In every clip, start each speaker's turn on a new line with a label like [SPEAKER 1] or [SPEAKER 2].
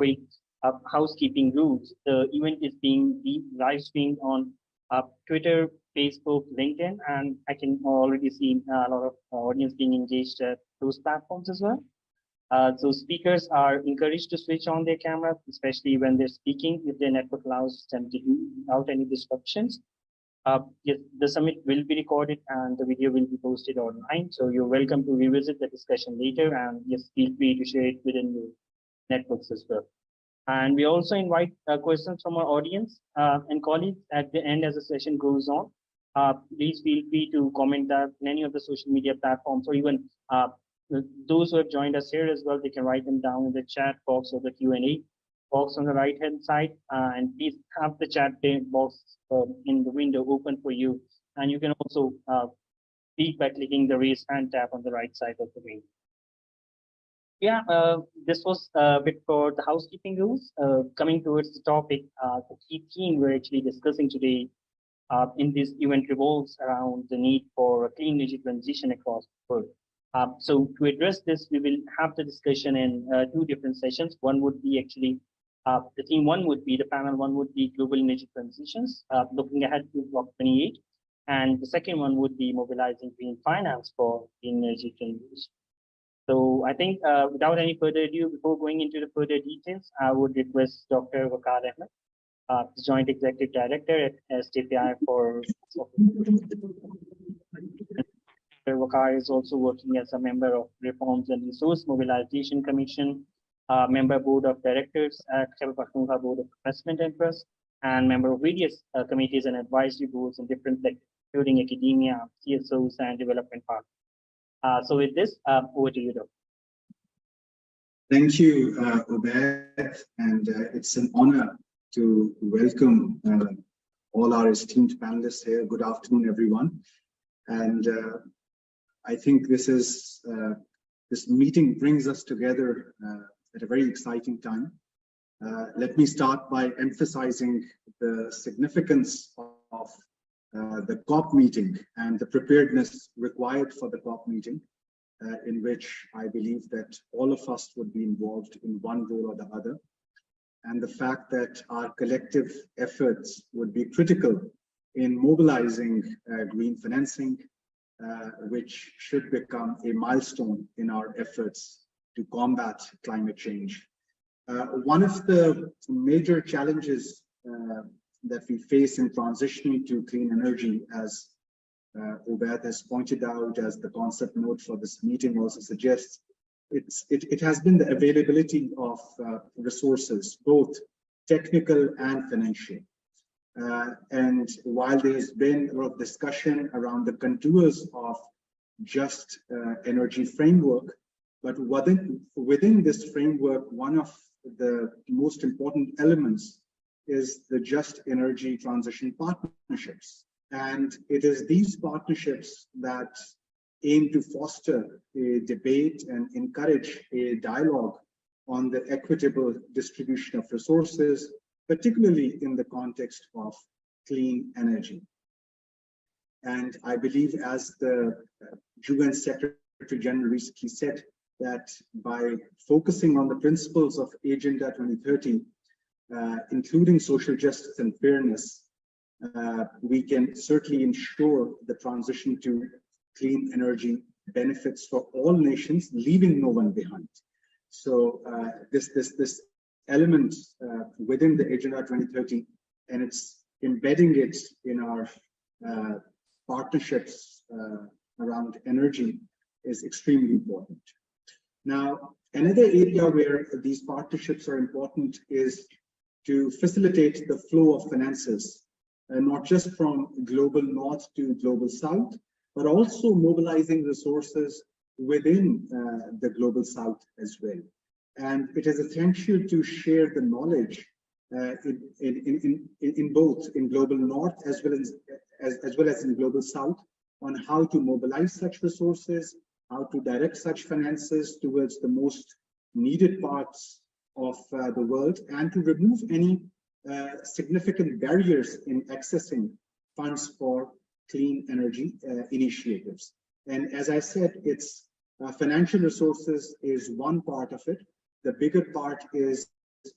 [SPEAKER 1] quick housekeeping rules. The event is being live streamed on Twitter, Facebook, LinkedIn, and I can already see a lot of audience being engaged at those platforms as well. So speakers are encouraged to switch on their camera, especially when they're speaking, if their network allows them to do without any disruptions. Yes, the summit will be recorded and the video will be posted online. So you're welcome to revisit the discussion later, and yes, feel free to share it within your networks as well. And we also invite questions from our audience and colleagues at the end as the session goes on. Please feel free to comment that in any of the social media platforms, or even those who have joined us here as well, they can write them down in the chat box or the Q&A box on the right hand side, and please have the chat box in the window open for you, and you can also speak by clicking the raise hand tab on the right side of the window. Yeah, this was a bit for the housekeeping rules. Coming towards the topic, the key theme we're actually discussing today in this event revolves around the need for a clean energy transition across the world. So to address this, we will have the discussion in two different sessions. One would be actually the theme one would be, the panel one would be global energy transitions, looking ahead to COP28. And the second one would be mobilizing green finance for clean energy transition. So I think without any further ado, before going into the further details, I would request Dr. Waqar Ahmed, the Joint Executive Director at STPI for Waqar is also working as a member of Reforms and Resource Mobilization Commission, member Board of Directors at Khyber Pakhtunkhwa Board of Investment and Trust, and member of various committees and advisory boards in different sectors, including academia, CSOs, and development partners. So with this, over to you, Doctor.
[SPEAKER 2] Thank you, Ubaid, and it's an honor to welcome all our esteemed panelists here. Good afternoon, everyone. And I think this meeting brings us together at a very exciting time. Let me start by emphasizing the significance of the COP meeting and the preparedness required for the COP meeting, in which I believe that all of us would be involved in one way or the other. And the fact that our collective efforts would be critical in mobilizing green financing, which should become a milestone in our efforts to combat climate change. One of the major challenges that we face in transitioning to clean energy, as Ubaid has pointed out, as the concept note for this meeting also suggests, it has been the availability of resources, both technical and financial. And while there has been a lot of discussion around the contours of just energy framework, but within this framework, one of the most important elements is the just energy transition partnerships. And it is these partnerships that aim to foster a debate and encourage a dialogue on the equitable distribution of resources, particularly in the context of clean energy. And I believe, as the UN Secretary General recently said, that by focusing on the principles of Agenda 2030, including social justice and fairness, we can certainly ensure the transition to clean energy benefits for all nations, leaving no one behind. So this element within the Agenda 2030, and it's embedding it in our partnerships around energy, is extremely important. Now, another area where these partnerships are important is to facilitate the flow of finances, not just from global north to global south, but also mobilizing resources within the global south as well. And it is essential to share the knowledge in both in global north as well as in global south on how to mobilize such resources, how to direct such finances towards the most needed parts of the world, and to remove any significant barriers in accessing funds for clean energy initiatives. And as I said, it's financial resources is one part of it. The bigger part is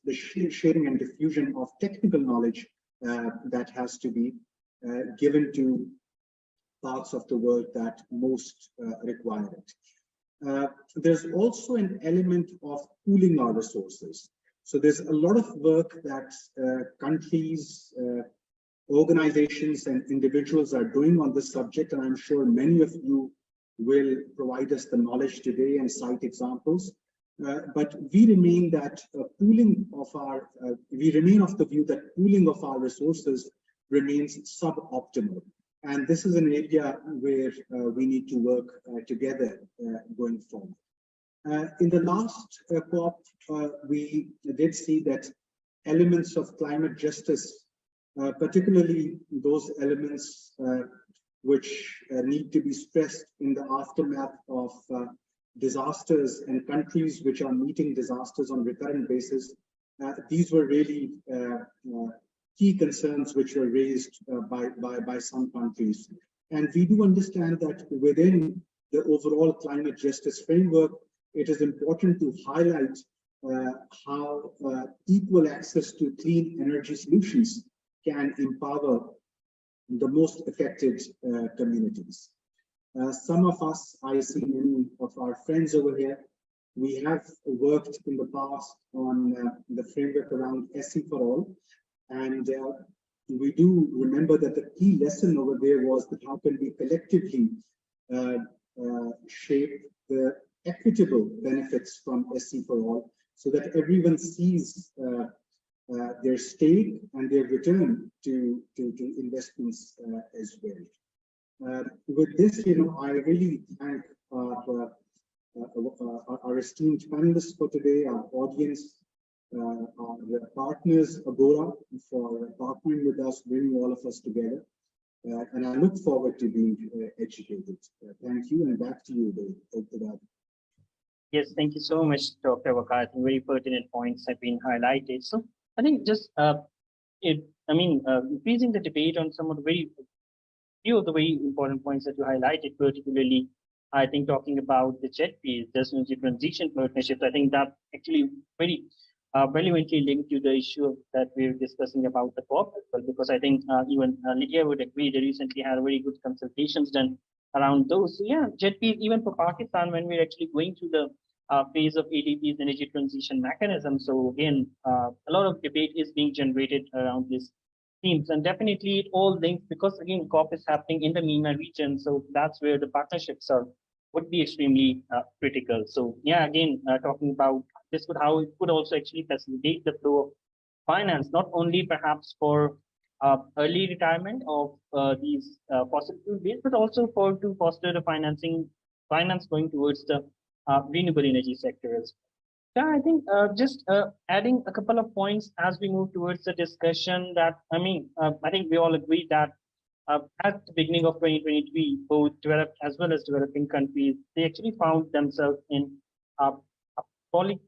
[SPEAKER 2] the sharing and diffusion of technical knowledge that has to be given to parts of the world that most require it. There's also an element of pooling our resources. So there's a lot of work that countries, organizations and individuals are doing on this subject, and I'm sure many of you will provide us the knowledge today and cite examples. But we remain of the view that pooling of our resources remains suboptimal. And this is an area where we need to work together going forward. In the last COP, we did see that elements of climate justice, particularly those elements which need to be stressed in the aftermath of disasters and countries which are meeting disasters on a recurrent basis. These were really key concerns which were raised by some countries. And we do understand that within the overall climate justice framework, it is important to highlight how equal access to clean energy solutions can empower the most affected communities. Some of us, I see many of our friends over here, we have worked in the past on the framework around SE for all. And we do remember that the key lesson over there was that how can we collectively shape the equitable benefits from SE for all, so that everyone sees their stake and their return to investments as well. With this, I really thank our esteemed panelists for today, our audience, our partners, Agora, for partnering with us, bringing all of us together. And I look forward to being educated. Thank you, and back to you, Dave.
[SPEAKER 1] Yes, thank you so much, Dr. Waqar. I think very pertinent points have been highlighted. So I think just increasing the debate on some of the few of the very important points that you highlighted, particularly, I think talking about the JETP, the Energy Transition Partnerships. I think that actually very relevantly linked to the issue that we're discussing about the COP as well, because I think even Lydia would agree they recently had very good consultations done around those. So yeah, JETP, even for Pakistan, when we're actually going through the phase of ADB's energy transition mechanism. So again, a lot of debate is being generated around these themes, and definitely it all links because again, COP is happening in the MENA region, so that's where the partnerships would be extremely critical. So yeah, again, talking about this, how it could also actually facilitate the flow of finance, not only perhaps for early retirement of these fossil fuel based, but also to foster the finance going towards the renewable energy sector as well. Yeah, I think just adding a couple of points as we move towards the discussion that, I think we all agree that at the beginning of 2023, both developed as well as developing countries, they actually found themselves in a poly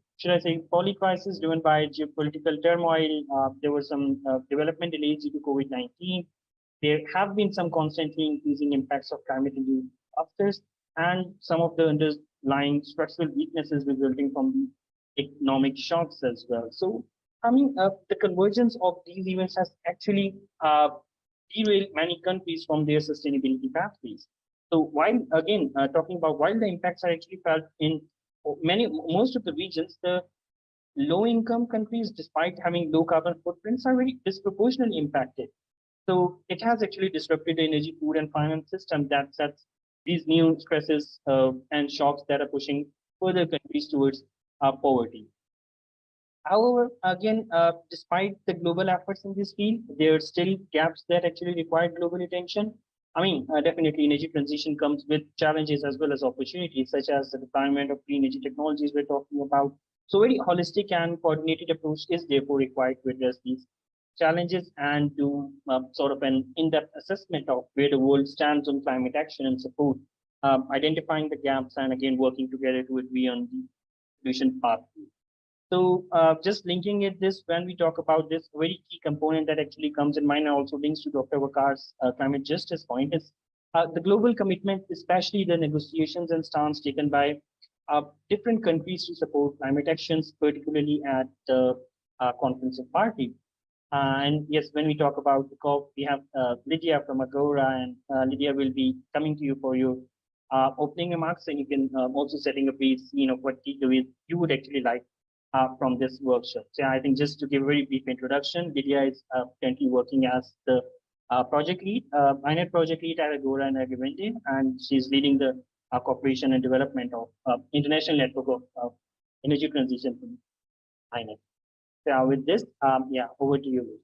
[SPEAKER 1] crisis driven by geopolitical turmoil. There was some development delays due to COVID-19. There have been some constantly increasing impacts of climate-induced disasters and some of the underlying structural weaknesses resulting from the economic shocks as well. So, the convergence of these events has actually derailed many countries from their sustainability pathways. So, while again talking about while the impacts are actually felt in most of the regions, the low-income countries, despite having low carbon footprints, are very disproportionately impacted. So it has actually disrupted the energy, food, and finance system that sets these new stresses and shocks that are pushing further countries towards poverty. However, again, despite the global efforts in this field, there are still gaps that actually require global attention. Definitely energy transition comes with challenges as well as opportunities, such as the deployment of clean energy technologies we're talking about. So very holistic and coordinated approach is therefore required to address these challenges and do sort of an in-depth assessment of where the world stands on climate action and support, identifying the gaps and again working together to agree on the solution path. So just linking it this, when we talk about this, very key component that actually comes in mind and also links to Dr. Waqar's climate justice point is the global commitment, especially the negotiations and stance taken by different countries to support climate actions, particularly at the conference of party. And yes, when we talk about the COP, we have Lydia from Agora, and Lydia will be coming to you for your opening remarks, and you can also setting up a scene of what you would actually like from this workshop. So I think just to give a very brief introduction, Lydia is currently working as the project lead, INET project lead at Agora and Agavente, and she's leading the cooperation and development of international network of energy transition from INET. So with this, yeah, over to you.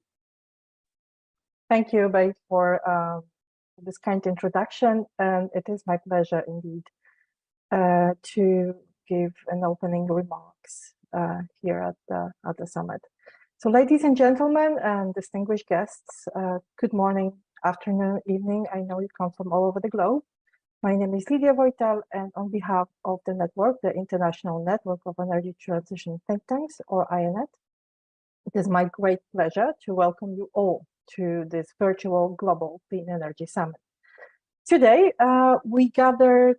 [SPEAKER 3] Thank you, Bay, for this kind introduction, and it is my pleasure indeed to give an opening remarks here at the summit. So, ladies and gentlemen, and distinguished guests, good morning, afternoon, evening. I know you come from all over the globe. My name is Lydia Voitel, and on behalf of the network, the International Network of Energy Transition Think Tanks, or INET, it is my great pleasure to welcome you all to this virtual Global Clean Energy Summit. Today, we gathered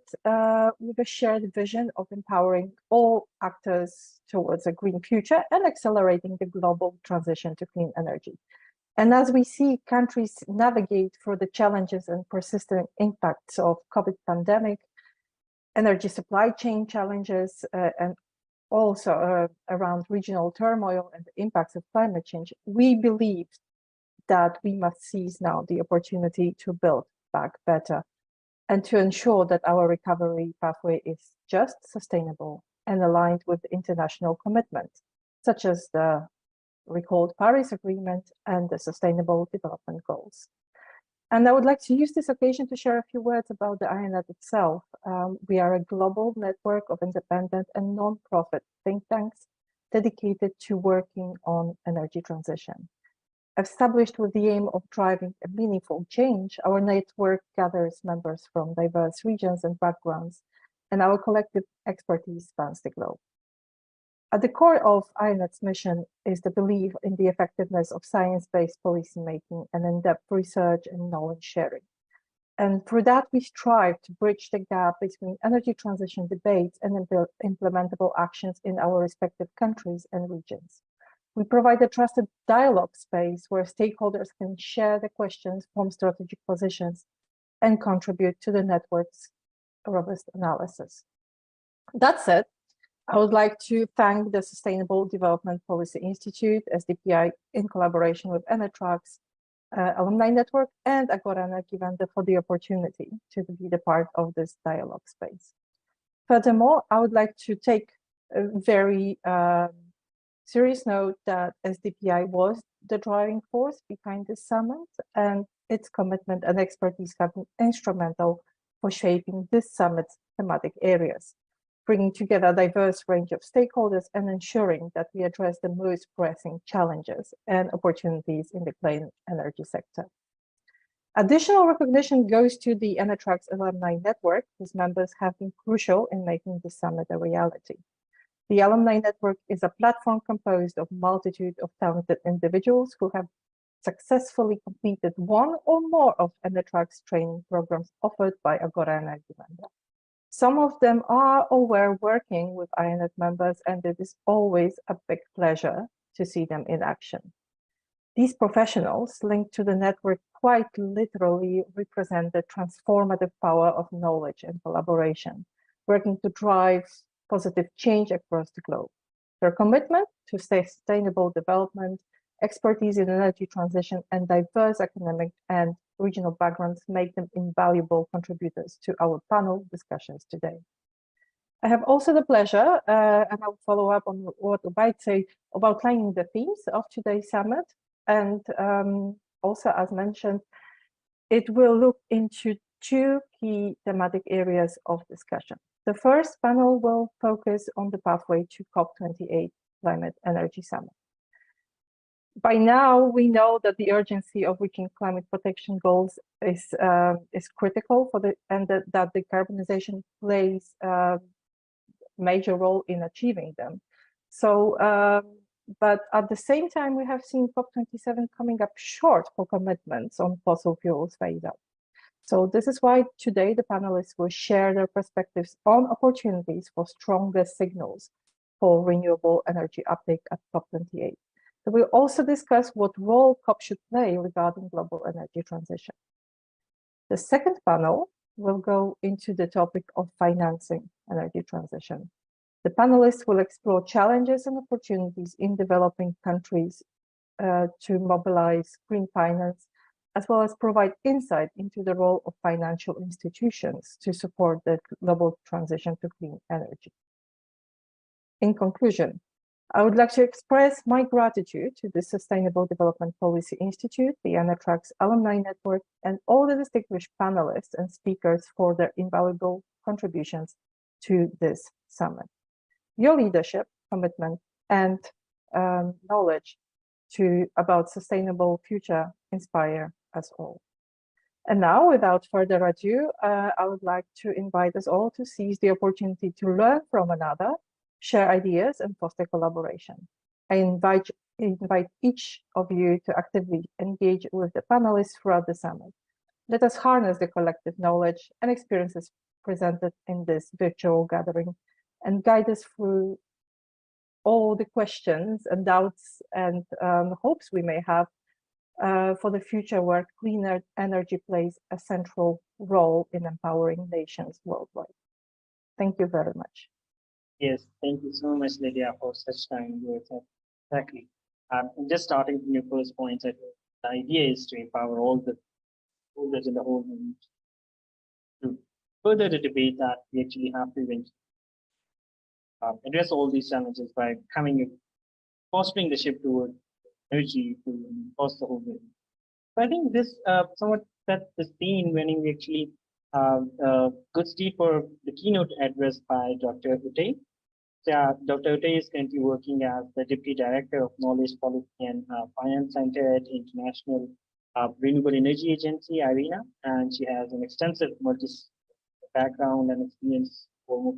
[SPEAKER 3] with a shared vision of empowering all actors towards a green future and accelerating the global transition to clean energy. And as we see countries navigate through the challenges and persistent impacts of COVID pandemic, energy supply chain challenges, and also around regional turmoil and the impacts of climate change, we believe that we must seize now the opportunity to build back better and to ensure that our recovery pathway is just, sustainable, and aligned with international commitments, such as the recalled Paris Agreement and the Sustainable Development Goals. And I would like to use this occasion to share a few words about the INET itself. We are a global network of independent and non-profit think tanks dedicated to working on energy transition. Established with the aim of driving a meaningful change, our network gathers members from diverse regions and backgrounds, and our collective expertise spans the globe. At the core of INET's mission is the belief in the effectiveness of science-based policymaking and in-depth research and knowledge sharing. And through that, we strive to bridge the gap between energy transition debates and implementable actions in our respective countries and regions. We provide a trusted dialogue space where stakeholders can share their questions, form strategic positions, and contribute to the network's robust analysis. That said, I would like to thank the Sustainable Development Policy Institute, SDPI, in collaboration with ENERTRAX, Alumni Network, and Agora and Agavente for the opportunity to be the part of this dialogue space. Furthermore, I would like to take a very serious note that SDPI was the driving force behind this summit, and its commitment and expertise have been instrumental for shaping this summit's thematic areas, bringing together a diverse range of stakeholders and ensuring that we address the most pressing challenges and opportunities in the clean energy sector. Additional recognition goes to the ENERTRAX Alumni Network, whose members have been crucial in making this summit a reality. The Alumni Network is a platform composed of a multitude of talented individuals who have successfully completed one or more of ENERTRAX training programs offered by Agora and Agavente. Some of them are or were working with INET members, and it is always a big pleasure to see them in action. These professionals linked to the network quite literally represent the transformative power of knowledge and collaboration, working to drive positive change across the globe. Their commitment to sustainable development, expertise in energy transition, and diverse economic and regional backgrounds make them invaluable contributors to our panel discussions today. I have also the pleasure, and I'll follow up on what Ubaid said, of outlining the themes of today's summit. And also, as mentioned, it will look into two key thematic areas of discussion. The first panel will focus on the pathway to COP28 Climate Energy Summit. By now, we know that the urgency of reaching climate protection goals is critical for and that decarbonization plays a major role in achieving them. So, but at the same time, we have seen COP27 coming up short for commitments on fossil fuels phase out. So this is why today the panelists will share their perspectives on opportunities for stronger signals for renewable energy uptake at COP28. We'll also discuss what role COP should play regarding global energy transition. The second panel will go into the topic of financing energy transition. The panelists will explore challenges and opportunities in developing countries to mobilize green finance, as well as provide insight into the role of financial institutions to support the global transition to clean energy. In conclusion, I would like to express my gratitude to the Sustainable Development Policy Institute, the ENERTRAX Alumni Network, and all the distinguished panelists and speakers for their invaluable contributions to this summit. Your leadership, commitment, and knowledge about sustainable future inspire us all. And now, without further ado, I would like to invite us all to seize the opportunity to learn from another, share ideas, and foster collaboration. I invite each of you to actively engage with the panelists throughout the summit. Let us harness the collective knowledge and experiences presented in this virtual gathering and guide us through all the questions and doubts and hopes we may have for the future where cleaner energy plays a central role in empowering nations worldwide. Thank you very much.
[SPEAKER 1] Yes, thank you so much, Lydia, for such kind words. Exactly. Just starting from your first point, the idea is to empower all the holders in the whole world to further the debate that we actually have to address all these challenges by fostering the shift toward energy to across the whole world. So I think this somewhat sets the scene when we actually good steed for the keynote address by Dr. Uday. Dr. Uday is currently working as the Deputy Director of Knowledge Policy and Finance Center at International Renewable Energy Agency, IRENA, and she has an extensive background and experience for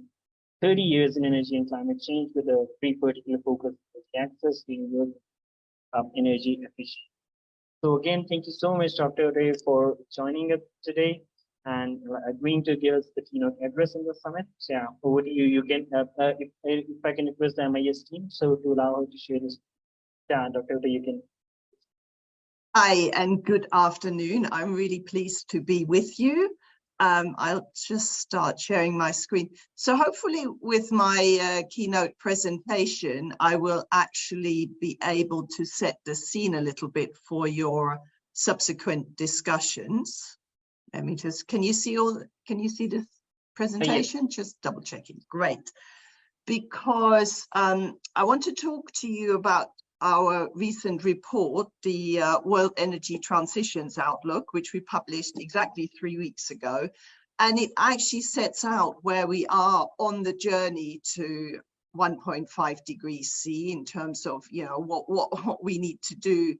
[SPEAKER 1] 30 years in energy and climate change with a particular focus on access to renewable energy efficiency. So again, thank you so much, Dr. Uday, for joining us today and agreeing to give us the keynote address in the summit. So yeah, over to you. You can, if I can request the MIS team, so to allow her to share this. Yeah, Dr. Uday, you can.
[SPEAKER 4] Hi, and good afternoon. I'm really pleased to be with you. I'll just start sharing my screen. So hopefully with my keynote presentation, I will actually be able to set the scene a little bit for your subsequent discussions. Let me just, can you see this presentation? Yes. Just double checking. Great. Because I want to talk to you about our recent report, the World Energy Transitions Outlook, which we published exactly 3 weeks ago. And it actually sets out where we are on the journey to 1.5 degrees C in terms of, you know, what we need to do,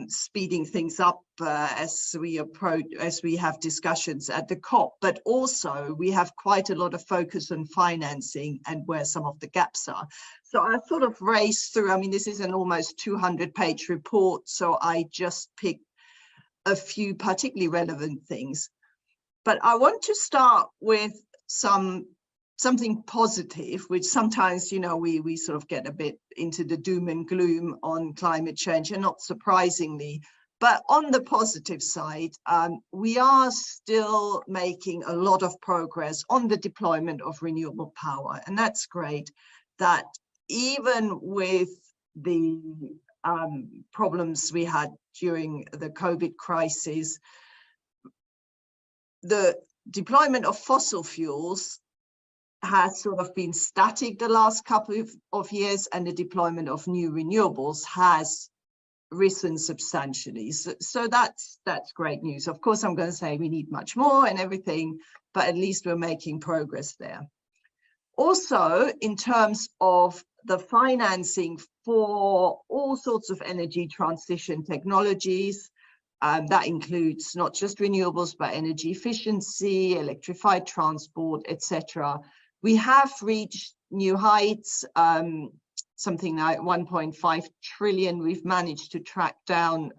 [SPEAKER 4] speeding things up as we approach, as we have discussions at the COP, but also we have quite a lot of focus on financing and where some of the gaps are. So I sort of raced through, I mean, this is an almost 200-page report, so I just picked a few particularly relevant things. But I want to start with something positive, which sometimes, you know, we sort of get a bit into the doom and gloom on climate change, and not surprisingly. But on the positive side, we are still making a lot of progress on the deployment of renewable power. And that's great that even with the problems we had during the COVID crisis, the deployment of fossil fuels has sort of been static the last couple of years, and the deployment of new renewables has risen substantially. So that's great news. Of course, I'm going to say we need much more and everything, but at least we're making progress there. Also, in terms of the financing for all sorts of energy transition technologies, that includes not just renewables, but energy efficiency, electrified transport, etc. We have reached new heights, something like 1.5 trillion. We've managed to track down,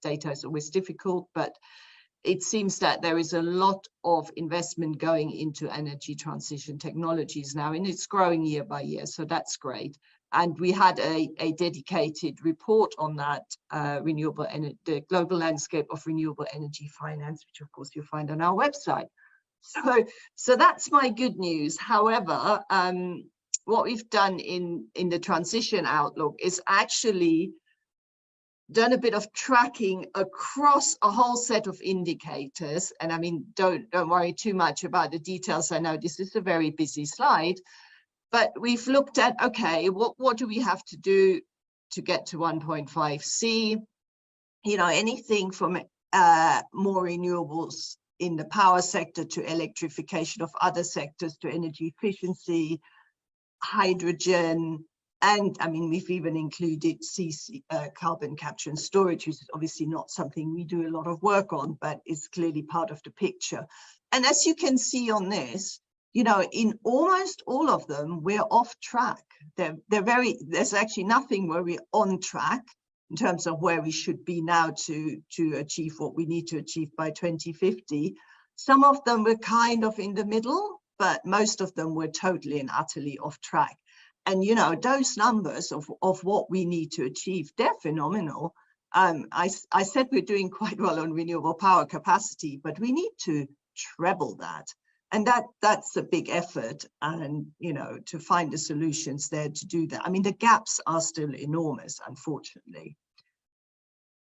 [SPEAKER 4] data is always difficult, but it seems that there is a lot of investment going into energy transition technologies now, and it's growing year by year, so that's great. And we had a dedicated report on that, the global landscape of renewable energy finance, which of course you'll find on our website. So that's my good news. However, what we've done in the transition outlook is actually done a bit of tracking across a whole set of indicators. And I mean, don't worry too much about the details. I know this is a very busy slide, but we've looked at, okay, what do we have to do to get to 1.5C? You know, anything from more renewables in the power sector to electrification of other sectors to energy efficiency, hydrogen, and I mean, we've even included carbon capture and storage, which is obviously not something we do a lot of work on, but is clearly part of the picture. And as you can see on this, you know, in almost all of them, we're off track. There's actually nothing where we're on track in terms of where we should be now to achieve what we need to achieve by 2050. Some of them were kind of in the middle, but most of them were totally and utterly off track. And, you know, those numbers of what we need to achieve, they're phenomenal. I said we're doing quite well on renewable power capacity, but we need to treble that. And that's a big effort, and, you know, to find the solutions there to do that. I mean, the gaps are still enormous, unfortunately.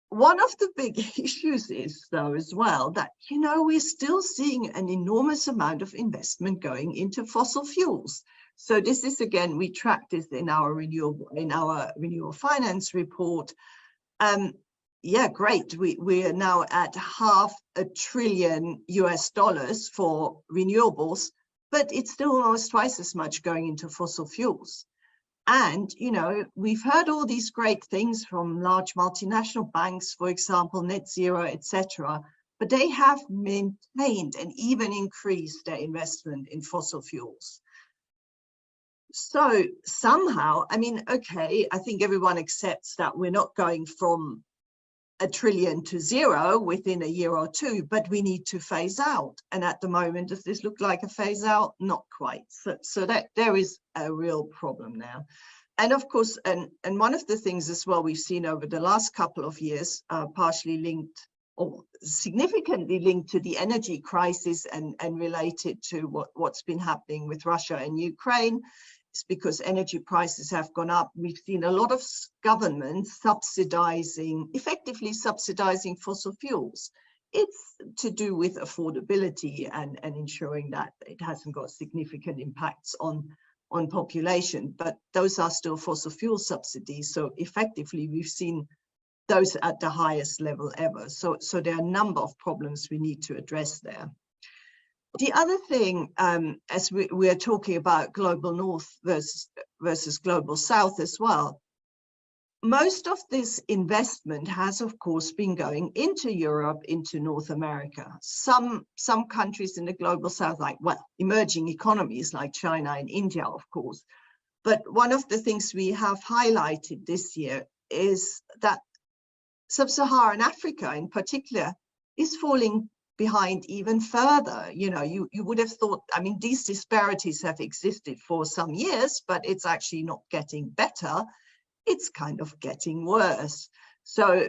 [SPEAKER 4] One of the big issues is, though, as well, that, you know, we're still seeing an enormous amount of investment going into fossil fuels. So this is, again, we track this in our renewable finance report. Yeah, great. We are now at $500 billion US for renewables, but it's still almost twice as much going into fossil fuels. And, you know, we've heard all these great things from large multinational banks, for example, net zero, etc., but they have maintained and even increased their investment in fossil fuels. So somehow, I mean, okay, I think everyone accepts that we're not going from $1 trillion to zero within a year or two, but we need to phase out. And at the moment, does this look like a phase out? Not quite. So that there is a real problem now. And of course, and one of the things as well we've seen over the last couple of years, partially linked or significantly linked to the energy crisis and related to what's been happening with Russia and Ukraine, is because energy prices have gone up. We've seen a lot of governments effectively subsidizing fossil fuels. It's to do with affordability and ensuring that it hasn't got significant impacts on population, but those are still fossil fuel subsidies. So effectively, we've seen those at the highest level ever. So there are a number of problems we need to address there. The other thing, as we are talking about global north versus global south as well, most of this investment has, of course, been going into Europe, into North America. Some countries in the global south, like, well, emerging economies like China and India, of course. But one of the things we have highlighted this year is that sub-Saharan Africa in particular is falling behind even further. You know, you would have thought, I mean, these disparities have existed for some years, but it's actually not getting better. It's kind of getting worse. So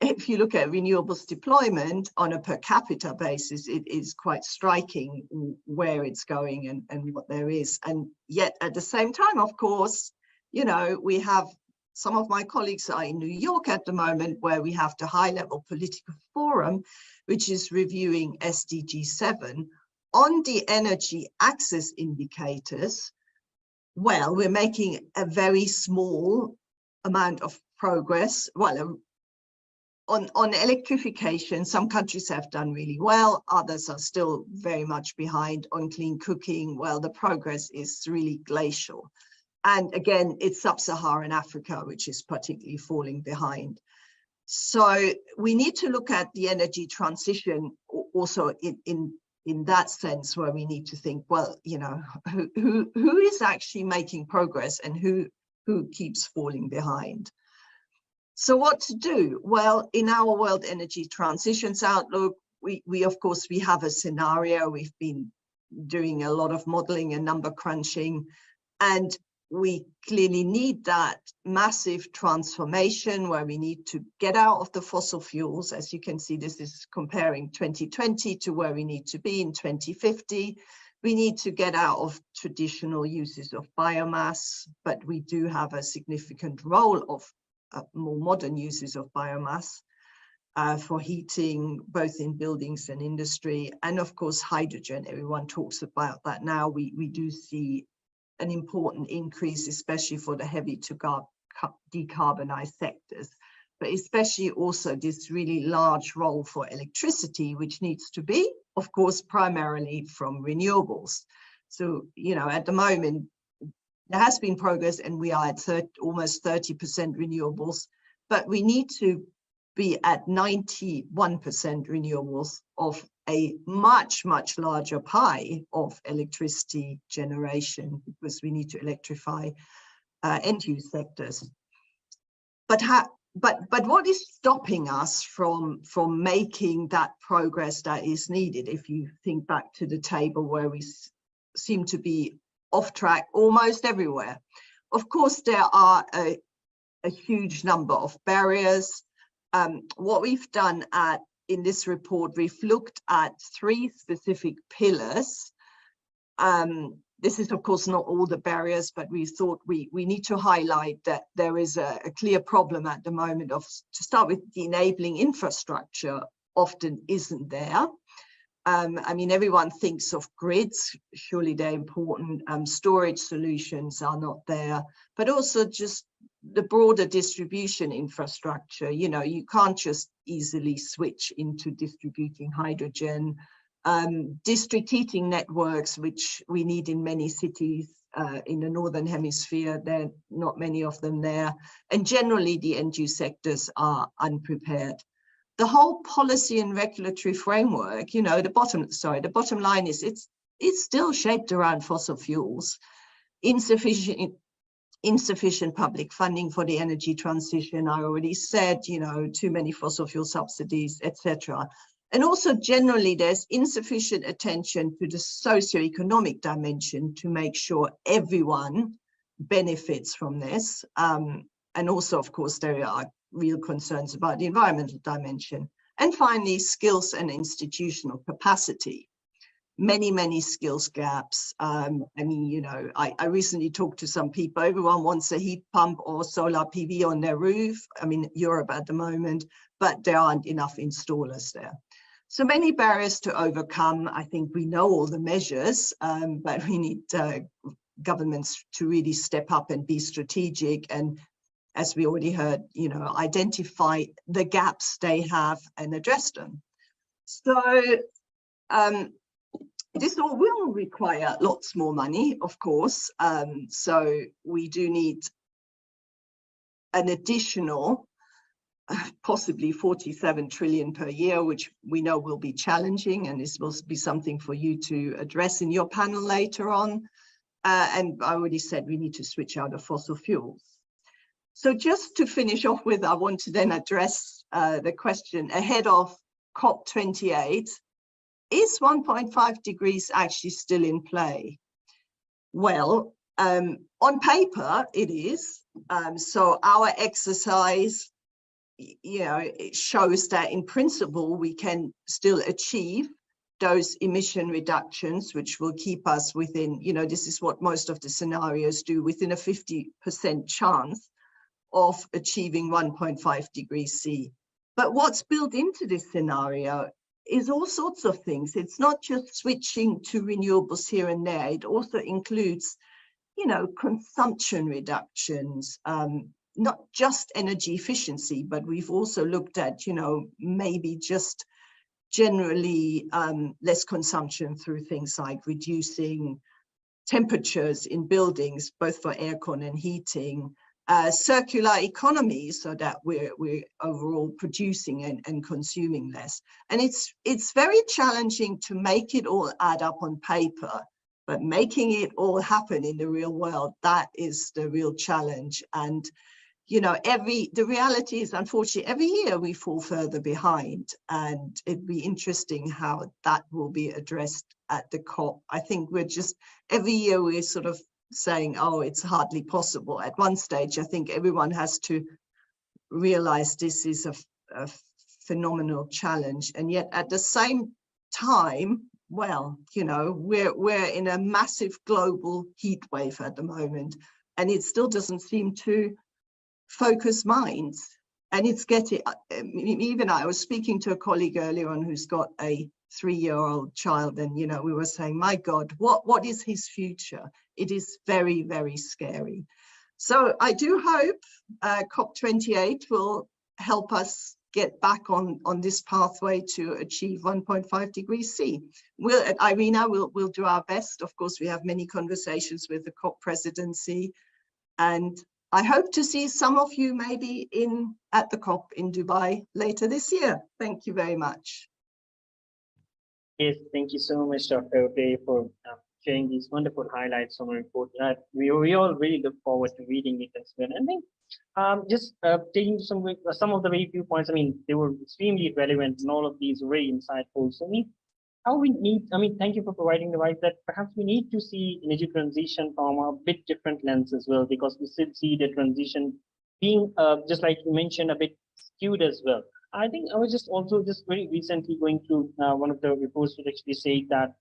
[SPEAKER 4] if you look at renewables deployment on a per capita basis, it is quite striking where it's going and what there is. And yet at the same time, of course, you know, we have some of my colleagues are in New York at the moment, where we have the high-level political forum, which is reviewing SDG 7 on the energy access indicators. Well, we're making a very small amount of progress. Well, on electrification, some countries have done really well, others are still very much behind. On clean cooking, well, the progress is really glacial. And again, it's sub-Saharan Africa, which is particularly falling behind. So we need to look at the energy transition also in that sense, where we need to think, well, you know, who is actually making progress and who keeps falling behind. So what to do? Well, in our World Energy Transitions Outlook, we of course, we have a scenario. We've been doing a lot of modeling and number crunching. And we clearly need that massive transformation where we need to get out of the fossil fuels. As you can see, this is comparing 2020 to where we need to be in 2050. We need to get out of traditional uses of biomass, but we do have a significant role of more modern uses of biomass for heating, both in buildings and industry. And of course, hydrogen, everyone talks about that now. We do see an important increase, especially for the heavy to decarbonize sectors, but especially also this really large role for electricity, which needs to be, of course, primarily from renewables. So, you know, at the moment, there has been progress and we are at almost 30% renewables, but we need to be at 91% renewables of a much, much larger pie of electricity generation, because we need to electrify end-use sectors. But what is stopping us from making that progress that is needed? If you think back to the table where we seem to be off track almost everywhere. Of course, there are a huge number of barriers. What we've done in this report, we've looked at 3 specific pillars. This is, of course, not all the barriers, but we thought we need to highlight that there is a clear problem at the moment to start with, the enabling infrastructure often isn't there. I mean, everyone thinks of grids, surely they're important. Storage solutions are not there, but also just the broader distribution infrastructure. You know, you can't just easily switch into distributing hydrogen. District heating networks, which we need in many cities in the Northern Hemisphere, there are not many of them there. And generally the end-use sectors are unprepared. The whole policy and regulatory framework, you know, the bottom line is it's still shaped around fossil fuels, insufficient public funding for the energy transition. I already said, you know, too many fossil fuel subsidies, etc. And also generally there's insufficient attention to the socioeconomic dimension to make sure everyone benefits from this. And also, of course, there are real concerns about the environmental dimension. And finally, skills and institutional capacity. Many skills gaps. I mean, you know, I recently talked to some people, everyone wants a heat pump or solar PV on their roof. I mean, Europe at the moment, but there aren't enough installers there. So many barriers to overcome. I think we know all the measures, but we need governments to really step up and be strategic. And as we already heard, you know, identify the gaps they have and address them. So this all will require lots more money, of course. So we do need an additional possibly 47 trillion per year, which we know will be challenging, and this will be something for you to address in your panel later on. And I already said we need to switch out of fossil fuels. So just to finish off with, I want to then address the question ahead of COP28. Is 1.5 degrees actually still in play? Well, on paper it is. So our exercise, you know, it shows that in principle we can still achieve those emission reductions, which will keep us within, you know, this is what most of the scenarios do, within a 50% chance of achieving 1.5 degrees C. But what's built into this scenario is all sorts of things. It's not just switching to renewables here and there. It also includes, you know, consumption reductions, not just energy efficiency, but we've also looked at, you know, maybe just generally less consumption through things like reducing temperatures in buildings, both for aircon and heating, circular economy, so that we're overall producing and consuming less. And it's very challenging to make it all add up on paper, but making it all happen in the real world, that is the real challenge. And you know, the reality is, unfortunately, every year we fall further behind, and it'd be interesting how that will be addressed at the COP. I think we're just, every year we're sort of saying, oh, it's hardly possible. At one stage, I think everyone has to realize this is a phenomenal challenge. And yet at the same time, well, you know, we're in a massive global heat wave at the moment, and it still doesn't seem to focus minds. And it's getting, even I was speaking to a colleague earlier on who's got a 3-year-old child, and, you know, we were saying, my God, what is his future? It is very, very scary. So I do hope COP28 will help us get back on this pathway to achieve 1.5 degrees C. We'll, at IRENA, we'll do our best. Of course, we have many conversations with the COP presidency, and I hope to see some of you maybe at the COP in Dubai later this year. Thank you very much.
[SPEAKER 1] Yes, thank you so much, Dr. Ote, for sharing these wonderful highlights from the report. We all really look forward to reading it as well. I think just taking some of the very few points, I mean, they were extremely relevant, and all of these were very insightful. So how we need, I mean, thank you for providing the right that perhaps we need to see energy transition from a bit different lens as well, because we still see the transition being, just like you mentioned, a bit skewed as well. I think I was just very recently going through one of the reports that actually say that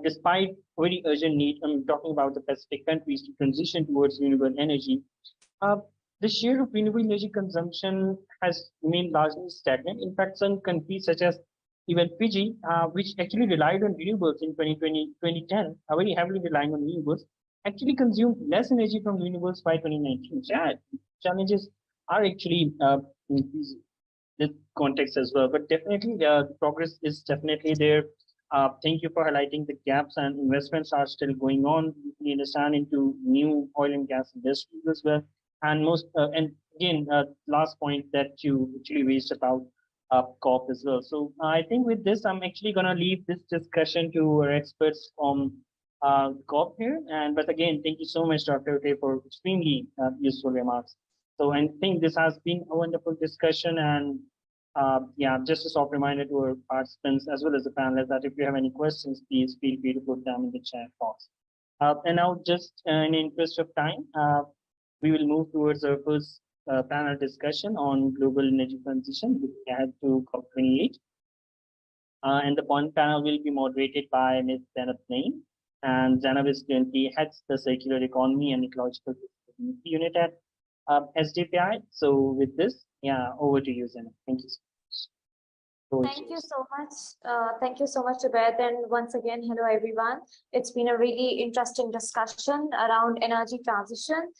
[SPEAKER 1] despite very urgent need, I'm talking about the Pacific countries to transition towards renewable energy, the share of renewable energy consumption has remained largely stagnant. In fact, some countries such as even Fiji, which actually relied on renewables in 2010, are very heavily relying on renewables, actually consumed less energy from renewables by 2019. So yeah, challenges are actually increasing this context as well, but definitely the progress is definitely there. Thank you for highlighting the gaps, and investments are still going on. We understand into new oil and gas industries as well. And and again, last point that you actually raised about COP as well. So I think with this, I'm actually going to leave this discussion to our experts from COP here. But again, thank you so much, Dr. Ote, for extremely useful remarks. So I think this has been a wonderful discussion, and yeah, just a soft reminder to our participants as well as the panelists that if you have any questions, please feel free to put them in the chat box. And now, just in the interest of time, we will move towards our first panel discussion on global energy transition, which we had to COP28. And the panel will be moderated by Ms. Zainab Naeem. And Zainab is currently heads the Circular Economy and Ecological Unit at SDPI. So with this, yeah, over to you, Zainab. Thank you so much.
[SPEAKER 5] Thank you so much. Thank you so much, Abed. And once again, hello, everyone. It's been a really interesting discussion around energy transition.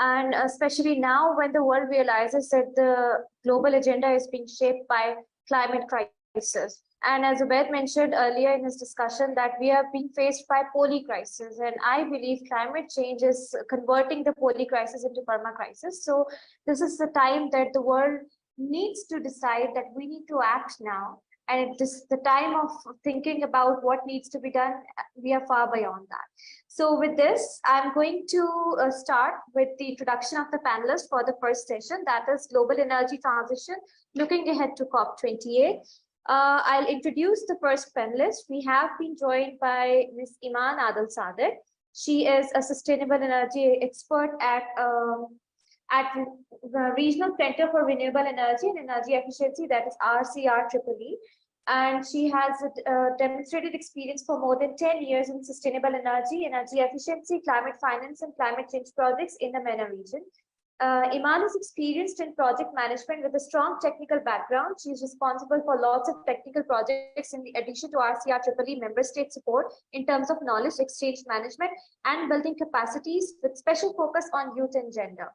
[SPEAKER 5] And especially now when the world realizes that the global agenda is being shaped by climate crisis. And as Abed mentioned earlier in his discussion, that we are being faced by poly crisis. And I believe climate change is converting the poly crisis into perma crisis. So this is the time that the world needs to decide that we need to act now. And it is the time of thinking about what needs to be done. We are far beyond that. So with this, I'm going to start with the introduction of the panelists for the first session, that is Global Energy Transition, looking ahead to COP28. I'll introduce the first panelist. We have been joined by Ms. Iman Adel Sadek. She is a sustainable energy expert at the Regional Center for Renewable Energy and Energy Efficiency, that is RCREEE. And she has demonstrated experience for more than 10 years in sustainable energy, energy efficiency, climate finance, and climate change projects in the MENA region. Iman is experienced in project management with a strong technical background. She is responsible for lots of technical projects in addition to RCREEE member state support in terms of knowledge exchange management and building capacities with special focus on youth and gender.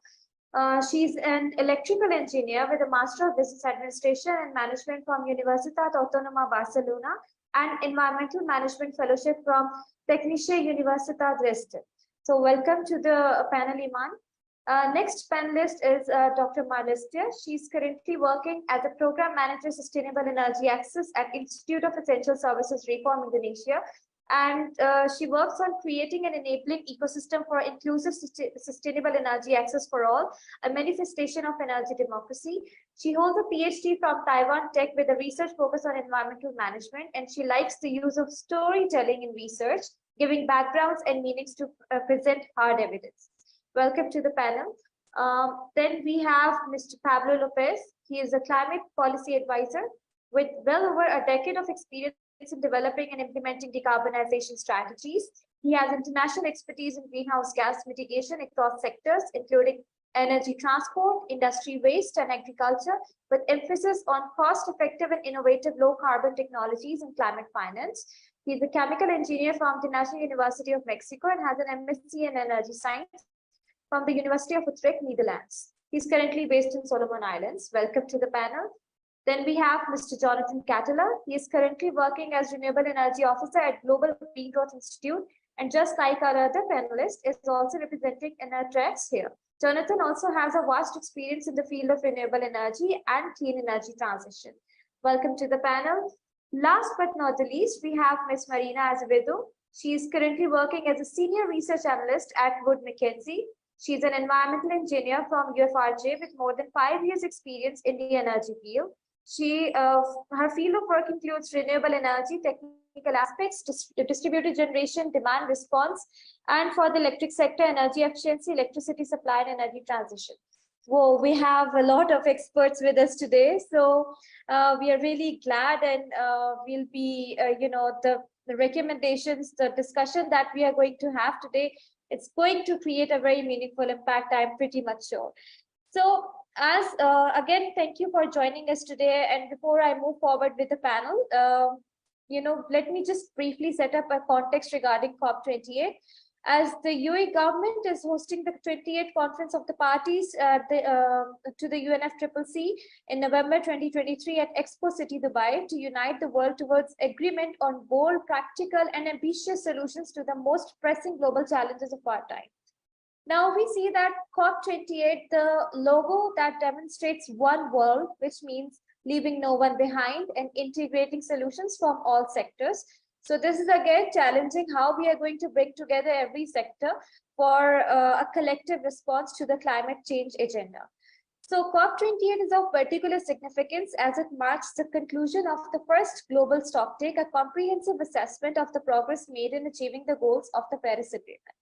[SPEAKER 5] She's an electrical engineer with a Master of Business Administration and Management from Universitat Autònoma Barcelona and Environmental Management Fellowship from Technische Universitat Dresden. So welcome to the panel, Iman. Next panelist is Dr. Marlistia. She's currently working as a Program Manager Sustainable Energy Access at Institute of Essential Services Reform Indonesia. And she works on creating an enabling ecosystem for inclusive sustainable energy access for all, a manifestation of energy democracy. She holds a PhD from Taiwan Tech with a research focus on environmental management, and she likes the use of storytelling in research giving backgrounds and meanings to present hard evidence. Welcome to the panel. Then we have Mr. Pablo Lopez. He is a climate policy advisor with well over a decade of experience in developing and implementing decarbonization strategies. He has international expertise in greenhouse gas mitigation across sectors, including energy transport, industry waste, and agriculture, with emphasis on cost-effective and innovative low-carbon technologies and climate finance. He is a chemical engineer from the National University of Mexico and has an MSc in energy science from the University of Utrecht, Netherlands. He's currently based in Solomon Islands. Welcome to the panel. Then we have Mr. Jonathan Catala. He is currently working as Renewable Energy Officer at Global Green Growth Institute, and just like our other panelist, is also representing Enertrex here. Jonathan also has a vast experience in the field of renewable energy and clean energy transition. Welcome to the panel. Last but not the least, we have Ms. Marina Azevedo. She is currently working as a senior research analyst at Wood Mackenzie. She is an environmental engineer from UFRJ with more than 5 years experience in the energy field. Her field of work includes renewable energy, technical aspects, distributed generation, demand response, and for the electric sector, energy efficiency, electricity supply, and energy transition. Whoa, we have a lot of experts with us today. So we are really glad, and we'll be, the recommendations, the discussion that we are going to have today, it's going to create a very meaningful impact, I'm pretty much sure. So again, thank you for joining us today. And before I move forward with the panel, let me just briefly set up a context regarding COP28. As the UAE government is hosting the 28th Conference of the Parties to the UNFCCC in November 2023 at Expo City, Dubai, to unite the world towards agreement on bold, practical, and ambitious solutions to the most pressing global challenges of our time. Now we see that COP28, the logo that demonstrates one world, which means leaving no one behind and integrating solutions from all sectors. So this is again challenging how we are going to bring together every sector for a collective response to the climate change agenda. So COP28 is of particular significance as it marks the conclusion of the first global stocktake, a comprehensive assessment of the progress made in achieving the goals of the Paris Agreement.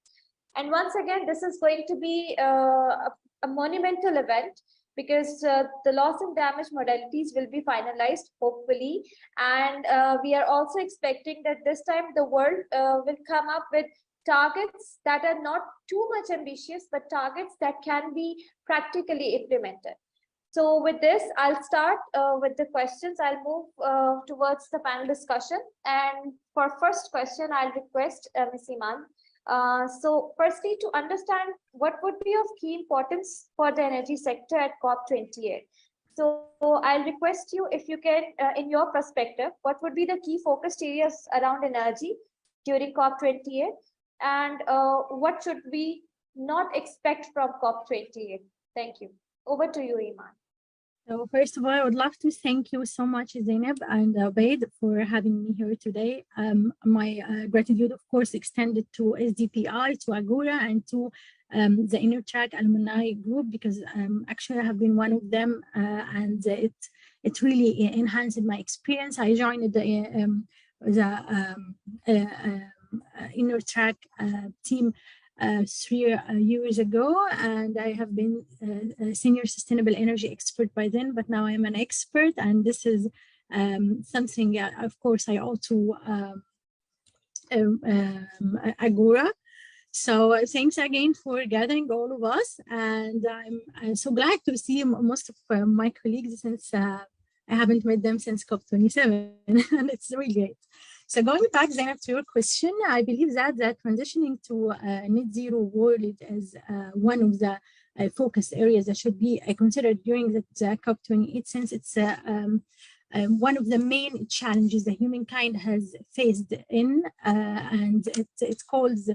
[SPEAKER 5] And once again, this is going to be a monumental event because the loss and damage modalities will be finalized, hopefully. And we are also expecting that this time the world will come up with targets that are not too much ambitious, but targets that can be practically implemented. So with this, I'll start with the questions. I'll move towards the panel discussion. And for first question, I'll request Ms. Iman. So firstly, to understand what would be of key importance for the energy sector at COP28. So I'll request you if you can, in your perspective, what would be the key focused areas around energy during COP28, and what should we not expect from COP28? Thank you. Over to you, Iman.
[SPEAKER 6] So first of all, I would love to thank you so much, Zainab and Ubaid, for having me here today. My gratitude, of course, extended to SDPI, to Agora, and to the Enertrack alumni group, because actually I have been one of them, and it really enhanced my experience. I joined the Enertrack team 3 years ago, and I have been a senior sustainable energy expert by then, but now I am an expert, and this is something, of course, I owe to Agora. So thanks again for gathering all of us, and I'm so glad to see most of my colleagues since I haven't met them since COP27, and it's really great. So going back, Zainab, to your question, I believe that transitioning to a net zero world is one of the focus areas that should be considered during the COP28, since it's one of the main challenges that humankind has faced in, and it calls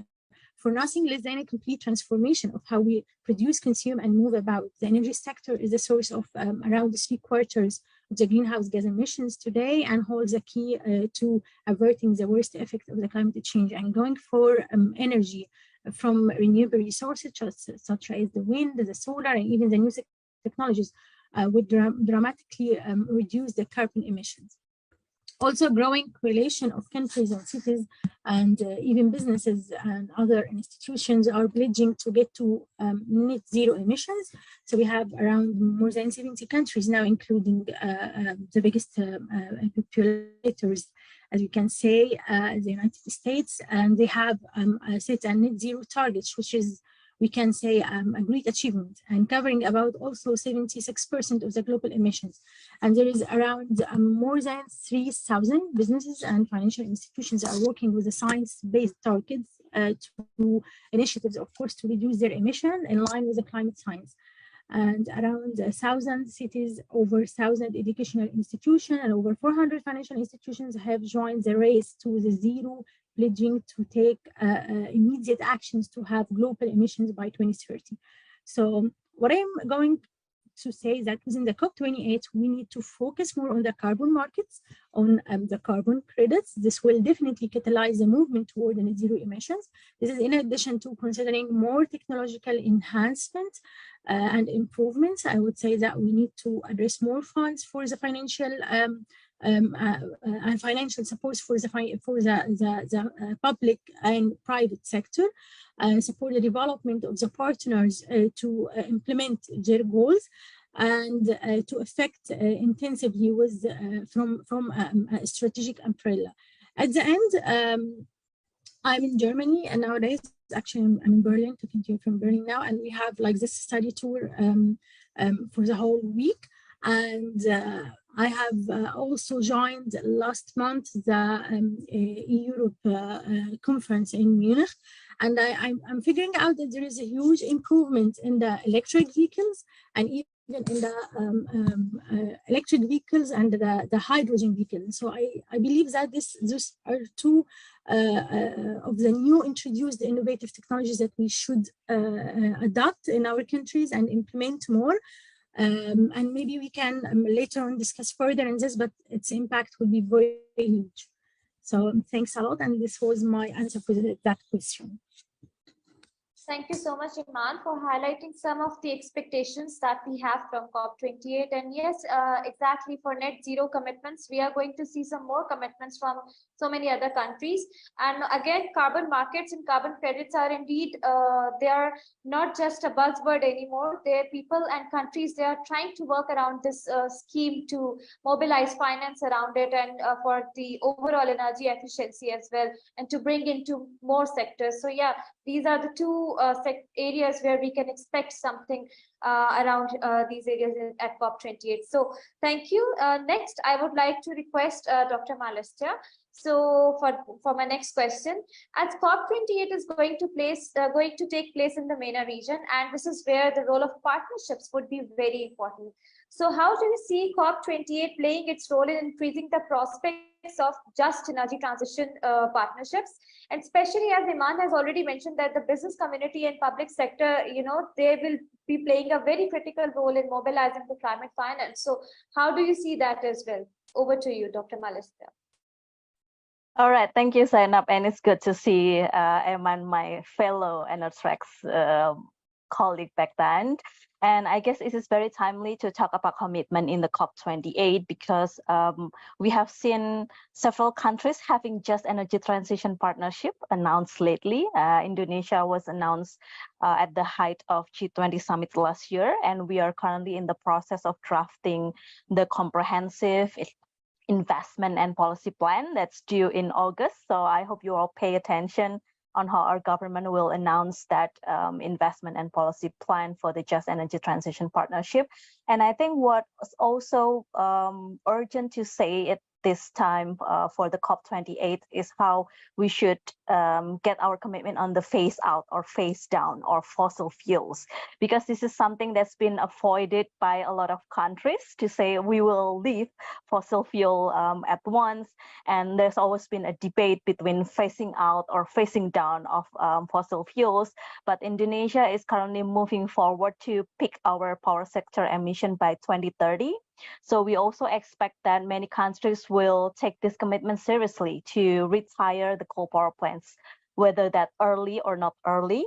[SPEAKER 6] for nothing less than a complete transformation of how we produce, consume, and move about. The energy sector is the source of around 3/4 of the greenhouse gas emissions today, and holds a key to averting the worst effect of the climate change. And going for energy from renewable resources such as the wind, the solar, and even the new technologies would dramatically reduce the carbon emissions. Also, growing correlation of countries and cities and even businesses and other institutions are pledging to get to net zero emissions. So we have around more than 70 countries now, including the biggest populators, as you can say, the United States, and they have set a net zero targets, which is, we can say, a great achievement, and covering about also 76% of the global emissions. And there is around more than 3,000 businesses and financial institutions are working with the science-based targets to initiatives, of course, to reduce their emission in line with the climate science. And around 1,000 cities, over 1,000 educational institutions, and over 400 financial institutions have joined the race to the zero, pledging to take immediate actions to have global emissions by 2030. So what I'm going to say is that within the COP28, we need to focus more on the carbon markets, on the carbon credits. This will definitely catalyze the movement toward net zero emissions. This is in addition to considering more technological enhancement and improvements. I would say that we need to address more funds for the financial and financial support for the public and private sector, support the development of the partners to implement their goals, and to affect intensively with from a strategic umbrella. At the end, I'm in Germany, and nowadays, actually, I'm in Berlin, talking to you from Berlin now, and we have like this study tour for the whole week. And I have also joined last month the Europe conference in Munich, and I'm figuring out that there is a huge improvement in the electric vehicles, and even in the electric vehicles and the hydrogen vehicles. So I believe that these are two of the new introduced innovative technologies that we should adopt in our countries and implement more. And maybe we can later on discuss further on this, but its impact will be very huge. So thanks a lot, and this was my answer for that question.
[SPEAKER 5] Thank you so much, Iman, for highlighting some of the expectations that we have from COP28. And yes, exactly, for net zero commitments, we are going to see some more commitments from so many other countries. And again, carbon markets and carbon credits are indeed, they are not just a buzzword anymore. They're people and countries, they are trying to work around this scheme to mobilize finance around it, and for the overall energy efficiency as well, and to bring into more sectors. So yeah, these are the two areas where we can expect something around these areas at COP28. So thank you. Next, I would like to request Dr. Malestia. So for my next question, as COP28 is going to take place in the MENA region, and this is where the role of partnerships would be very important. So how do you see COP28 playing its role in increasing the prospects of just energy transition partnerships? And especially as Iman has already mentioned that the business community and public sector, they will be playing a very critical role in mobilizing the climate finance. So how do you see that as well? Over to you, Dr. Malestia.
[SPEAKER 7] All right, thank you, Zainab, and it's good to see Iman, my fellow Enertrex colleague back then. And I guess it is very timely to talk about commitment in the COP28 because we have seen several countries having just energy transition partnership announced lately. Indonesia was announced at the height of G20 summit last year, and we are currently in the process of drafting the comprehensive investment and policy plan that's due in August. So I hope you all pay attention on how our government will announce that investment and policy plan for the Just Energy Transition Partnership. And I think what's also urgent to say at this time for the COP28 is how we should get our commitment on the phase out or phase down or fossil fuels, because this is something that's been avoided by a lot of countries to say we will leave fossil fuel at once. And there's always been a debate between phasing out or phasing down of fossil fuels. But Indonesia is currently moving forward to peak our power sector emission by 2030. So we also expect that many countries will take this commitment seriously to retire the coal power plants, whether that early or not early,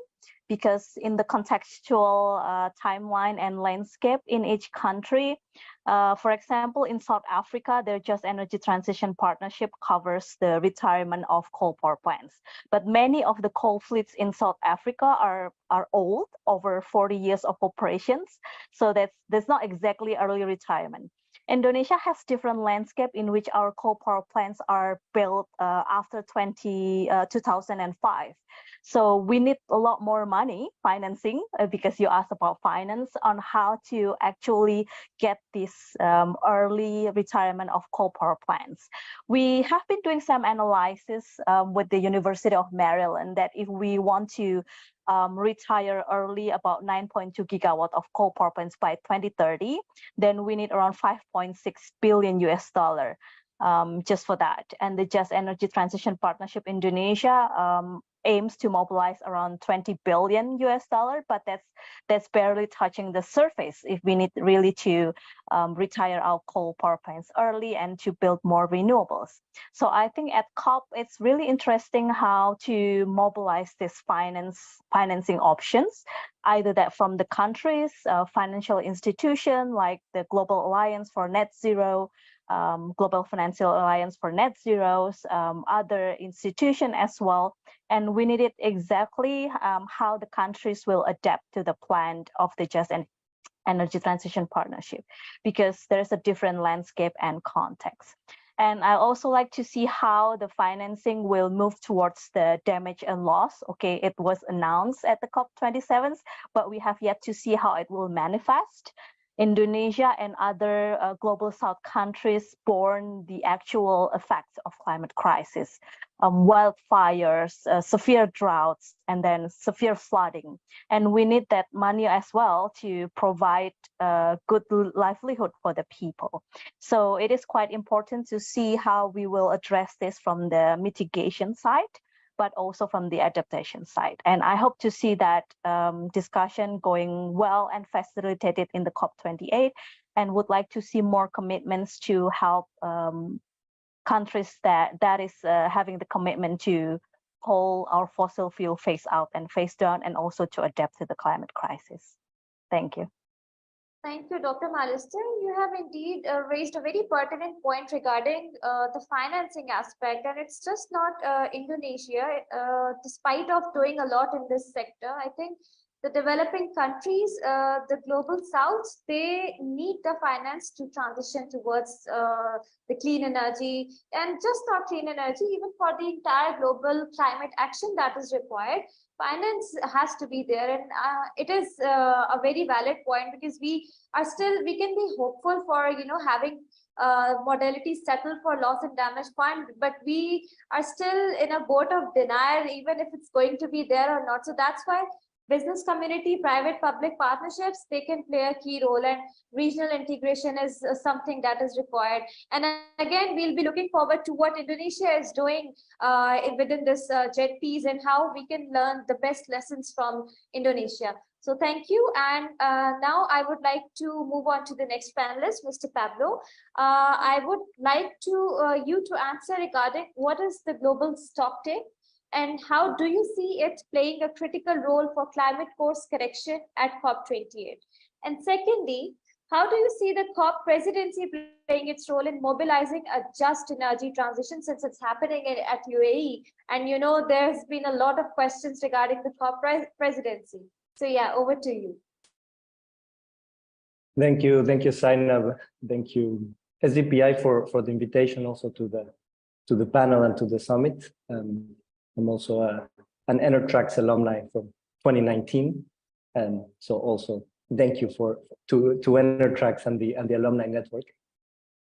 [SPEAKER 7] because in the contextual timeline and landscape in each country, for example, in South Africa, their Just Energy Transition Partnership covers the retirement of coal power plants. But many of the coal fleets in South Africa are old, over 40 years of operations. So that's not exactly early retirement. Indonesia has different landscape in which our coal power plants are built after 2005. So we need a lot more money financing, because you asked about finance, on how to actually get this early retirement of coal power plants. We have been doing some analysis with the University of Maryland that if we want to retire early about 9.2 gigawatt of coal power plants by 2030, then we need around 5.6 billion US dollar just for that. And the Just Energy Transition Partnership Indonesia aims to mobilize around 20 billion US dollar, but that's barely touching the surface if we need really to retire our coal power plants early and to build more renewables. So I think at COP, it's really interesting how to mobilize this financing options, either that from the countries, financial institution like the Global Alliance for Net Zero, Global Financial Alliance for Net Zeros, other institution as well. And we need it exactly how the countries will adapt to the plan of the Just Energy Transition Partnership, because there's a different landscape and context. And I also like to see how the financing will move towards the damage and loss. Okay, it was announced at the COP27, but we have yet to see how it will manifest. Indonesia and other global south countries borne the actual effects of climate crisis, wildfires, severe droughts, and then severe flooding. And we need that money as well to provide good livelihood for the people. So it is quite important to see how we will address this from the mitigation side, but also from the adaptation side. And I hope to see that discussion going well and facilitated in the COP28, and would like to see more commitments to help countries that is having the commitment to coal or fossil fuel phase out and phase down, and also to adapt to the climate crisis. Thank you.
[SPEAKER 5] Thank you, Dr. Mallister. You have indeed raised a very pertinent point regarding the financing aspect, and it's just not Indonesia. Despite of doing a lot in this sector, I think the developing countries, the global south, they need the finance to transition towards the clean energy, and just not clean energy, even for the entire global climate action that is required. Finance has to be there, and it is a very valid point, because we can be hopeful for having modalities settled for loss and damage fund, but we are still in a boat of denial, even if it's going to be there or not. So that's why business community, private public partnerships, they can play a key role, and regional integration is something that is required. And again, we'll be looking forward to what Indonesia is doing within this JETPs, and how we can learn the best lessons from Indonesia. So thank you. And now I would like to move on to the next panelist, Mr. Pablo. I would like you to answer regarding what is the global stocktake, and how do you see it playing a critical role for climate course correction at COP28? And secondly, how do you see the COP presidency playing its role in mobilizing a just energy transition, since it's happening at UAE? And there's been a lot of questions regarding the COP presidency. So yeah, over to you.
[SPEAKER 8] Thank you, Zainab. Thank you, SDPI, for the invitation also to the panel and to the summit. I'm also an Enertrax alumni from 2019, and so also thank you to Enertrax and the alumni network.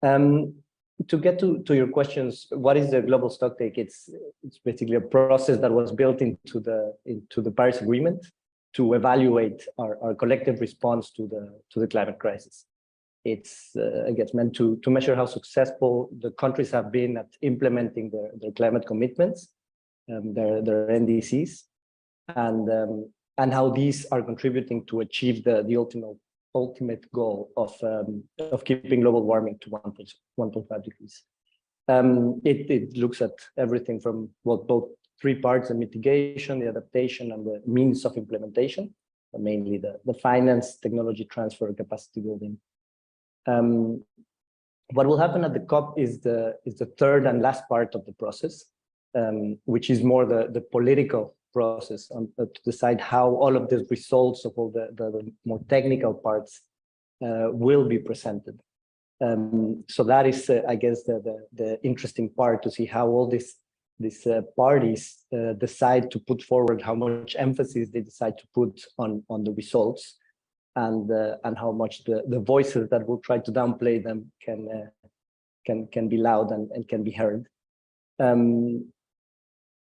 [SPEAKER 8] To get to your questions, what is the global stocktake? It's basically a process that was built into the Paris Agreement to evaluate our collective response to the climate crisis. It's I guess meant to measure how successful the countries have been at implementing their climate commitments, their NDCs, and how these are contributing to achieve the ultimate goal of keeping global warming to 1.5 degrees. It looks at everything from both three parts: the mitigation, the adaptation, and the means of implementation, mainly the finance, technology transfer, capacity building. What will happen at the COP is the third and last part of the process, which is more the political process to decide how all of the results of all the more technical parts will be presented. So that is, I guess, the interesting part, to see how all these parties decide to put forward, how much emphasis they decide to put on the results, and how much the voices that will try to downplay them can be loud and can be heard.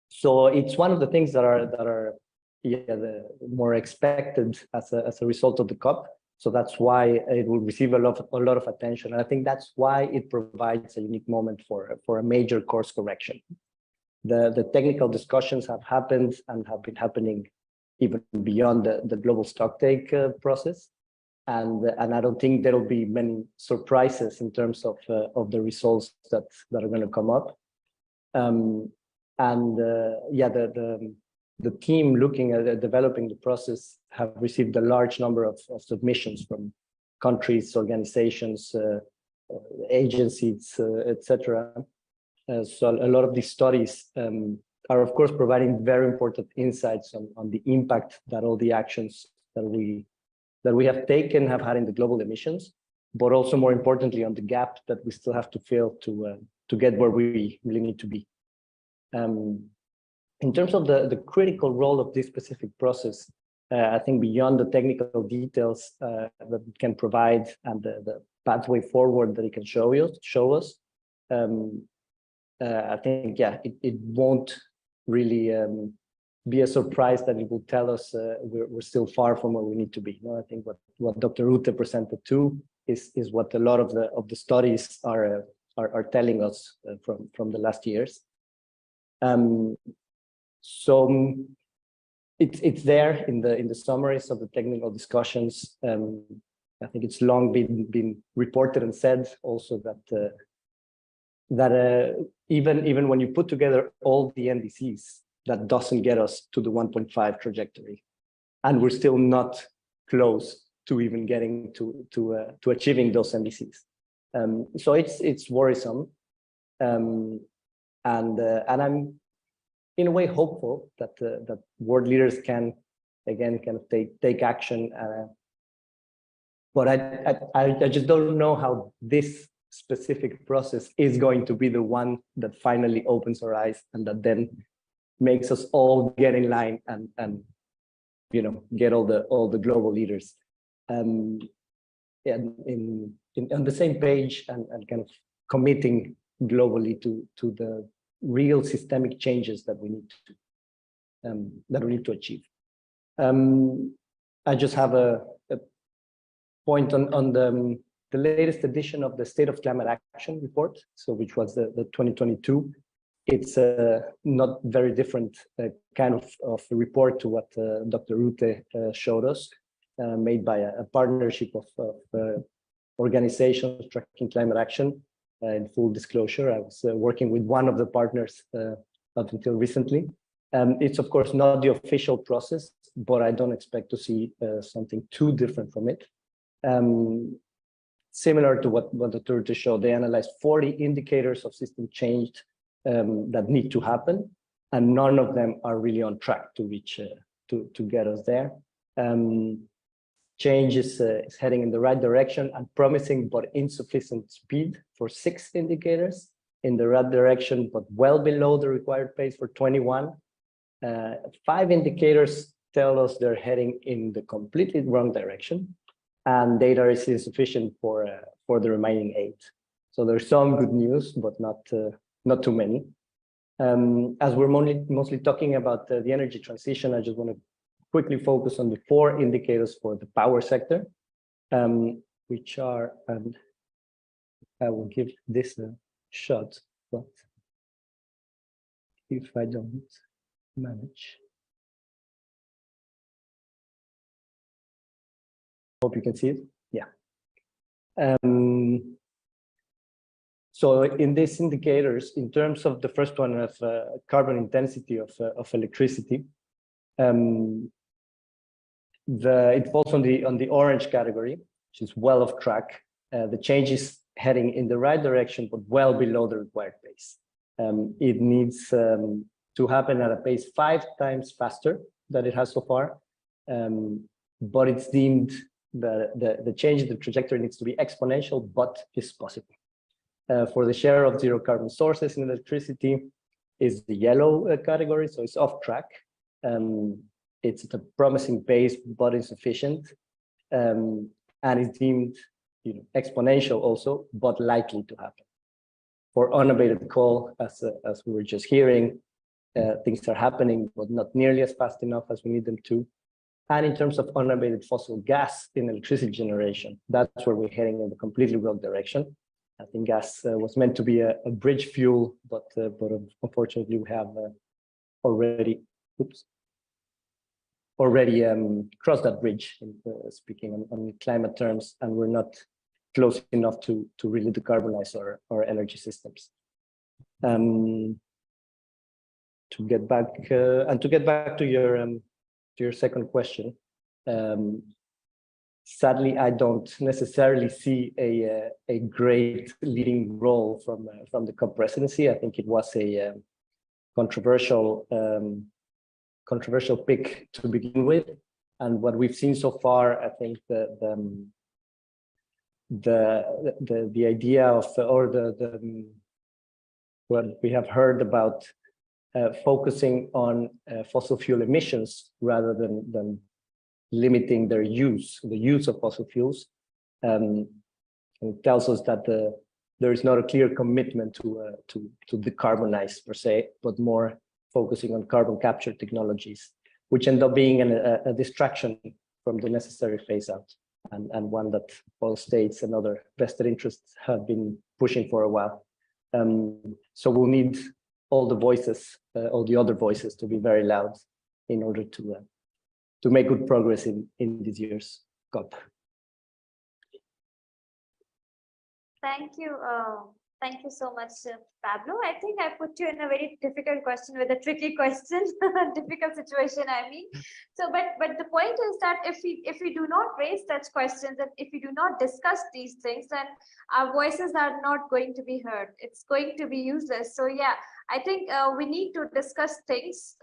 [SPEAKER 8] So it's one of the things that are the more expected as a result of the COP. So that's why it will receive a lot of attention, and I think that's why it provides a unique moment for a major course correction. The technical discussions have happened and have been happening even beyond the global stocktake process, and I don't think there will be many surprises in terms of the results that are going to come up. The team looking at developing the process have received a large number of submissions from countries, organizations, agencies, etc. So a lot of these studies are, of course, providing very important insights on the impact that all the actions that we have taken have had in the global emissions, but also more importantly on the gap that we still have to fill to get where we really need to be. In terms of the critical role of this specific process, I think beyond the technical details that it can provide and the pathway forward that it can show us, I think, yeah, it won't really be a surprise that it will tell us we're still far from where we need to be. No, I think what Dr. Ute presented too is what a lot of the studies are telling us from the last years. So it's there in the summaries of the technical discussions. I think it's long been reported and said also that even when you put together all the NDCs, that doesn't get us to the 1.5 trajectory, and we're still not close to even getting to achieving those NDCs. So it's worrisome, and I'm in a way hopeful that world leaders can again kind of take action. But I just don't know how this specific process is going to be the one that finally opens our eyes and that then makes us all get in line and get all the global leaders on the same page and kind of committing globally to the real systemic changes that we need to achieve. I just have a point on the latest edition of the State of Climate Action report, so which was the 2022. It's not very different kind of report to what Dr. Ute showed us, made by a partnership of organizations tracking climate action. In full disclosure, I was working with one of the partners up until recently. It's of course not the official process, but I don't expect to see something too different from it. Similar to what Dr. Ute showed, they analyzed 40 indicators of system change that need to happen, and none of them are really on track to reach to get us there. Change is heading in the right direction and promising, but insufficient speed for 6 indicators, in the right direction, but well below the required pace for 21. 5 indicators tell us they're heading in the completely wrong direction, and data is insufficient for the remaining 8. So there's some good news, but not too many. As we're mostly talking about the energy transition, I just want to quickly focus on the 4 indicators for the power sector, which are, and I will give this a shot, but if I don't manage. Hope you can see it. Yeah. So in these indicators, in terms of the first one of carbon intensity of electricity, it falls on the orange category, which is well off track. The change is heading in the right direction, but well below the required pace. It needs to happen at a pace 5 times faster than it has so far, but it's deemed the change in the trajectory needs to be exponential, but is possible. For the share of zero carbon sources in electricity is the yellow category, so it's off track. It's at a promising pace, but insufficient, and it's deemed exponential also, but likely to happen. For unabated coal, as we were just hearing, things are happening, but not nearly as fast enough as we need them to. And in terms of unabated fossil gas in electricity generation, that's where we're heading in the completely wrong direction. I think gas was meant to be a bridge fuel, but unfortunately we have already crossed that bridge, speaking on climate terms, and we're not close enough to really decarbonize our energy systems. To get back to your second question, sadly, I don't necessarily see a great leading role from the COP presidency. I think it was a controversial pick to begin with, and what we've seen so far, I think the idea of what we have heard about focusing on fossil fuel emissions rather than limiting the use of fossil fuels, and it tells us that there is not a clear commitment to decarbonize per se, but more focusing on carbon capture technologies, which end up being a distraction from the necessary phase out, and one that all states and other vested interests have been pushing for a while. So we'll need all the other voices to be very loud in order to make good progress in this year's COP.
[SPEAKER 5] Thank you. Thank you so much, Pablo. I think I put you in a very difficult question with a tricky question, difficult situation, I mean. So, but the point is that if we do not raise such questions, and if we do not discuss these things, then our voices are not going to be heard. It's going to be useless. So yeah, I think we need to discuss things,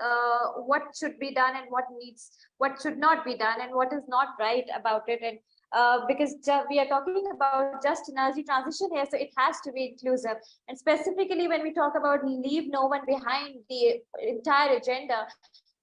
[SPEAKER 5] what should be done and what should not be done, and what is not right about it. And because we are talking about just energy transition here, so it has to be inclusive. And specifically when we talk about leave no one behind, the entire agenda,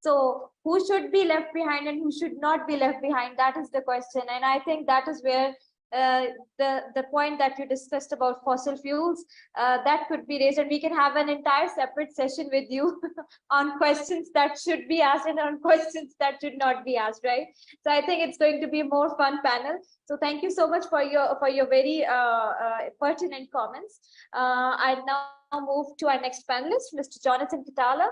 [SPEAKER 5] so who should be left behind and who should not be left behind, that is the question. And I think that is where the point that you discussed about fossil fuels, that could be raised, and we can have an entire separate session with you on questions that should be asked and on questions that should not be asked, right? So I think it's going to be a more fun panel. So thank you so much for your very pertinent comments. I now move to our next panelist, Mr. Jonathan Kitala.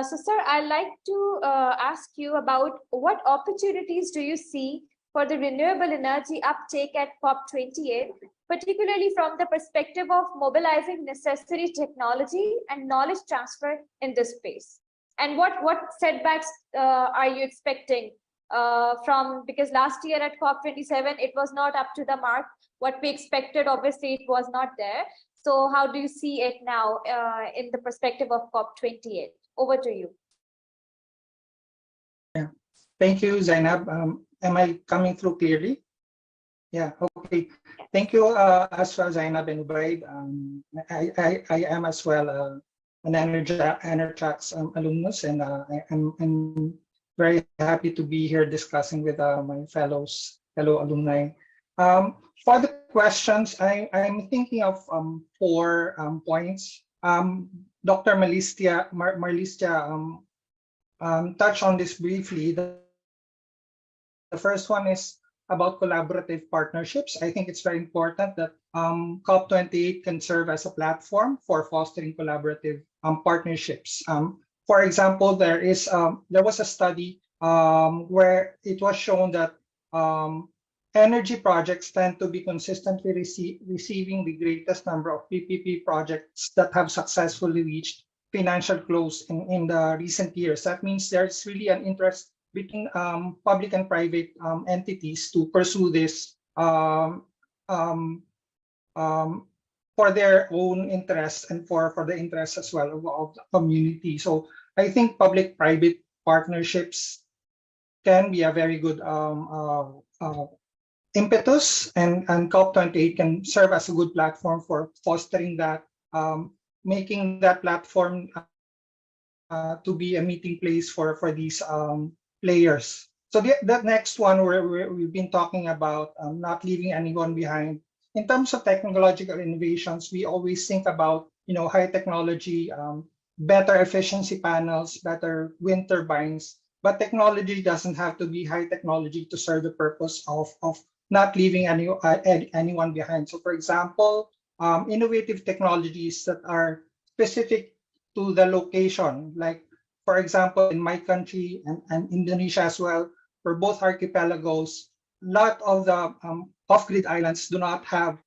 [SPEAKER 5] So sir, I'd like to ask you about what opportunities do you see for the renewable energy uptake at COP28, particularly from the perspective of mobilizing necessary technology and knowledge transfer in this space? And what setbacks are you expecting because last year at COP27, it was not up to the mark. What we expected, obviously, it was not there. So how do you see it now in the perspective of COP28? Over to you.
[SPEAKER 9] Yeah, thank you, Zainab. Am I coming through clearly? Yeah, okay. Thank you as well, Zainab and Ubaid. I am as well an Enertrax alumnus, and I'm very happy to be here discussing with my fellow alumni. For the questions, I'm thinking of 4 points. Dr. Marlistia touched on this briefly. The first one is about collaborative partnerships. I think it's very important that COP28 can serve as a platform for fostering collaborative partnerships. For example, there was a study where it was shown that energy projects tend to be consistently receiving the greatest number of PPP projects that have successfully reached financial close in the recent years. That means there's really an interest between public and private entities to pursue this for their own interests and for the interests as well of the community. So I think public-private partnerships can be a very good impetus, and COP28 can serve as a good platform for fostering that, making that platform to be a meeting place for these players. So the next one we've been talking about not leaving anyone behind. In terms of technological innovations, we always think about high technology, better efficiency panels, better wind turbines. But technology doesn't have to be high technology to serve the purpose of not leaving anyone behind. So, for example, innovative technologies that are specific to the location, like, for example, in my country and Indonesia as well, for both archipelagos, a lot of the off-grid islands do not have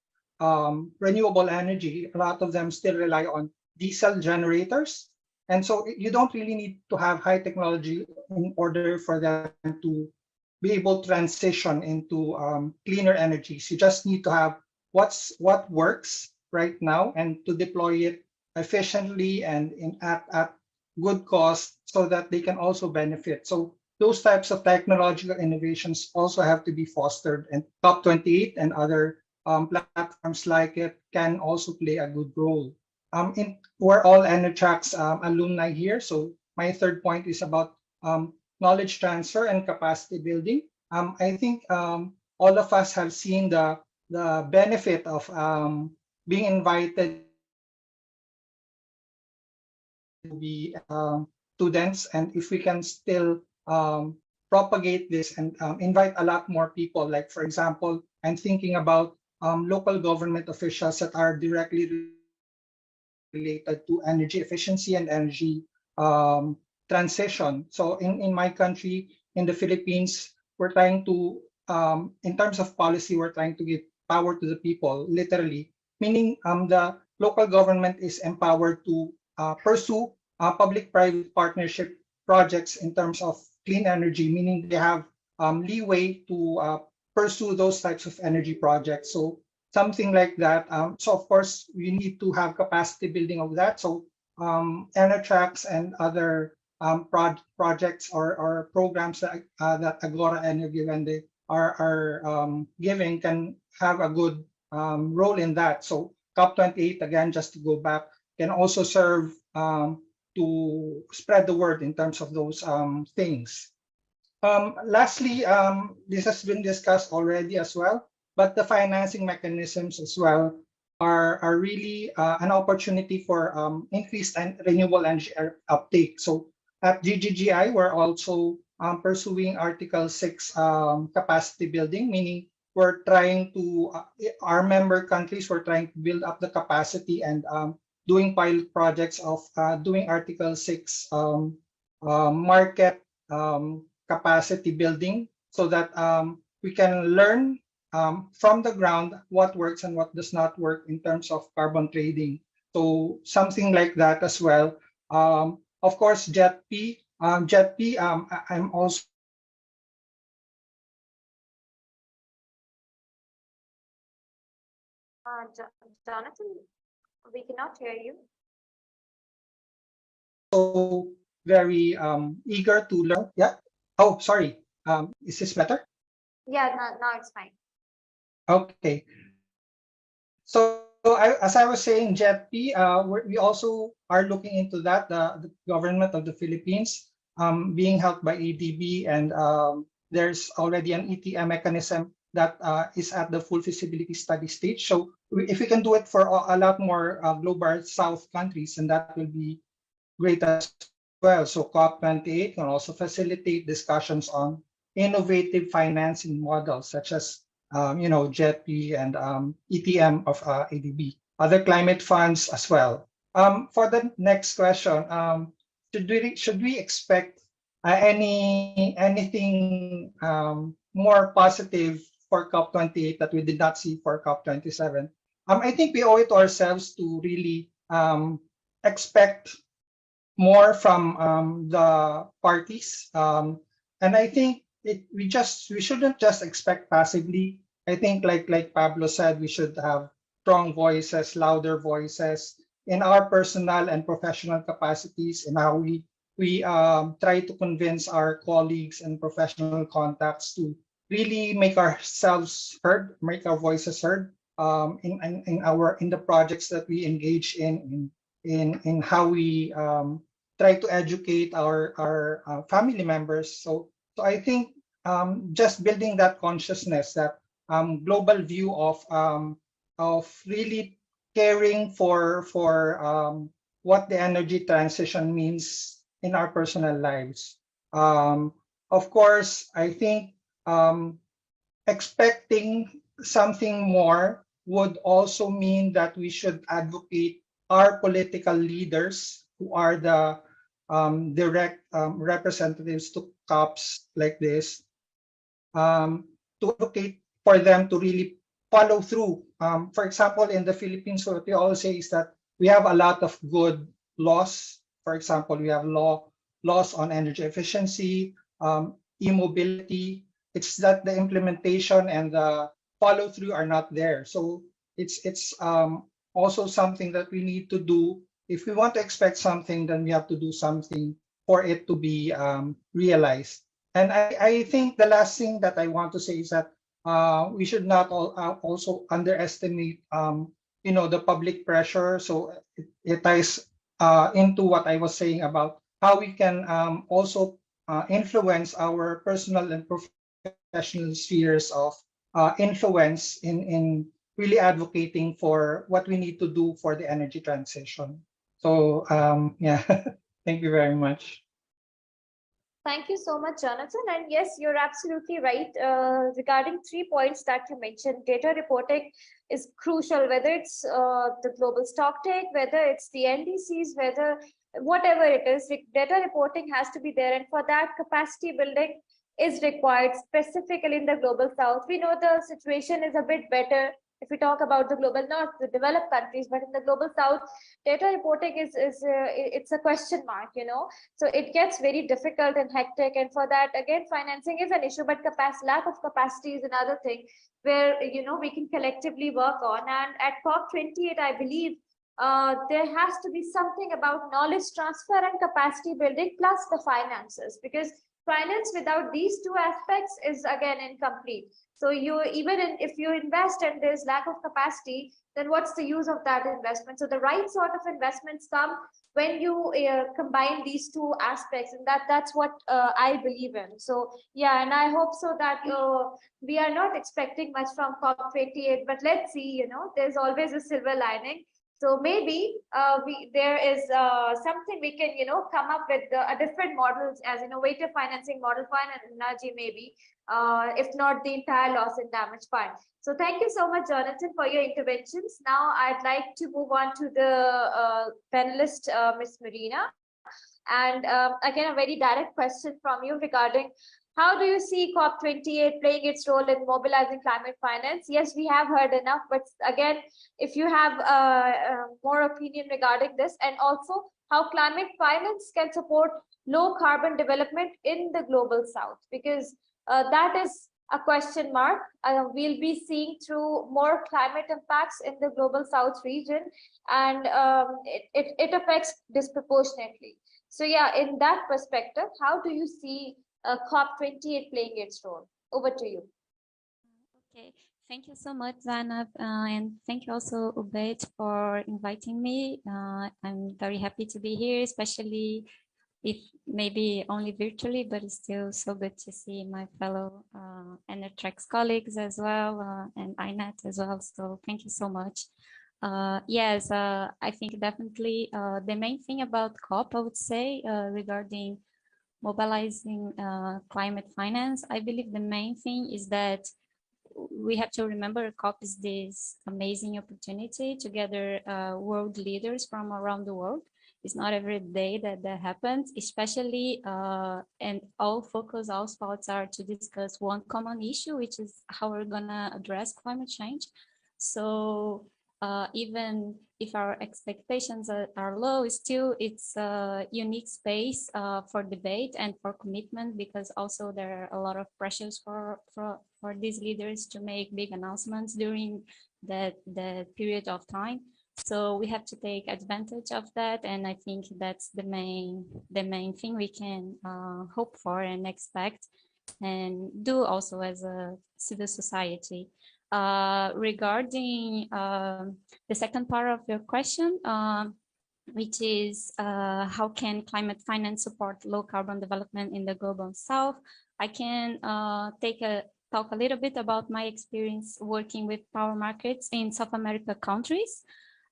[SPEAKER 9] renewable energy. A lot of them still rely on diesel generators. And so you don't really need to have high technology in order for them to be able to transition into cleaner energies. You just need to have what works right now and to deploy it efficiently and at good cost so that they can also benefit. So those types of technological innovations also have to be fostered, and COP28 and other platforms like it can also play a good role. We're all ENERTRAC's alumni here, so my third point is about knowledge transfer and capacity building. I think all of us have seen the benefit of being invited to be students, and if we can still propagate this and invite a lot more people, like, for example, I'm thinking about local government officials that are directly related to energy efficiency and energy transition. So in my country, in the Philippines, we're trying to, in terms of policy, we're trying to give power to the people, literally, meaning the local government is empowered to pursue public-private partnership projects in terms of clean energy, meaning they have leeway to pursue those types of energy projects. So something like that. So of course, we need to have capacity building of that. So ENERTRACS and other projects or programs that Agora Energy Vende are giving can have a good role in that. So COP28, again, just to go back, can also serve to spread the word in terms of those things. Lastly, this has been discussed already as well, but the financing mechanisms as well are really an opportunity for increased renewable energy uptake. So at GGGI, we're also pursuing Article 6 capacity building, meaning we're trying to, our member countries, we're trying to build up the capacity and doing pilot projects of doing Article 6 market capacity building, so that we can learn from the ground what works and what does not work in terms of carbon trading. So something like that as well. Of course, JETP, I'm also
[SPEAKER 5] Jonathan, we cannot hear you.
[SPEAKER 9] very eager to learn. Yeah. Oh, sorry. Is this better?
[SPEAKER 5] Yeah, now it's fine.
[SPEAKER 9] Okay. So as I was saying, JETP, we also are looking into that, the government of the Philippines being helped by ADB, and there's already an ETM mechanism that is at the full feasibility study stage. So if we can do it for a lot more global South countries, and that will be great as well. So COP28 can also facilitate discussions on innovative financing models, such as JETP and ETM of ADB, other climate funds as well. For the next question, should we expect anything more positive for COP28 that we did not see for COP27. I think we owe it to ourselves to really expect more from the parties. And I think we shouldn't just expect passively. I think like Pablo said, we should have strong voices, louder voices in our personal and professional capacities, and how we try to convince our colleagues and professional contacts to really make ourselves heard, make our voices heard in the projects that we engage in how we try to educate our family members. So I think just building that consciousness, that global view of really caring for what the energy transition means in our personal lives. Of course, I think expecting something more would also mean that we should advocate our political leaders, who are the direct representatives to COPs like this, to advocate for them to really follow through. For example, in the Philippines, what we all say is that we have a lot of good laws. For example, we have laws on energy efficiency, e-mobility. It's that the implementation and the follow through are not there. So it's also something that we need to do. If we want to expect something, then we have to do something for it to be realized. And I think the last thing that I want to say is that we should not also underestimate, the public pressure. So it ties into what I was saying about how we can also influence our personal and professional spheres of influence in really advocating for what we need to do for the energy transition. So yeah, thank you very much.
[SPEAKER 5] Thank you so much, Jonathan. And yes, you're absolutely right regarding 3 points that you mentioned. Data reporting is crucial, whether it's the global stocktake, whether it's the NDCs, whatever it is, data reporting has to be there. And for that, capacity building is required, specifically in the global south. We know the situation is a bit better if we talk about the global north, the developed countries, but in the global south, data reporting it's a question mark, so it gets very difficult and hectic. And for that, again, financing is an issue, but lack of capacity is another thing where we can collectively work on. And at COP28, I believe there has to be something about knowledge transfer and capacity building plus the finances, because finance without these two aspects is again incomplete. So if you invest and there's lack of capacity, then what's the use of that investment? So the right sort of investments come when you combine these two aspects, and that's what I believe in. So yeah, and I hope so that we are not expecting much from COP28, but let's see, there's always a silver lining. So maybe there is something we can, come up with a different models as innovative financing model fund and energy maybe, if not the entire loss and damage fund. So thank you so much, Jonathan, for your interventions. Now I'd like to move on to the panelist, Ms. Marina. And again, a very direct question from you regarding how do you see COP28 playing its role in mobilizing climate finance? Yes, we have heard enough, but again, if you have more opinion regarding this, and also how climate finance can support low carbon development in the global south, because that is a question mark. We'll be seeing through more climate impacts in the global south region, and it affects disproportionately. So yeah, in that perspective, how do you see COP28 playing its role? Over to you.
[SPEAKER 10] Okay, thank you so much, Zainab, and thank you also, Ubaid, for inviting me. I'm very happy to be here, especially if maybe only virtually, but it's still so good to see my fellow Enertrax colleagues as well, and INET as well. So thank you so much. Yes, I think definitely the main thing about COP, I would say, regarding mobilizing climate finance, I believe the main thing is that we have to remember COP is this amazing opportunity to gather world leaders from around the world. It's not every day that that happens, especially and all thoughts are to discuss one common issue, which is how we're gonna address climate change. So even if our expectations are low, still it's a unique space for debate and for commitment, because also there are a lot of pressures for these leaders to make big announcements during that period of time. So we have to take advantage of that, and I think that's the main thing we can hope for and expect and do also as a civil society. Regarding the second part of your question, which is how can climate finance support low carbon development in the global south? I can talk a little bit about my experience working with power markets in South America countries.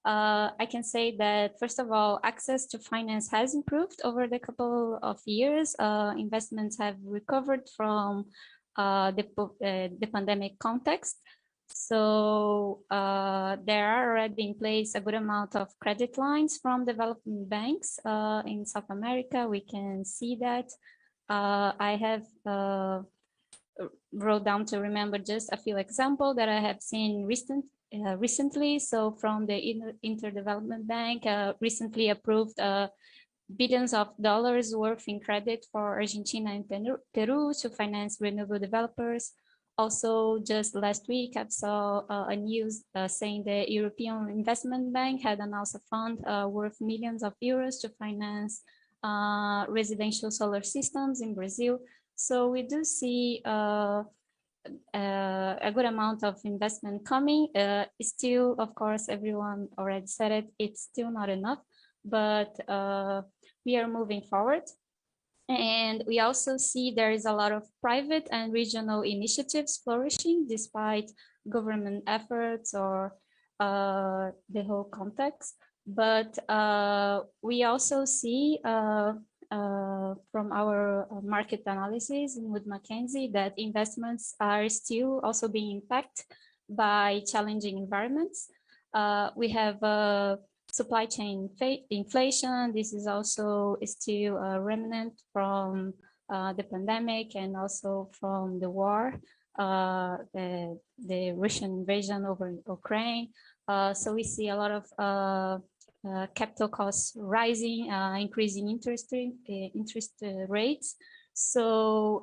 [SPEAKER 10] I can say that, first of all, access to finance has improved over the couple of years. Investments have recovered from the pandemic context. So there are already in place a good amount of credit lines from development banks in South America. We can see that. I have wrote down to remember just a few examples that I have seen recently. So from the Interdevelopment Bank, recently approved billions of dollars worth in credit for Argentina and Peru to finance renewable developers. Also, just last week, I saw a news saying the European Investment Bank had announced a fund worth millions of euros to finance residential solar systems in Brazil. So we do see a good amount of investment coming. Still, of course, everyone already said it, it's still not enough, but we are moving forward. And we also see there is a lot of private and regional initiatives flourishing despite government efforts or the whole context. But we also see from our market analysis in Wood Mackenzie that investments are still also being impacted by challenging environments. We have supply chain inflation. This is also still a remnant from the pandemic and also from the war, the Russian invasion over Ukraine. So we see a lot of capital costs rising, increasing interest rates. So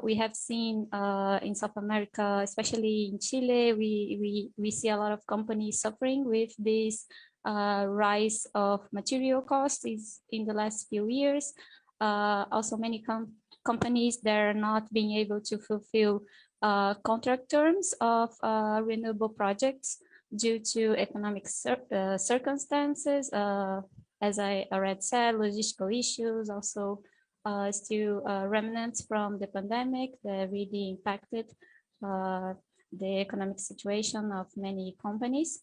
[SPEAKER 10] we have seen in South America, especially in Chile, we see a lot of companies suffering with this rise of material costs in the last few years. Also, many companies that are not being able to fulfill contract terms of renewable projects due to economic circumstances. As I already said, logistical issues, also still remnants from the pandemic that really impacted the economic situation of many companies.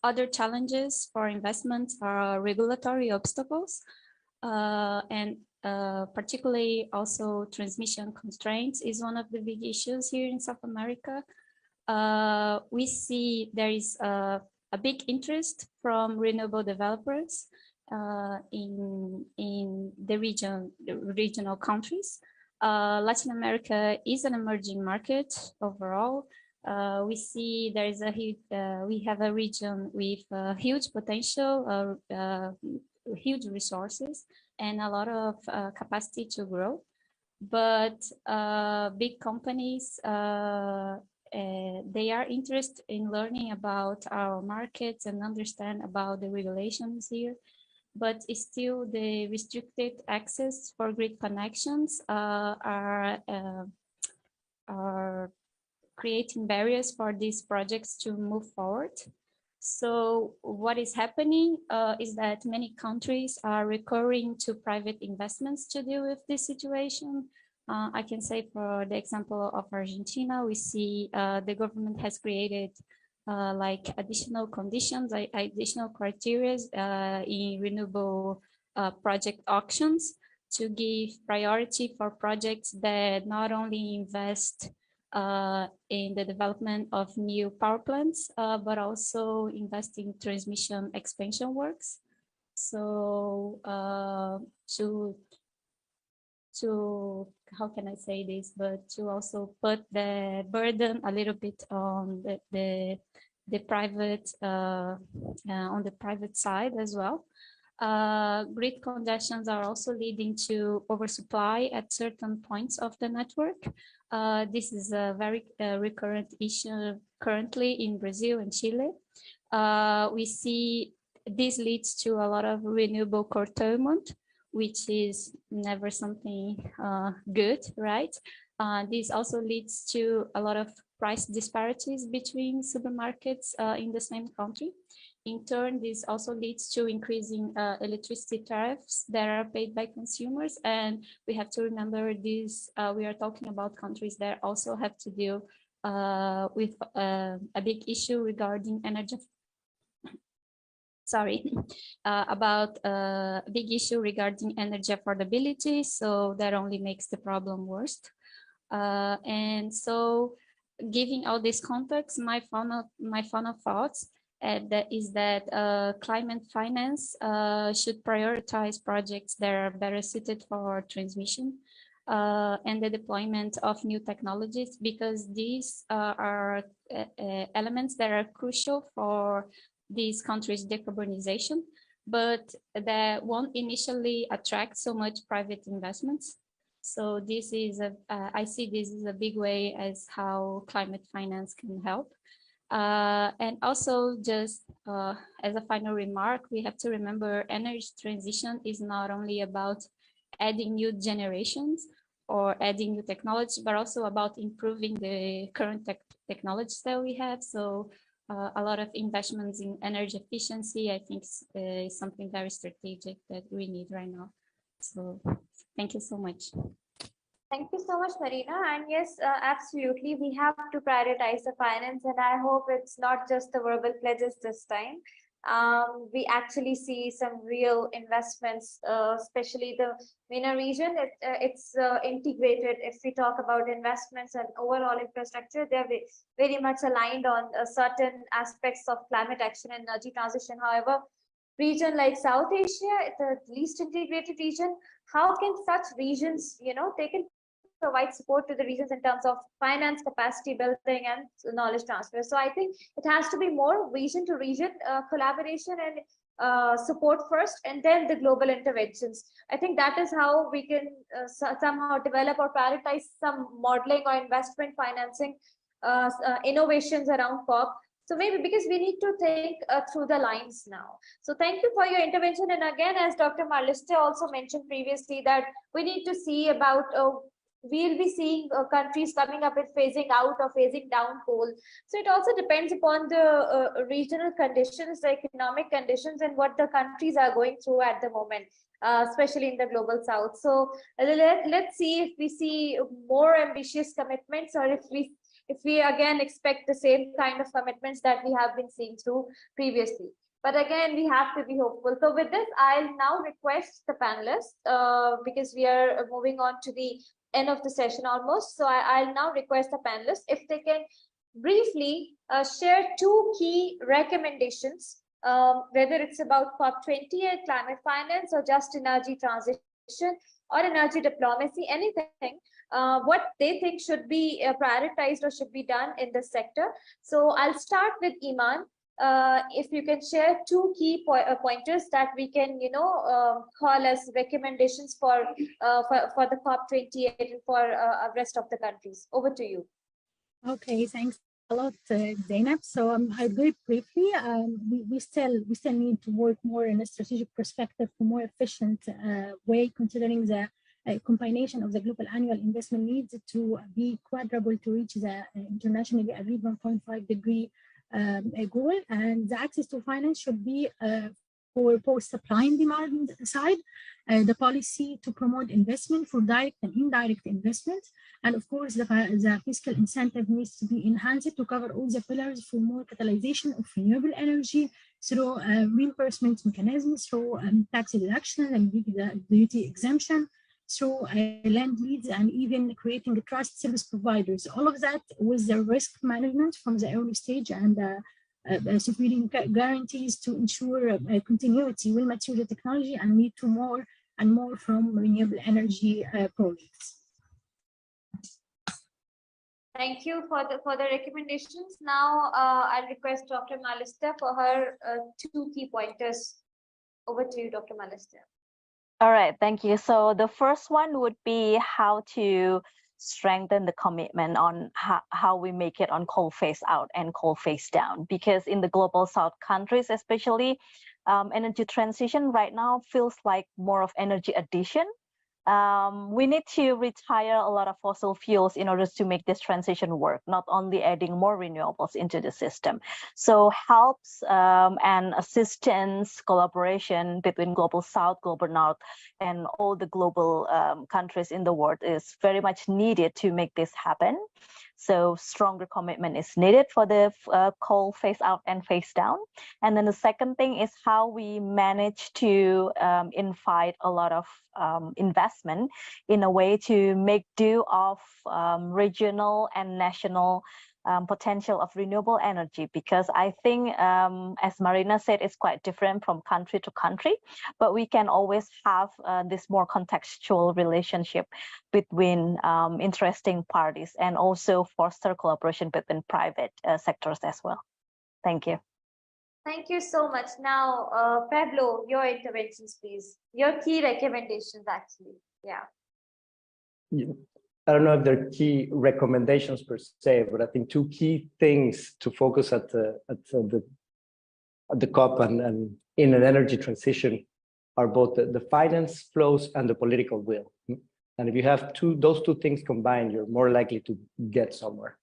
[SPEAKER 10] Other challenges for investments are regulatory obstacles and particularly also transmission constraints is one of the big issues here in South America. We see there is a big interest from renewable developers in the regional countries. Latin America is an emerging market overall. We see there is we have a region with huge potential, huge resources, and a lot of capacity to grow. But big companies, they are interested in learning about our markets and understand about the regulations here. But still, the restricted access for grid connections are creating barriers for these projects to move forward. So what is happening is that many countries are recurring to private investments to deal with this situation. I can say for the example of Argentina, we see the government has created like additional conditions, additional criteria in renewable project auctions to give priority for projects that not only invest in the development of new power plants, but also invest in transmission expansion works. So to how can I say this, but to also put the burden a little bit on the private on the private side as well. Grid congestions are also leading to oversupply at certain points of the network. This is a very recurrent issue currently in Brazil and Chile. We see this leads to a lot of renewable curtailment, which is never something good, right? This also leads to a lot of price disparities between supermarkets in the same country. In turn, this also leads to increasing electricity tariffs that are paid by consumers. And we have to remember this, we are talking about countries that also have to deal with a big issue regarding energy. About a big issue regarding energy affordability. So that only makes the problem worse. And so giving all this context, my final thoughts is that climate finance should prioritize projects that are better suited for transmission and the deployment of new technologies, because these are elements that are crucial for these countries' decarbonization, but that won't initially attract so much private investments. So this is I see this as a big way as how climate finance can help. And also just as a final remark, we have to remember energy transition is not only about adding new generations or adding new technology, but also about improving the current technologies that we have. So a lot of investments in energy efficiency, I think, is something very strategic that we need right now. So thank you so much.
[SPEAKER 5] Thank you so much, Marina. And yes, absolutely, we have to prioritize the finance, and I hope it's not just the verbal pledges this time. We actually see some real investments, especially the MENA region. It's integrated. If we talk about investments and overall infrastructure, they're very much aligned on certain aspects of climate action and energy transition. However, region like South Asia, the least integrated region, how can such regions, they can provide support to the regions in terms of finance, capacity building, and knowledge transfer. So I think it has to be more region to region collaboration and support first, and then the global interventions. I think that is how we can somehow develop or prioritize some modeling or investment financing innovations around COP. So maybe because we need to think through the lines now. So thank you for your intervention. And again, as Dr. Marliste also mentioned previously, that we need to see about we'll be seeing countries coming up with phasing out or phasing down coal. So it also depends upon the regional conditions, the economic conditions, and what the countries are going through at the moment, especially in the global south. So let's see if we see more ambitious commitments, or if we again expect the same kind of commitments that we have been seeing through previously. But again, we have to be hopeful. So with this, I'll now request the panelists, because we are moving on to the end of the session almost. So I'll now request the panelists if they can briefly share 2 key recommendations, whether it's about COP20 and climate finance, or just energy transition or energy diplomacy, anything, what they think should be prioritized or should be done in this sector. So I'll start with Iman. If you can share 2 key pointers that we can, call as recommendations for the COP28 and for rest of the countries. Over to you.
[SPEAKER 6] Okay, thanks a lot, Zainab. So I'll go briefly. We still need to work more in a strategic perspective for more efficient way, considering the combination of the global annual investment needs to be quadruple to reach the internationally agreed 1.5 degree goal, and the access to finance should be for both supply and demand side, the policy to promote investment for direct and indirect investment, and of course the fiscal incentive needs to be enhanced to cover all the pillars for more catalyzation of renewable energy through reimbursement mechanisms, through tax deduction and duty exemption, through land leads, and even creating trust service providers. All of that with the risk management from the early stage and security guarantees to ensure continuity will mature the technology and lead to more and more from renewable energy projects.
[SPEAKER 5] Thank you for the recommendations. Now I'll request Dr. Mallister for her 2 key pointers. Over to you, Dr. Mallister.
[SPEAKER 7] All right, thank you. So the first one would be how to strengthen the commitment on how we make it on coal phase out and coal phase down, because in the global south countries especially, energy transition right now feels like more of energy addition. We need to retire a lot of fossil fuels in order to make this transition work, not only adding more renewables into the system. So helps and assistance, collaboration between global south, global north, and all the global countries in the world is very much needed to make this happen. So stronger commitment is needed for the coal phase out and phase down. And then the second thing is how we manage to invite a lot of investment in a way to make do of regional and national potential of renewable energy, because I think, as Marina said, it's quite different from country to country, but we can always have this more contextual relationship between interesting parties and also foster collaboration between private sectors as well. Thank you.
[SPEAKER 5] Thank you so much. Now, Pablo, your interventions, please. Your key recommendations, actually. Yeah.
[SPEAKER 8] I don't know if they're key recommendations per se, but I think 2 key things to focus at the COP and in an energy transition are both the finance flows and the political will. And if you have those two things combined, you're more likely to get somewhere.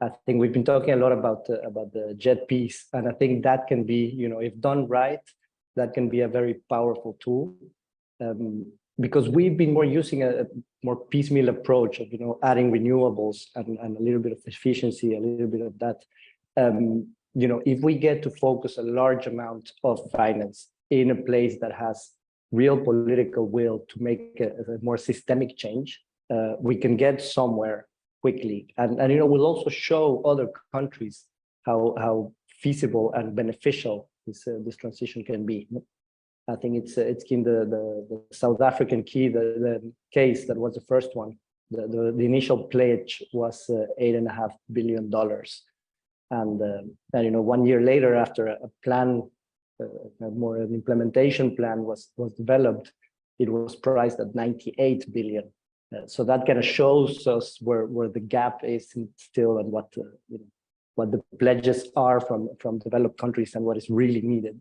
[SPEAKER 8] I think we've been talking a lot about the JET piece, and I think that can be, if done right, that can be a very powerful tool. Because we've been more using a more piecemeal approach of, adding renewables and a little bit of efficiency, a little bit of that. If we get to focus a large amount of finance in a place that has real political will to make a more systemic change, we can get somewhere quickly. And we'll also show other countries how feasible and beneficial this transition can be. I think it's in the South African the case that was the first one. The initial pledge was $8.5 billion, and 1 year later, after a plan, more an implementation plan was developed, it was priced at $98 billion. So that kind of shows us where the gap is still, and what the pledges are from developed countries and what is really needed.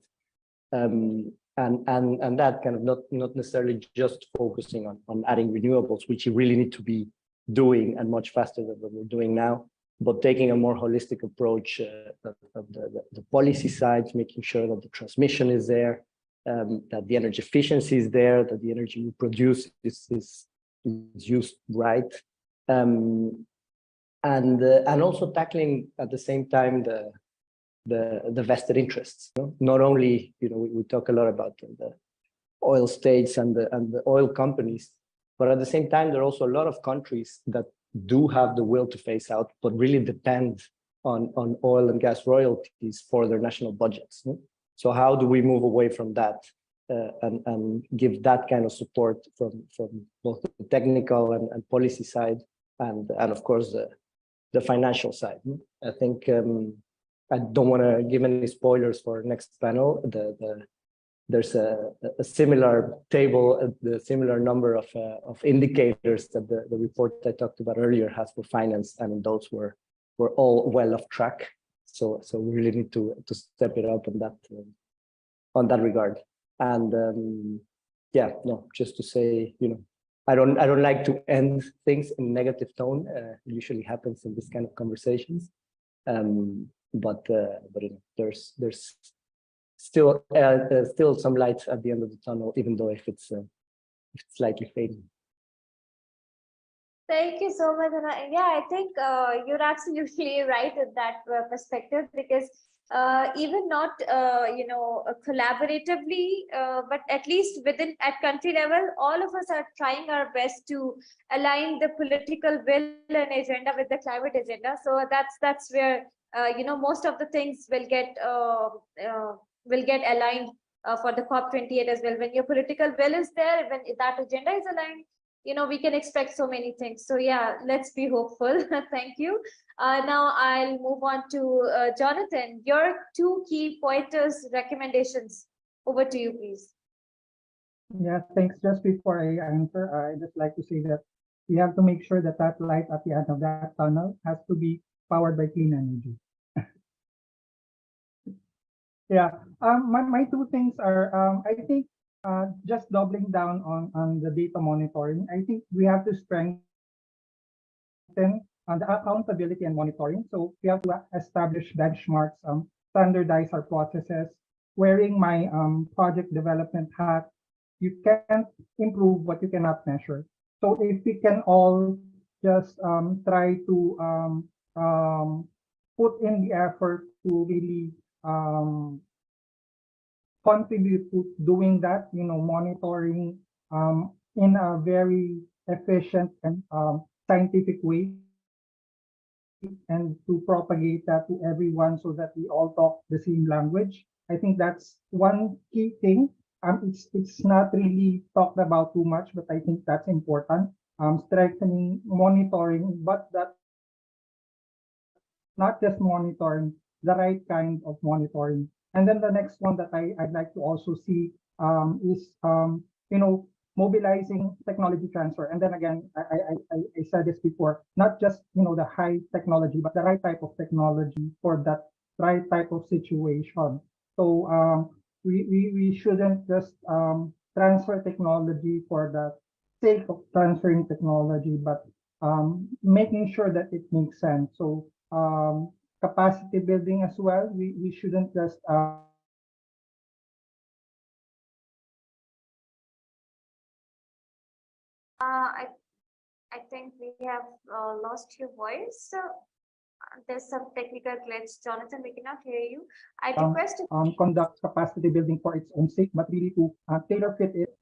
[SPEAKER 8] And that kind of not necessarily just focusing on adding renewables, which you really need to be doing and much faster than what we're doing now, but taking a more holistic approach of the policy side, making sure that the transmission is there, that the energy efficiency is there, that the energy we produce is used right, and also tackling at the same time the vested interests. Not only, we talk a lot about the oil states and the oil companies, but at the same time, there are also a lot of countries that do have the will to phase out, but really depend on oil and gas royalties for their national budgets. So how do we move away from that and give that kind of support from both the technical and policy side, and of course the financial side? I think I don't want to give any spoilers for next panel. There's a similar table, the similar number of indicators that the report I talked about earlier has for finance, and those were all well off track. So we really need to step it up on that regard. And just to say, I don't like to end things in negative tone. It usually happens in this kind of conversations. But there's still some light at the end of the tunnel, even though if it's slightly fading.
[SPEAKER 5] Thank you so much. And I think you're absolutely right in that perspective, because even not collaboratively, but at least at country level, all of us are trying our best to align the political will and agenda with the climate agenda. So that's where most of the things will get aligned for the COP28 as well. When your political will is there, when that agenda is aligned, we can expect so many things. So yeah, let's be hopeful. Thank you. Now I'll move on to Jonathan. Your 2 key pointers recommendations. Over to you, please.
[SPEAKER 9] Yeah, thanks. Just before I answer, I just like to say that we have to make sure that that light at the end of that tunnel has to be powered by clean energy. Yeah, my 2 things are, I think, just doubling down on the data monitoring. I think we have to strengthen the accountability and monitoring. So we have to establish benchmarks, standardize our processes. Wearing my project development hat, you can't improve what you cannot measure. So if we can all just try to put in the effort to really contribute to doing that, monitoring in a very efficient and scientific way, and to propagate that to everyone so that we all talk the same language. I think that's one key thing. It's not really talked about too much, but I think that's important. Strengthening monitoring, but that not just monitoring, the right kind of monitoring. And then the next one that I'd like to also see is mobilizing technology transfer. And then again, I said this before, not just the high technology, but the right type of technology for that right type of situation. So we shouldn't just transfer technology for the sake of transferring technology, but making sure that it makes sense. So capacity building as well. We shouldn't just
[SPEAKER 5] I think we have lost your voice. There's some technical glitch. Jonathan, we cannot hear you. I request
[SPEAKER 9] conduct capacity building for its own sake, but really to tailor fit it.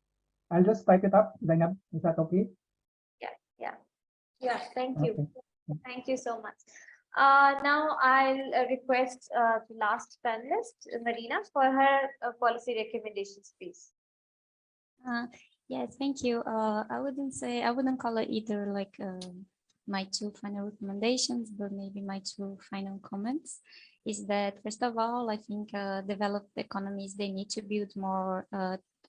[SPEAKER 9] I'll just type it up, Zainab. Is that okay?
[SPEAKER 5] Yeah. Thank you.
[SPEAKER 9] Okay.
[SPEAKER 5] Thank you so much. Now I'll request the last panelist, Marina, for her policy recommendations, please.
[SPEAKER 10] Yes, thank you. I wouldn't call it either like my 2 final recommendations, but maybe my 2 final comments is that, first of all, I think developed economies, they need to build more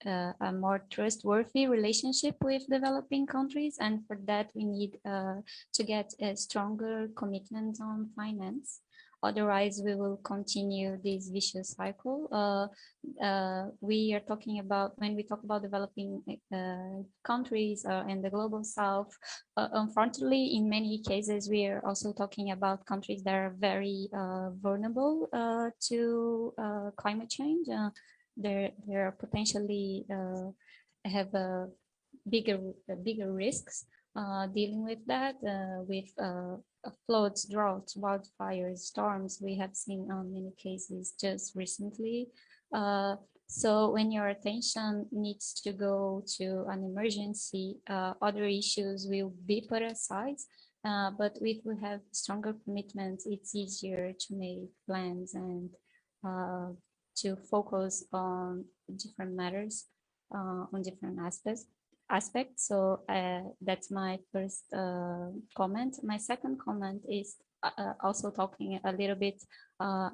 [SPEAKER 10] a more trustworthy relationship with developing countries, and for that we need to get a stronger commitment on finance. Otherwise, we will continue this vicious cycle. We are talking about, when we talk about developing countries in the global south, unfortunately, in many cases, we are also talking about countries that are very vulnerable to climate change. They're potentially have bigger risks dealing with that, with floods, droughts, wildfires, storms. We have seen many cases just recently. So when your attention needs to go to an emergency, other issues will be put aside. But if we have stronger commitments, it's easier to make plans and to focus on different matters, on different aspects. So that's my first comment. My second comment is also talking a little bit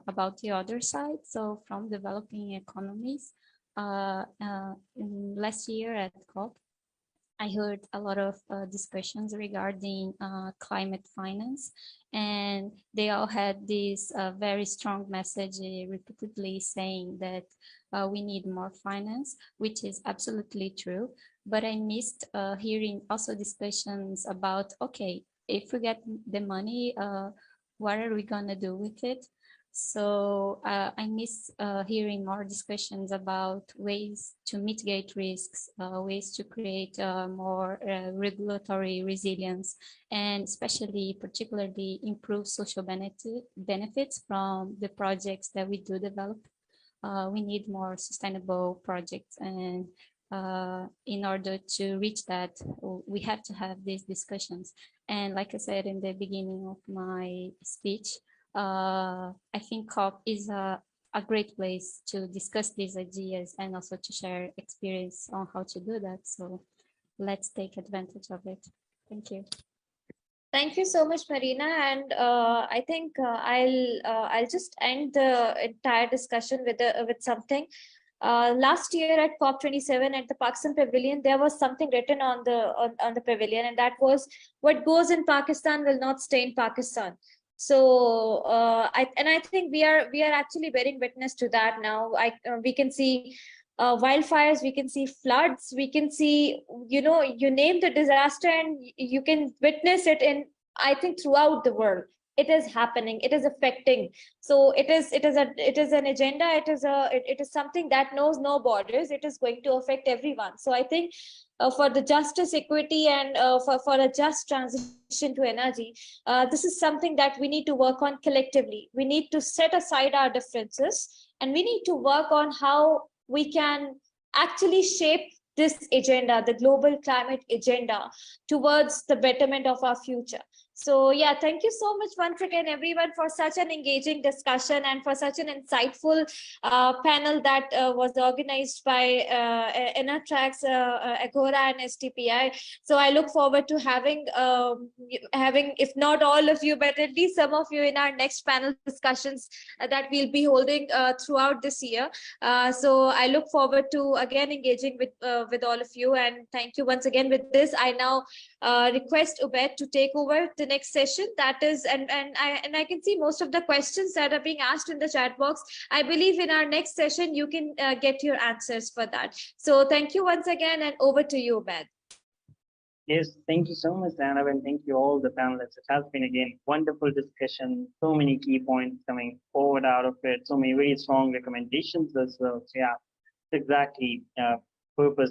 [SPEAKER 10] about the other side. So from developing economies, last year at COP, I heard a lot of discussions regarding climate finance, and they all had this very strong message repeatedly saying that we need more finance, which is absolutely true. But I missed hearing also discussions about, okay, if we get the money, what are we gonna do with it? So I miss hearing more discussions about ways to mitigate risks, ways to create more regulatory resilience, and especially particularly improve social benefits from the projects that we do develop. We need more sustainable projects, and in order to reach that, we have to have these discussions. And like I said in the beginning of my speech, I think COP is a great place to discuss these ideas and also to share experience on how to do that. So let's take advantage of it. Thank you.
[SPEAKER 5] Thank you so much, Marina. And I think I'll just end the entire discussion with something. Last year at COP27 at the Pakistan Pavilion, there was something written on the pavilion, and that was, "What goes in Pakistan will not stay in Pakistan." So I think we are actually bearing witness to that now. We can see wildfires, we can see floods, we can see, you name the disaster and you can witness it in, I think, throughout the world. It is happening, it is affecting. So it is an agenda, it is something that knows no borders. It is going to affect everyone. So I think for the justice, equity, and for a just transition to energy, this is something that we need to work on collectively. We need to set aside our differences and we need to work on how we can actually shape this agenda, the global climate agenda, towards the betterment of our future. So yeah, thank you so much once again, everyone, for such an engaging discussion and for such an insightful panel that was organized by Enertrax, Agora, and STPI. So I look forward to having, if not all of you, but at least some of you in our next panel discussions that we'll be holding throughout this year. So I look forward to again engaging with all of you, and thank you once again. With this, I now request Ubaid to take over the next session. That is, and I can see most of the questions that are being asked in the chat box. I believe in our next session you can get your answers for that. So thank you once again, and over to you, Ubaid.
[SPEAKER 1] Yes, thank you so much, Zainab, and thank you all the panelists. It has been again wonderful discussion. So many key points coming forward out of it. So many very strong recommendations as well. So yeah, it's exactly purpose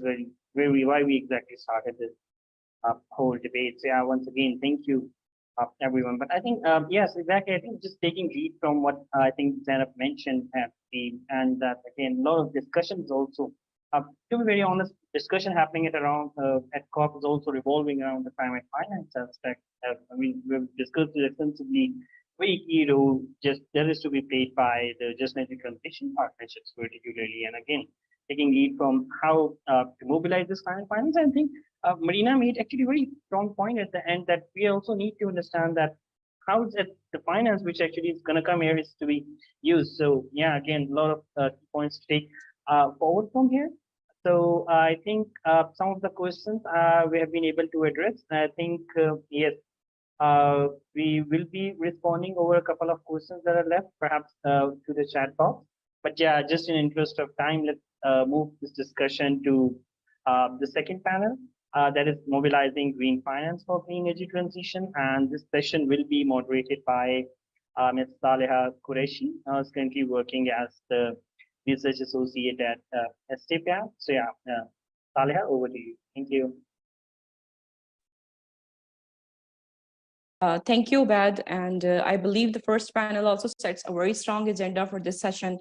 [SPEAKER 1] why we exactly started this whole debate. So yeah, once again, thank you, everyone. But I think yes, exactly. I think just taking lead from what I think Zainab mentioned, and that again, a lot of discussions also. To be very honest, discussion happening at COP is also revolving around the climate finance aspect. I mean, we've discussed it extensively. Very key role there is to be played by the Just Energy Transition partnerships, particularly, and again, taking lead from how to mobilize this climate finance. I think Marina made actually a very strong point at the end that we also need to understand that how is it the finance which actually is going to come here is to be used. So yeah, again, a lot of points to take forward from here. So I think some of the questions we have been able to address. I think, yes, we will be responding over a couple of questions that are left, perhaps to the chat box. But yeah, just in interest of time, let's move this discussion to the second panel, that is mobilizing green finance for clean energy transition. And this session will be moderated by Ms. Saleha Qureshi, who is currently working as the research associate at STPI. So yeah, Saleha, over to you. Thank you.
[SPEAKER 11] Thank you, Ubaid. And I believe the first panel also sets a very strong agenda for this session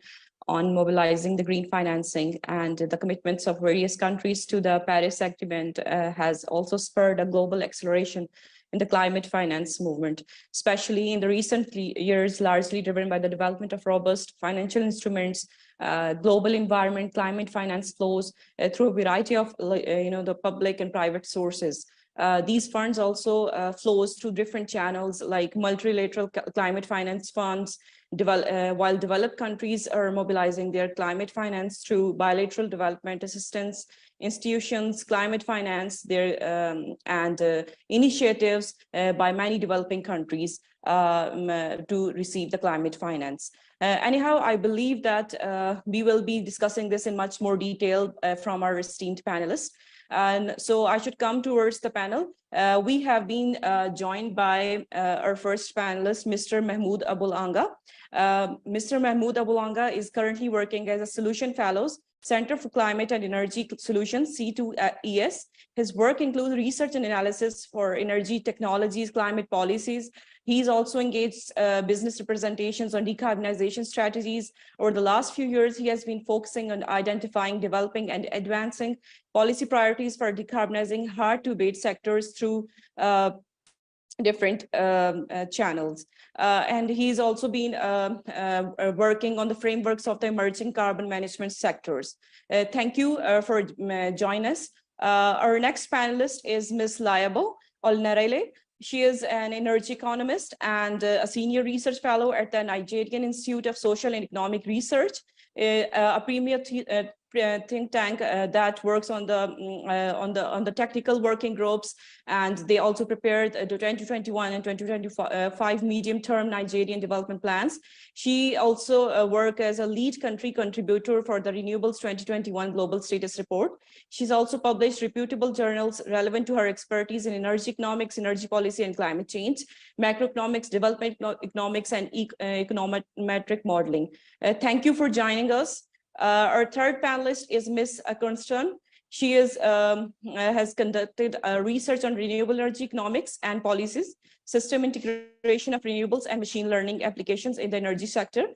[SPEAKER 11] on mobilizing the green financing, and the commitments of various countries to the Paris Agreement has also spurred a global acceleration in the climate finance movement, especially in the recent years, largely driven by the development of robust financial instruments, global environment, climate finance flows through a variety of the public and private sources. These funds also flows through different channels like multilateral climate finance funds, while developed countries are mobilizing their climate finance through bilateral development assistance institutions, climate finance, and initiatives by many developing countries to receive the climate finance. Anyhow, I believe that we will be discussing this in much more detail from our esteemed panelists. And so I should come towards the panel. We have been joined by our first panelist, Mr. Mahmoud Abulanga. Mr. Mahmoud Abulanga is currently working as a Solution Fellows, Center for Climate and Energy Solutions, C2ES. His work includes research and analysis for energy technologies, climate policies. He's also engaged business representations on decarbonization strategies. Over the last few years, he has been focusing on identifying, developing, and advancing policy priorities for decarbonizing hard-to-abate sectors through different channels. And he's also been working on the frameworks of the emerging carbon management sectors. Thank you for joining us. Our next panelist is Ms. Layabo Olnarele. She is an energy economist and a senior research fellow at the Nigerian Institute of Social and Economic Research, a premier think tank that works on the technical working groups, and they also prepared the 2021 and 2025 medium-term Nigerian development plans. She also worked as a lead country contributor for the Renewables 2021 Global Status Report. She's also published reputable journals relevant to her expertise in energy economics, energy policy, and climate change, macroeconomics, development economics, and econometric modeling. Thank you for joining us. Our third panelist is Ms. Akernstern. She has conducted research on renewable energy economics and policies, system integration of renewables, and machine learning applications in the energy sector.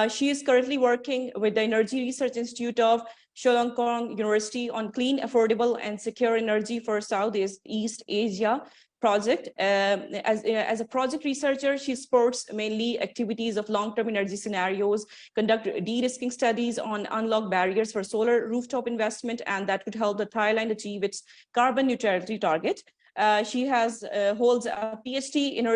[SPEAKER 11] She is currently working with the Energy Research Institute of Chulalongkorn University on clean, affordable, and secure energy for Southeast Asia project. As a project researcher, she supports mainly activities of long-term energy scenarios, conduct de-risking studies on unlock barriers for solar rooftop investment, and that could help the Thailand achieve its carbon neutrality target. She holds a PhD in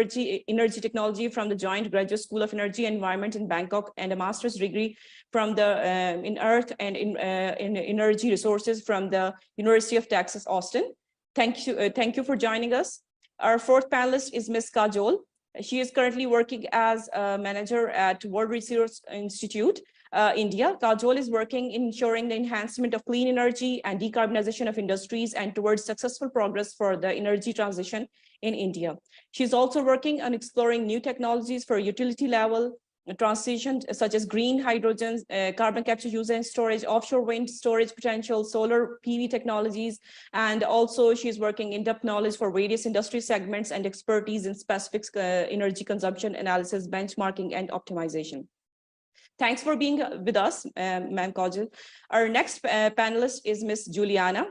[SPEAKER 11] energy technology from the Joint Graduate School of Energy and Environment in Bangkok, and a master's degree from the in Earth and in Energy Resources from the University of Texas, Austin. Thank you for joining us. Our fourth panelist is Ms. Kajol. She is currently working as a manager at World Resource Institute, India. Kajol is working in ensuring the enhancement of clean energy and decarbonization of industries and towards successful progress for the energy transition in India. She's also working on exploring new technologies for utility level transition, such as green hydrogen, carbon capture, use and storage, offshore wind storage potential, solar PV technologies, and also she's working in-depth knowledge for various industry segments and expertise in specific energy consumption analysis, benchmarking, and optimization. Thanks for being with us, Ma'am Kajol. Our next panelist is Ms. Juliana.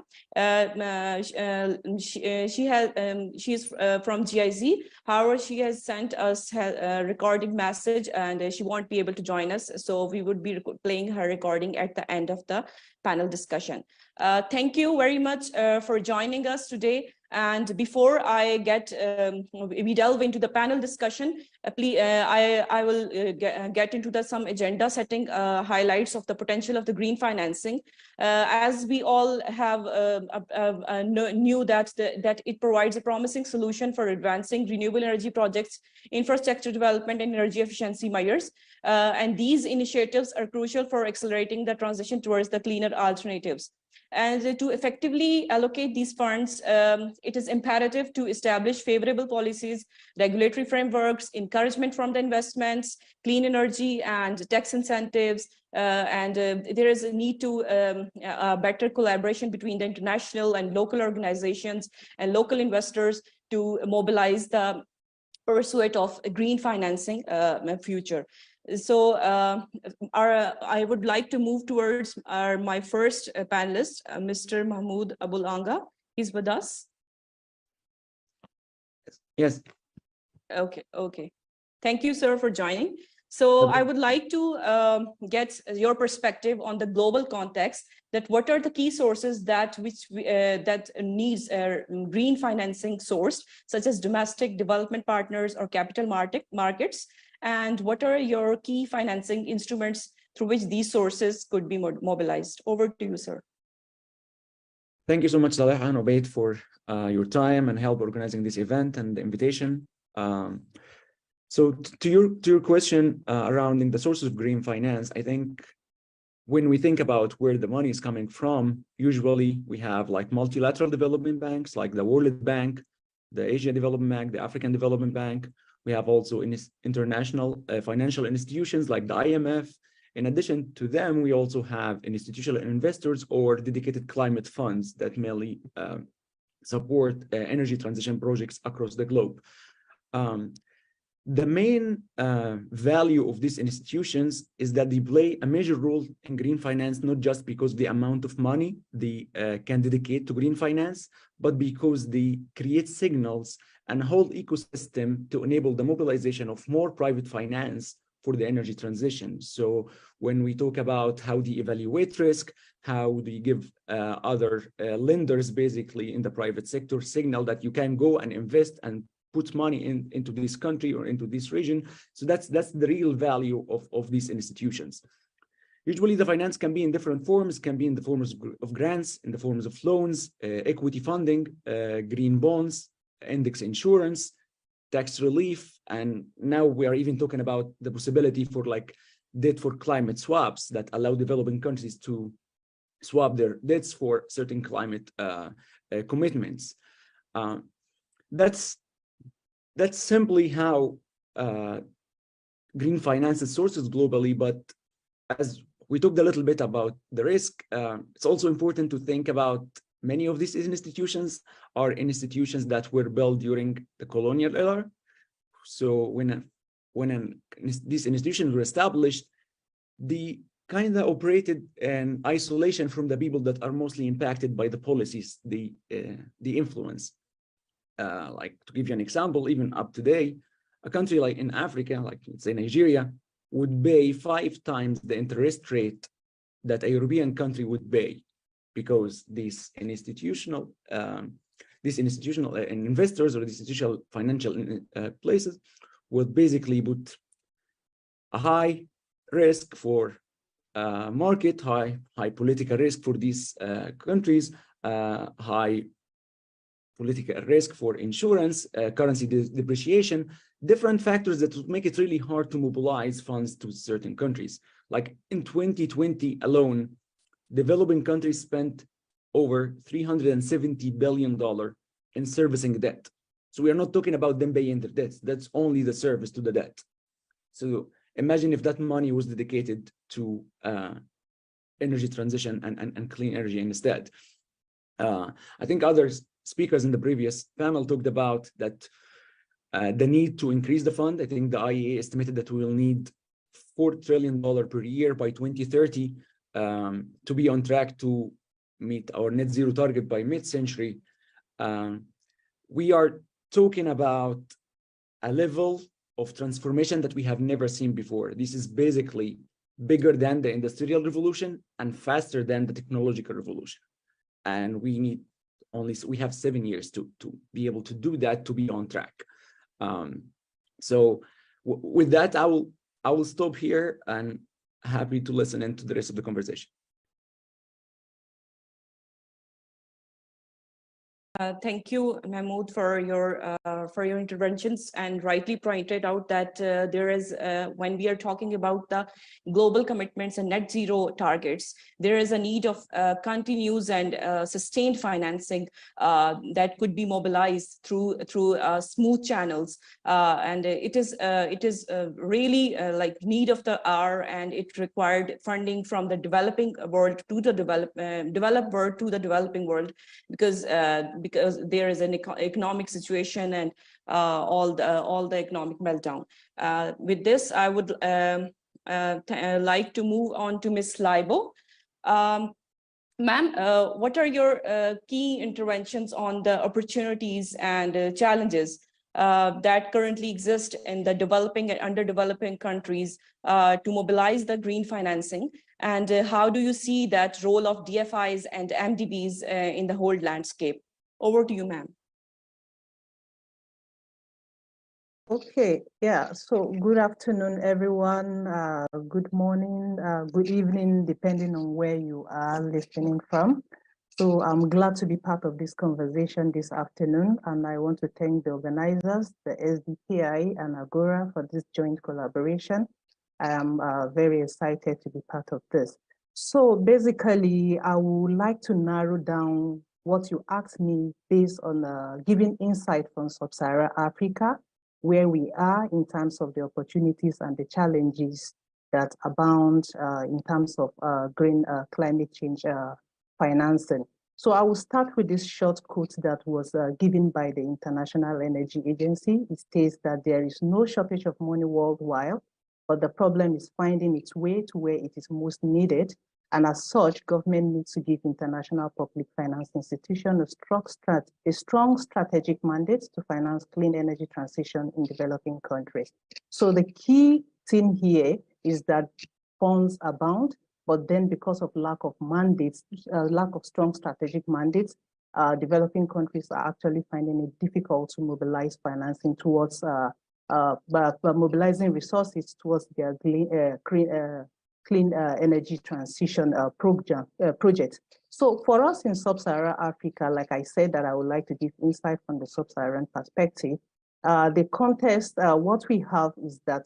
[SPEAKER 11] She's from GIZ. However, she has sent us a recording message and she won't be able to join us. So we would be playing her recording at the end of the panel discussion. Thank you very much for joining us today. And before I we delve into the panel discussion, I will get into some agenda setting highlights of the potential of the green financing. As we all have knew that it provides a promising solution for advancing renewable energy projects, infrastructure development, and energy efficiency measures. And these initiatives are crucial for accelerating the transition towards the cleaner alternatives. And to effectively allocate these funds, it is imperative to establish favorable policies, regulatory frameworks, encouragement from the investments, clean energy, and tax incentives. There is a need to better collaboration between the international and local organizations and local investors to mobilize the pursuit of green financing future. So I would like to move towards my first panelist, Mr. Mahmoud Abulanga. He's with us.
[SPEAKER 12] Yes.
[SPEAKER 11] Okay. Thank you, sir, for joining. So I would like to get your perspective on the global context, that what are the key sources that needs green financing sourced, such as domestic development partners or capital markets, and what are your key financing instruments through which these sources could be mobilized? Over to you, sir.
[SPEAKER 12] Thank you so much, Saleha and Obaid, for your time and help organizing this event and the invitation. So to your question around the sources of green finance, I think when we think about where the money is coming from, usually we have like multilateral development banks like the World Bank, the Asia Development Bank, the African Development Bank. We have also international financial institutions like the IMF. In addition to them, we also have institutional investors or dedicated climate funds that mainly support energy transition projects across the globe. The main value of these institutions is that they play a major role in green finance, not just because the amount of money they can dedicate to green finance, but because they create signals and a whole ecosystem to enable the mobilization of more private finance for the energy transition. So when we talk about how they evaluate risk, how they give other lenders basically in the private sector signal that you can go and invest and put money into this country or into this region. So that's the real value of these institutions. Usually the finance can be in different forms, can be in the forms of grants, in the forms of loans, equity funding, green bonds, index insurance, tax relief, and now we are even talking about the possibility for like debt for climate swaps that allow developing countries to swap their debts for certain climate commitments. That's simply how green finance is sourced globally. But as we talked a little bit about the risk, it's also important to think about many of these institutions are institutions that were built during the colonial era. So when these institutions were established, they kind of operated in isolation from the people that are mostly impacted by the policies they influence. Like to give you an example, even up today, a country like in Africa, like let's say Nigeria, would pay 5 times the interest rate that a European country would pay, because these institutional investors or these institutional financial places would basically put a high risk for market, high political risk for these countries, high political risk for insurance, currency depreciation, different factors that would make it really hard to mobilize funds to certain countries. Like in 2020 alone, developing countries spent over $370 billion in servicing debt. So we are not talking about them paying their debts. That's only the service to the debt. So imagine if that money was dedicated to energy transition and clean energy instead. I think other speakers in the previous panel talked about that the need to increase the fund. I think the IEA estimated that we will need $4 trillion per year by 2030 to be on track to meet our net zero target by mid-century. We are talking about a level of transformation that we have never seen before. This is basically bigger than the industrial revolution and faster than the technological revolution. And we have 7 years to be able to do that, to be on track. So with that, I will stop here and happy to listen into the rest of the conversation.
[SPEAKER 11] Thank you, Mahmoud, for your interventions, and rightly pointed out that there is, when we are talking about the global commitments and net zero targets, there is a need of continuous and sustained financing that could be mobilized through smooth channels, and it is really like need of the hour, and it required funding from the developing world to the developed world to the developing world, because there is an economic situation and all the economic meltdown. With this, I would like to move on to Ms. Laibo. Ma'am, what are your key interventions on the opportunities and challenges that currently exist in the developing and underdeveloping countries to mobilize the green financing? And how do you see that role of DFIs and MDBs in the whole landscape? Over to you, ma'am.
[SPEAKER 13] Okay, yeah, so good afternoon, everyone. Good morning, good evening, depending on where you are listening from. So I'm glad to be part of this conversation this afternoon, and I want to thank the organizers, the SDPI and Agora, for this joint collaboration. I am very excited to be part of this. So basically, I would like to narrow down what you asked me based on giving insight from Sub-Saharan Africa, where we are in terms of the opportunities and the challenges that abound in terms of green climate change financing. So I will start with this short quote that was given by the International Energy Agency. It states that there is no shortage of money worldwide, but the problem is finding its way to where it is most needed. And as such, government needs to give international public finance institutions a strong strategic mandate to finance clean energy transition in developing countries. So the key thing here is that funds abound, but then because of lack of mandates, lack of strong strategic mandates, developing countries are actually finding it difficult to mobilize financing towards mobilizing resources towards their clean energy transition project. So for us in Sub-Saharan Africa, like I said, that I would like to give insight from the Sub-Saharan perspective. The context, what we have is that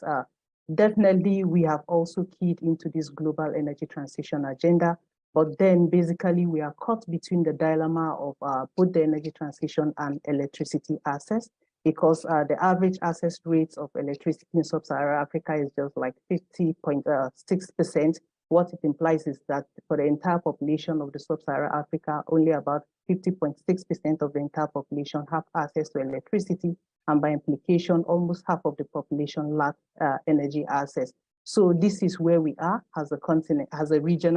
[SPEAKER 13] definitely we have also keyed into this global energy transition agenda, but then basically we are caught between the dilemma of both the energy transition and electricity access, because the average access rates of electricity in Sub-Saharan Africa is just like 50.6%. What it implies is that for the entire population of the Sub-Saharan Africa, only about 50.6% of the entire population have access to electricity, and by implication, almost half of the population lack energy access. So this is where we are as a continent, as a region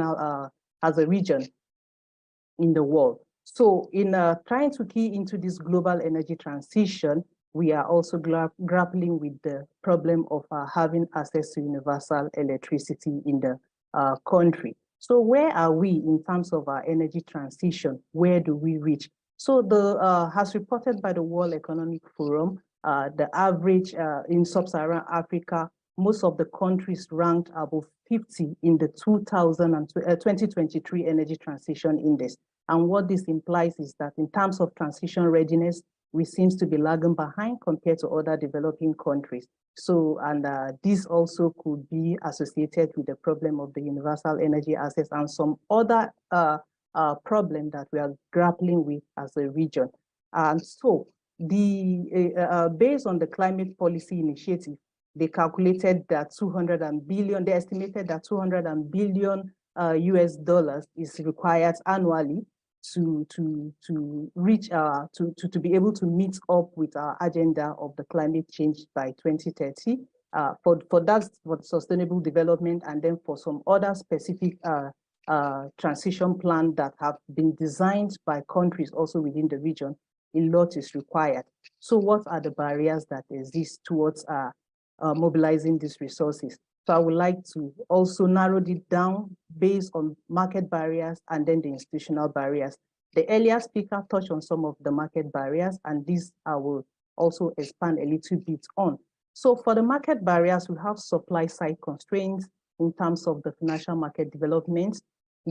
[SPEAKER 13] in the world. So in trying to key into this global energy transition, we are also grappling with the problem of having access to universal electricity in the country. So where are we in terms of our energy transition? Where do we reach? So as reported by the World Economic Forum, the average in Sub-Saharan Africa, most of the countries ranked above 50 in the 2023 Energy Transition Index. And what this implies is that in terms of transition readiness, we seem to be lagging behind compared to other developing countries. So, and this also could be associated with the problem of the universal energy access and some other problem that we are grappling with as a region. And so, based on the climate policy initiative, they calculated that they estimated that $200 billion US dollars is required annually to reach to be able to meet up with our agenda of the climate change by 2030 for sustainable development, and then for some other specific transition plan that have been designed by countries also within the region. A lot is required. So what are the barriers that exist towards mobilizing these resources? So I would like to also narrow it down based on market barriers and then the institutional barriers. The earlier speaker touched on some of the market barriers, and this I will also expand a little bit on. So for the market barriers, we have supply side constraints in terms of the financial market development.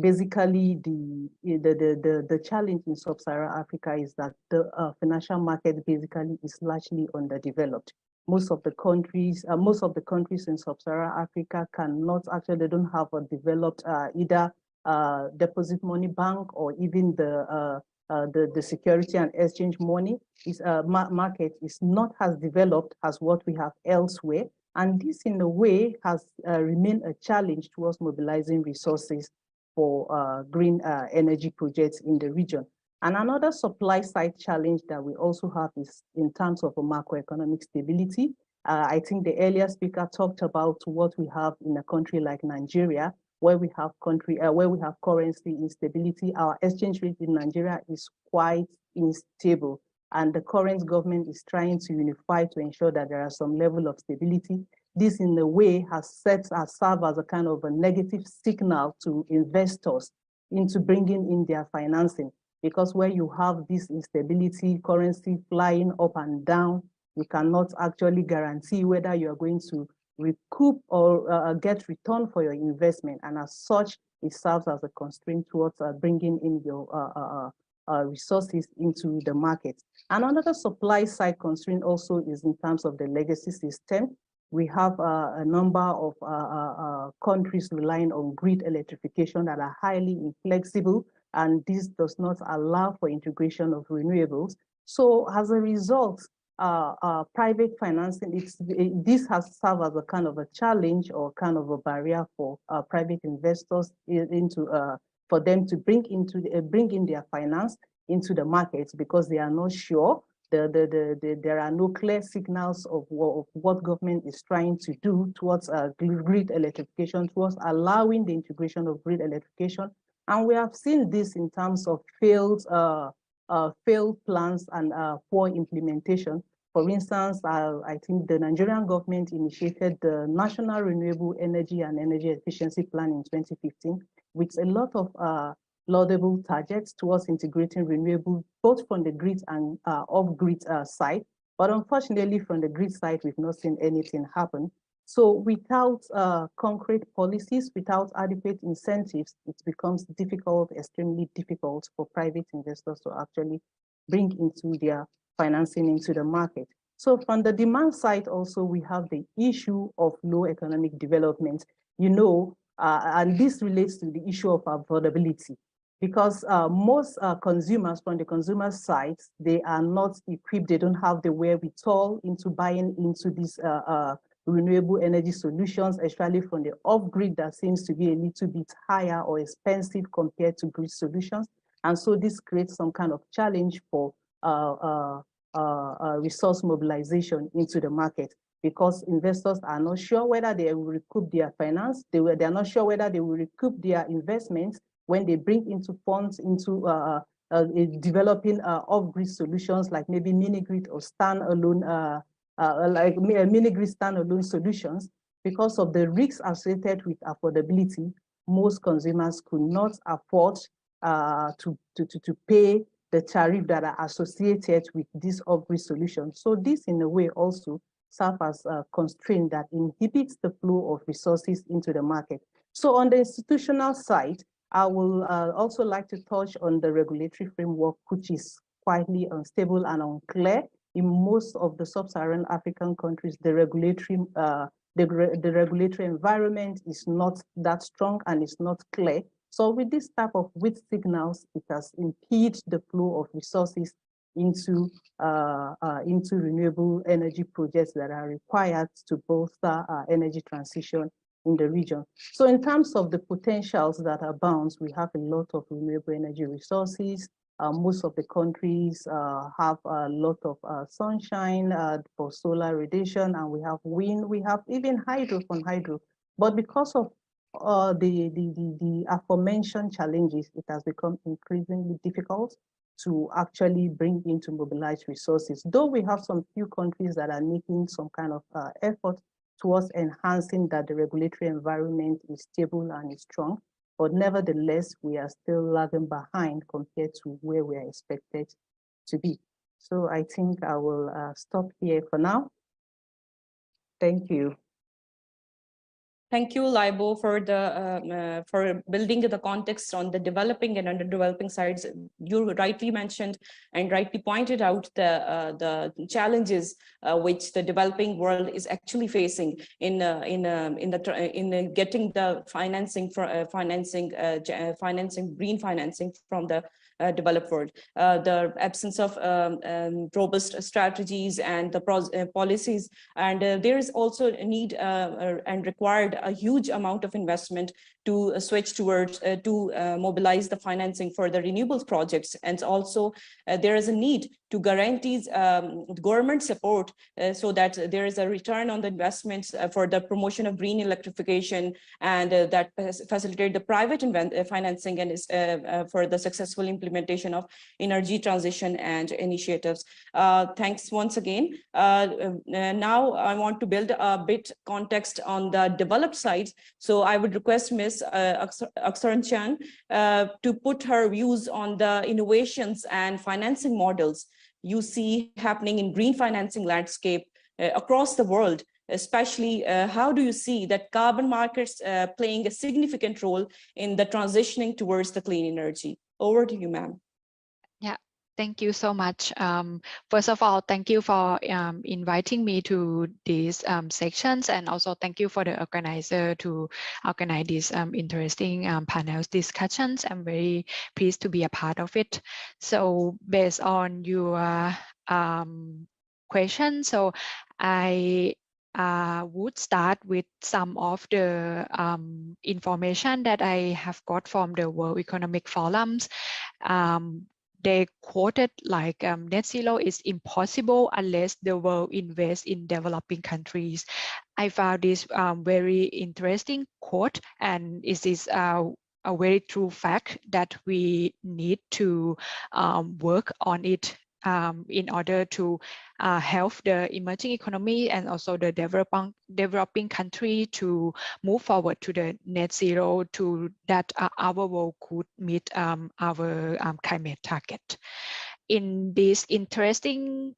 [SPEAKER 13] Basically, the challenge in Sub-Saharan Africa is that the financial market basically is largely underdeveloped. Most of the countries in Sub-Saharan Africa cannot actually, they don't have a developed either deposit money bank or even the security and exchange money market is not as developed as what we have elsewhere. And this in a way has remained a challenge towards mobilizing resources for green energy projects in the region. And another supply side challenge that we also have is in terms of a macroeconomic stability. I think the earlier speaker talked about what we have in a country like Nigeria, where we have currency instability. Our exchange rate in Nigeria is quite unstable, and the current government is trying to unify to ensure that there are some level of stability. This in a way has served as a kind of a negative signal to investors into bringing in their financing. Because where you have this instability, currency flying up and down, you cannot actually guarantee whether you are going to recoup or get return for your investment. And as such, it serves as a constraint towards bringing in your resources into the market. And another supply side constraint also is in terms of the legacy system. We have a number of countries relying on grid electrification that are highly inflexible, and this does not allow for integration of renewables. So as a result, private financing, this has served as a kind of a challenge or kind of a barrier for private investors into for them to bring in their finance into the markets because they are not sure. There are no clear signals of what government is trying to do towards grid electrification, towards allowing the integration of grid electrification. And we have seen this in terms of failed plans and poor implementation. For instance, I think the Nigerian government initiated the National Renewable Energy and Energy Efficiency Plan in 2015 with a lot of laudable targets towards integrating renewable, both from the grid and off-grid side. But unfortunately, from the grid side, we've not seen anything happen. So without concrete policies, without adequate incentives, it becomes difficult, extremely difficult for private investors to actually bring into their financing into the market. So from the demand side also, we have the issue of low economic development, and this relates to the issue of affordability because most consumers from the consumer side, they are not equipped, they don't have the wherewithal into buying into these renewable energy solutions, especially from the off-grid that seems to be a little bit higher or expensive compared to grid solutions. And so this creates some kind of challenge for resource mobilization into the market because investors are not sure whether they will recoup their finance, they are not sure whether they will recoup their investments when they bring into funds into developing off-grid solutions like maybe mini-grid or standalone, like mini-grid standalone solutions. Because of the risks associated with affordability, most consumers could not afford to pay the tariff that are associated with these off-grid solutions. So this in a way also serves as a constraint that inhibits the flow of resources into the market. So on the institutional side, I will also like to touch on the regulatory framework, which is quietly unstable and unclear. In most of the sub-Saharan African countries, the regulatory environment is not that strong and is not clear. So with this type of weak signals, it has impeded the flow of resources into renewable energy projects that are required to bolster energy transition in the region. So in terms of the potentials that abound, we have a lot of renewable energy resources. Most of the countries have a lot of sunshine for solar radiation, and we have wind, we have even hydro from hydro. But because of the aforementioned challenges, it has become increasingly difficult to actually bring into mobilized resources. Though we have some few countries that are making some kind of effort towards enhancing that the regulatory environment is stable and is strong, but nevertheless, we are still lagging behind compared to where we are expected to be. So I think I will stop here for now. Thank you.
[SPEAKER 11] Thank you, Laibo, for building the context on the developing and underdeveloping sides. You rightly mentioned and rightly pointed out the challenges which the developing world is actually facing in getting the financing for financing green financing from the developed world. The absence of robust strategies and the policies, and there is also a need and required a huge amount of investment to switch towards to mobilize the financing for the renewables projects. And also there is a need to guarantee government support so that there is a return on the investments for the promotion of green electrification, and that facilitate the private financing and for the successful implementation of energy transition and initiatives. Thanks once again. Now I want to build a bit context on the developed sides. So I would request Ms. Aksaran Chan to put her views on the innovations and financing models you see happening in green financing landscape across the world. Especially, how do you see that carbon markets playing a significant role in the transitioning towards the clean energy? Over to you, ma'am.
[SPEAKER 14] Yeah, thank you so much. First of all, thank you for inviting me to these sections, and also thank you for the organizer to organize these interesting panel discussions. I'm very pleased to be a part of it. So based on your question, so I would start with some of the information that I have got from the World Economic Forums. They quoted like net zero is impossible unless the world invests in developing countries. I found this very interesting quote, and it is a very true fact that we need to work on it in order to help the emerging economy and also the developing country to move forward to the net zero, to that our world could meet our climate target. In this interesting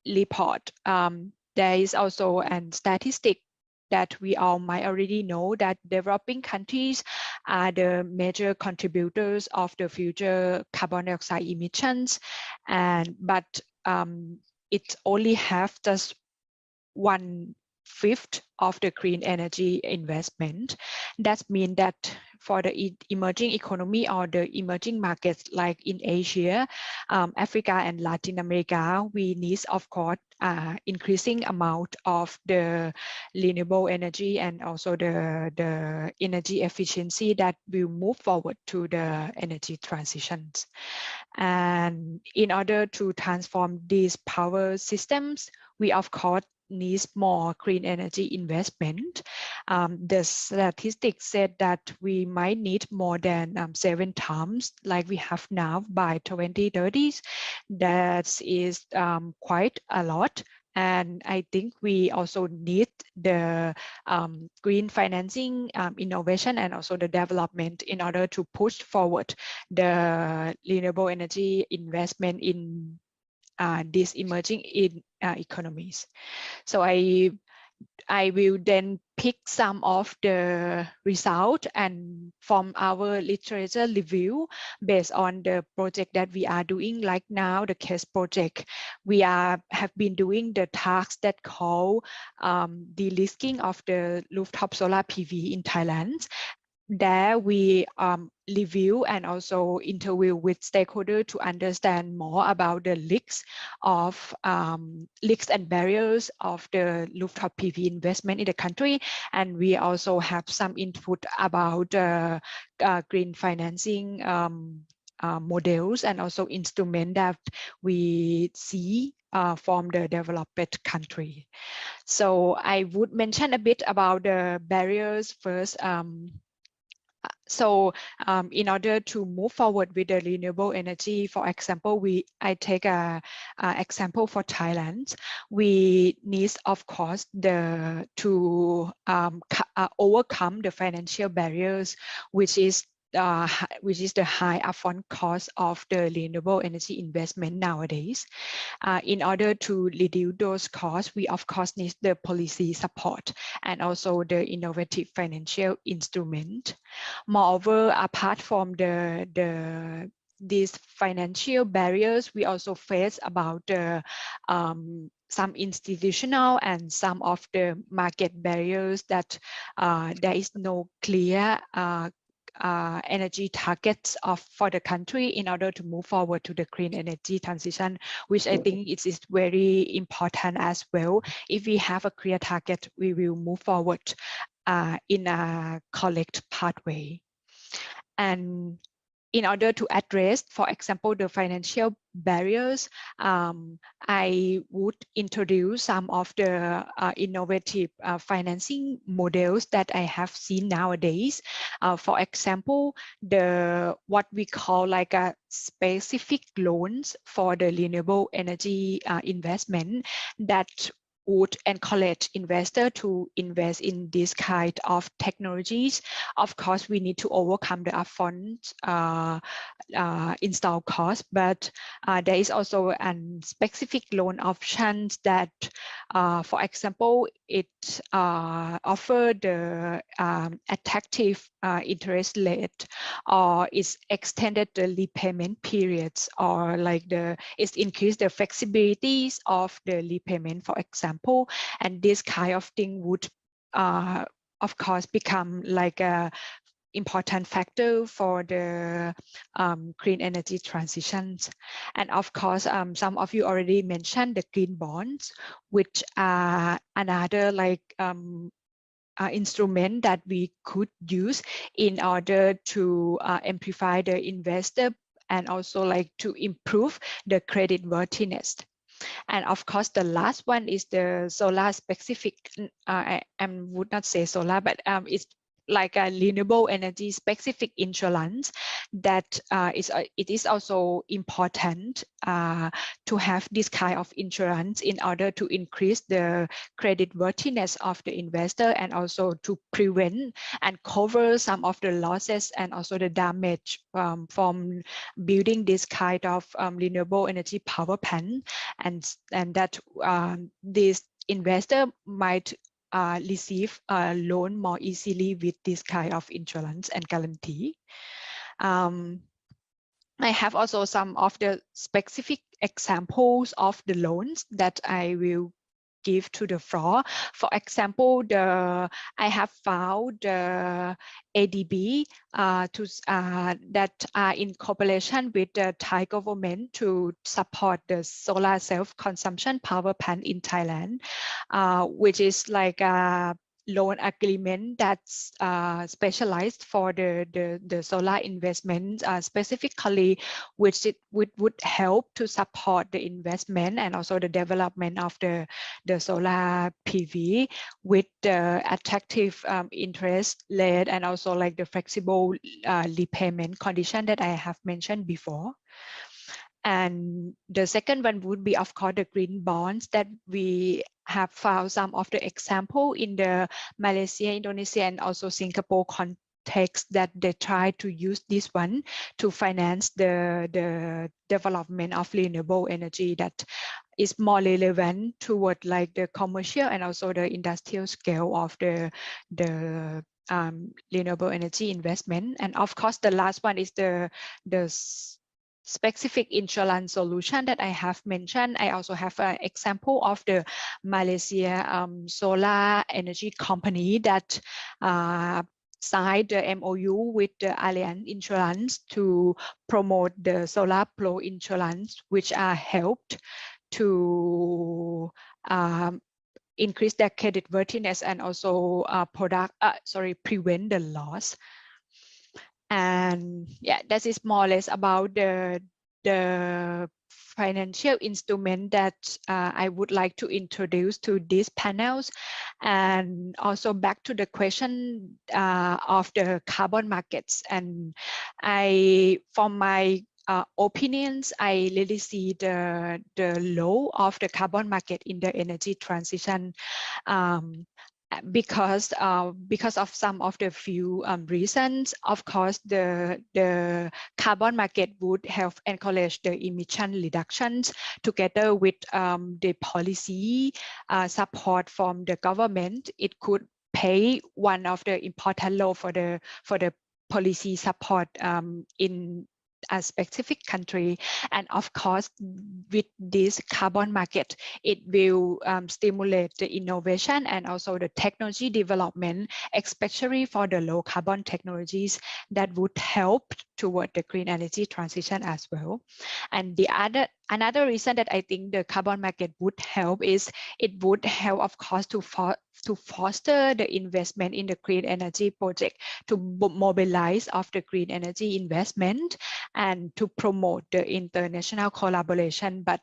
[SPEAKER 14] report, there is also a statistic that we all might already know, that developing countries are the major contributors of the future carbon dioxide emissions, but it only have just 1/5 of the green energy investment. That means that for the emerging economy or the emerging markets like in Asia, Africa and Latin America, we need, of course, increasing amount of the renewable energy and also the energy efficiency that will move forward to the energy transitions. And in order to transform these power systems, we of course needs more green energy investment. The statistics said that we might need more than 7 times like we have now by 2030. That is quite a lot. And I think we also need the green financing, innovation, and also the development in order to push forward the renewable energy investment in these emerging economies. So I will then pick some of the results and from our literature review based on the project that we are doing. Like now, the CASE project, we have been doing the tasks that call de-risking of the rooftop solar PV in Thailand. There we review and also interview with stakeholders to understand more about the risks and barriers of the rooftop PV investment in the country. And we also have some input about green financing models and also instruments that we see from the developed country. So I would mention a bit about the barriers first. So in order to move forward with the renewable energy, for example, I take an example for Thailand. We need, of course, to overcome the financial barriers, which is the high upfront cost of the renewable energy investment nowadays. In order to reduce those costs, we of course need the policy support and also the innovative financial instrument. Moreover, apart from these financial barriers, we also face about some institutional and some of the market barriers that there is no clear energy targets for the country in order to move forward to the green energy transition, which I think is very important as well. If we have a clear target, we will move forward in a correct pathway. And in order to address, for example, the financial barriers, I would introduce some of the innovative financing models that I have seen nowadays. For example, what we call like a specific loans for the renewable energy investment that would encourage investors to invest in this kind of technologies. Of course, we need to overcome the upfront install cost, but there is also a specific loan options that, for example, it offers the attractive interest rate, or is extended the repayment periods, or like it's increased the flexibilities of the repayment, for example. And this kind of thing would, of course, become like a important factor for the green energy transitions. And of course, some of you already mentioned the green bonds, which are another instrument that we could use in order to amplify the investor and also to improve the credit worthiness. And of course, the last one is the solar specific. I would not say solar, but it's like a renewable energy specific insurance that it is also important to have this kind of insurance in order to increase the credit worthiness of the investor and also to prevent and cover some of the losses and also the damage from building this kind of renewable energy power plant, and that this investor might receive a loan more easily with this kind of insurance and guarantee. I have also some of the specific examples of the loans that I will give to the floor. For example, I have found the ADB that are in cooperation with the Thai government to support the solar self-consumption power plant in Thailand, which is like a loan agreement that's specialized for the solar investment specifically, which it would help to support the investment and also the development of the solar PV with the attractive interest rate and also like the flexible repayment condition that I have mentioned before. And the second one would be, of course, the green bonds that we have found some of the example in the Malaysia, Indonesia, and also Singapore context that they try to use this one to finance the development of renewable energy that is more relevant toward like the commercial and also the industrial scale of the renewable energy investment. And of course, the last one is the specific insurance solution that I have mentioned. I also have an example of the Malaysia solar energy company that signed the MOU with the Allianz Insurance to promote the solar flow insurance, which are helped to increase their credit worthiness and also prevent the loss. And yeah, that is more or less about the financial instrument that I would like to introduce to these panels. And also back to the question of the carbon markets. And from my opinions, I really see the role of the carbon market in the energy transition because of some of the few reasons. Of course, the carbon market would help encourage the emission reductions together with the policy support from the government. It could play one of the important role for the policy support in a specific country. And of course, with this carbon market, it will stimulate the innovation and also the technology development, especially for the low carbon technologies that would help toward the green energy transition as well. And another reason that I think the carbon market would help is it would help, of course, to foster the investment in the green energy project, to mobilize of the green energy investment and to promote the international collaboration. But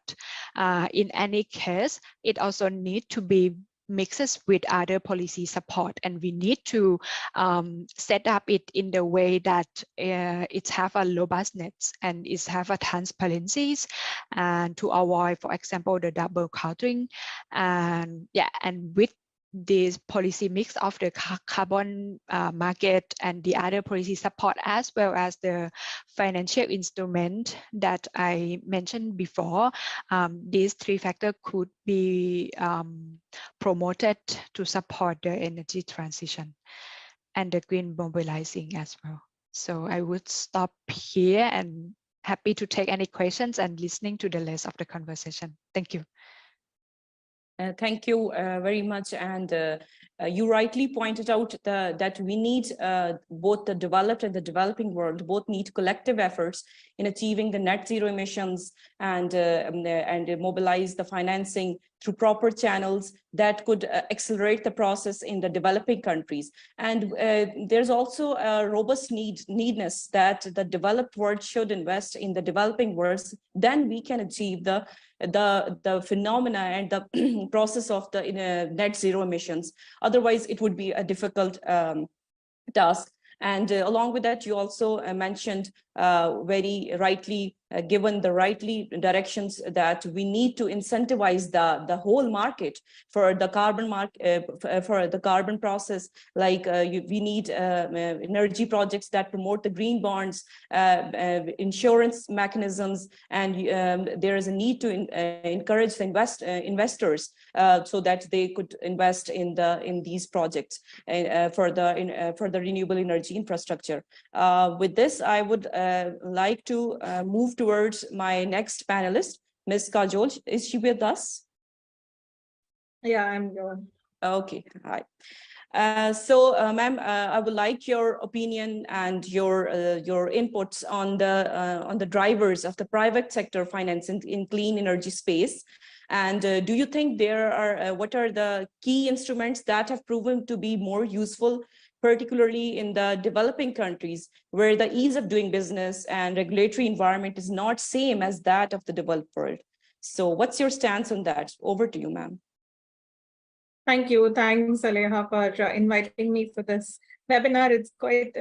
[SPEAKER 14] in any case, it also needs to be mixes with other policy support, and we need to set up it in the way that it have a robustness and it have a transparencies, and to avoid, for example, the double counting. And yeah, and with this policy mix of the carbon market and the other policy support, as well as the financial instrument that I mentioned before, these three factors could be promoted to support the energy transition and the green mobilizing as well. So I would stop here and happy to take any questions and listening to the rest of the conversation. Thank you.
[SPEAKER 11] Thank you very much. And you rightly pointed out that we need both the developed and the developing world, both need collective efforts in achieving the net zero emissions and mobilize the financing through proper channels that could accelerate the process in the developing countries. And there's also a robust needness that the developed world should invest in the developing world. Then we can achieve the phenomena and the process of the net zero emissions. Otherwise, it would be a difficult task. And along with that, you also mentioned very rightly, given the rightly directions, that we need to incentivize the whole market for the carbon process. Like we need energy projects that promote the green bonds, insurance mechanisms, and there is a need to encourage the investors so that they could invest in these projects for the renewable energy infrastructure. With this, I would like to move towards my next panelist, Ms. Kajol. Is she with us?
[SPEAKER 15] Yeah, I'm going.
[SPEAKER 11] Okay, hi. Ma'am, I would like your opinion and your inputs on the drivers of the private sector finance in clean energy space. And do you think there are what are the key instruments that have proven to be more useful, particularly in the developing countries, where the ease of doing business and regulatory environment is not same as that of the developed world? So what's your stance on that? Over to you, ma'am.
[SPEAKER 15] Thank you. Thanks, Aleha, for inviting me for this webinar. It's quite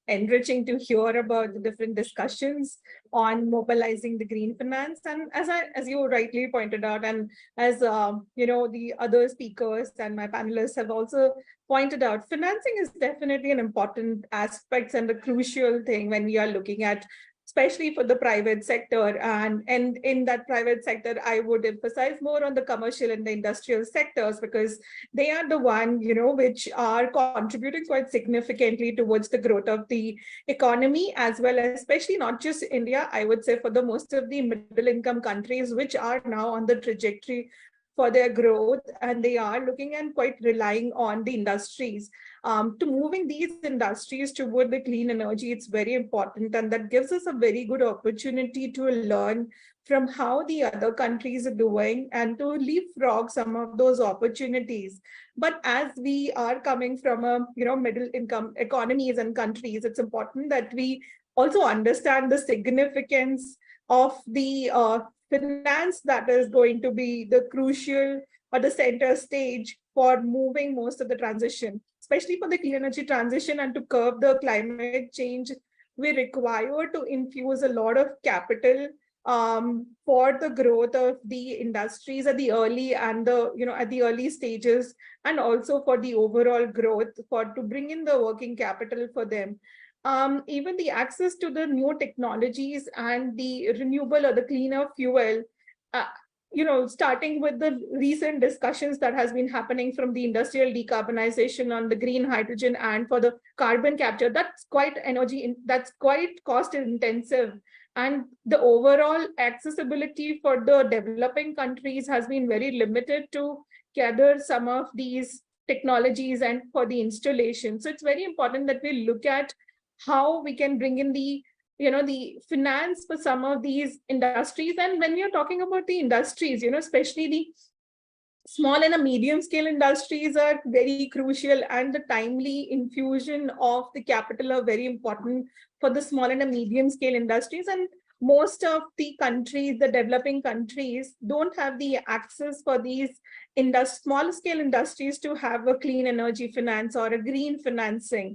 [SPEAKER 15] enriching to hear about the different discussions on mobilizing the green finance. And as you rightly pointed out, and as the other speakers and my panelists have also pointed out, financing is definitely an important aspect and a crucial thing when we are looking at, especially for the private sector. And in that private sector, I would emphasize more on the commercial and the industrial sectors, because they are the one, which are contributing quite significantly towards the growth of the economy, as well as, especially not just India, I would say for the most of the middle income countries, which are now on the trajectory for their growth, and they are looking and quite relying on the industries. To moving these industries toward the clean energy, it's very important, and that gives us a very good opportunity to learn from how the other countries are doing and to leapfrog some of those opportunities. But as we are coming from a middle income economies and countries, it's important that we also understand the significance of the finance that is going to be the crucial or the center stage for moving most of the transition, especially for the clean energy transition. And to curb the climate change, we require to infuse a lot of capital for the growth of the industries at the early and the at the early stages, and also for the overall growth, to bring in the working capital for them. Even the access to the new technologies and the renewable or the cleaner fuel, starting with the recent discussions that has been happening from the industrial decarbonization on the green hydrogen and for the carbon capture, that's quite that's quite cost intensive. And the overall accessibility for the developing countries has been very limited to gather some of these technologies and for the installation. So it's very important that we look at how we can bring in the the finance for some of these industries. And when we are talking about the industries, especially the small and a medium scale industries are very crucial, and the timely infusion of the capital are very important for the small and a medium scale industries. And most of the countries, the developing countries, don't have the access for these small scale industries to have a clean energy finance or a green financing.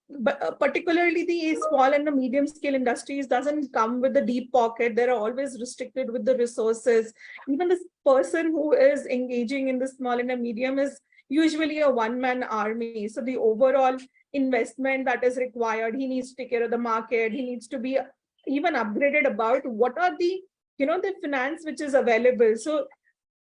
[SPEAKER 15] But particularly the small and the medium scale industries doesn't come with the deep pocket. They're always restricted with the resources. Even this person who is engaging in the small and the medium is usually a one-man army. So the overall investment that is required, he needs to take care of the market. He needs to be even upgraded about what are the, the finance which is available. So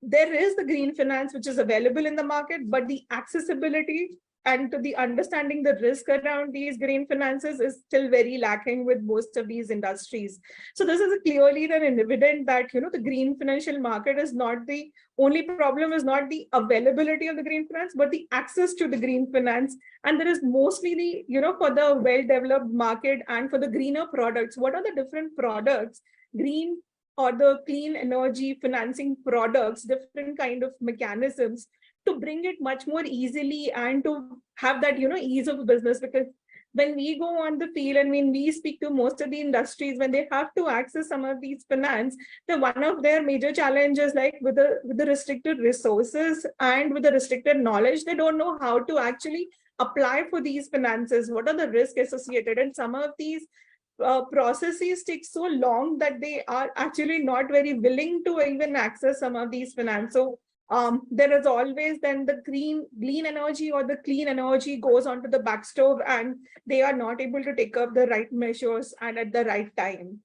[SPEAKER 15] there is the green finance which is available in the market, but the accessibility and to the understanding the risk around these green finances is still very lacking with most of these industries. So this is clearly then evident that, the green financial market is not the only problem, is not the availability of the green finance, but the access to the green finance. And there is mostly the, for the well-developed market and for the greener products, what are the different products, green or the clean energy financing products, different kind of mechanisms to bring it much more easily and to have that, ease of business. Because when we go on the field and when we speak to most of the industries, when they have to access some of these finance, then one of their major challenges, like with the restricted resources and with the restricted knowledge, they don't know how to actually apply for these finances. What are the risks associated? And some of these processes take so long that they are actually not very willing to even access some of these finance. So there is always then the green energy or the clean energy goes onto the back stove, and they are not able to take up the right measures and at the right time.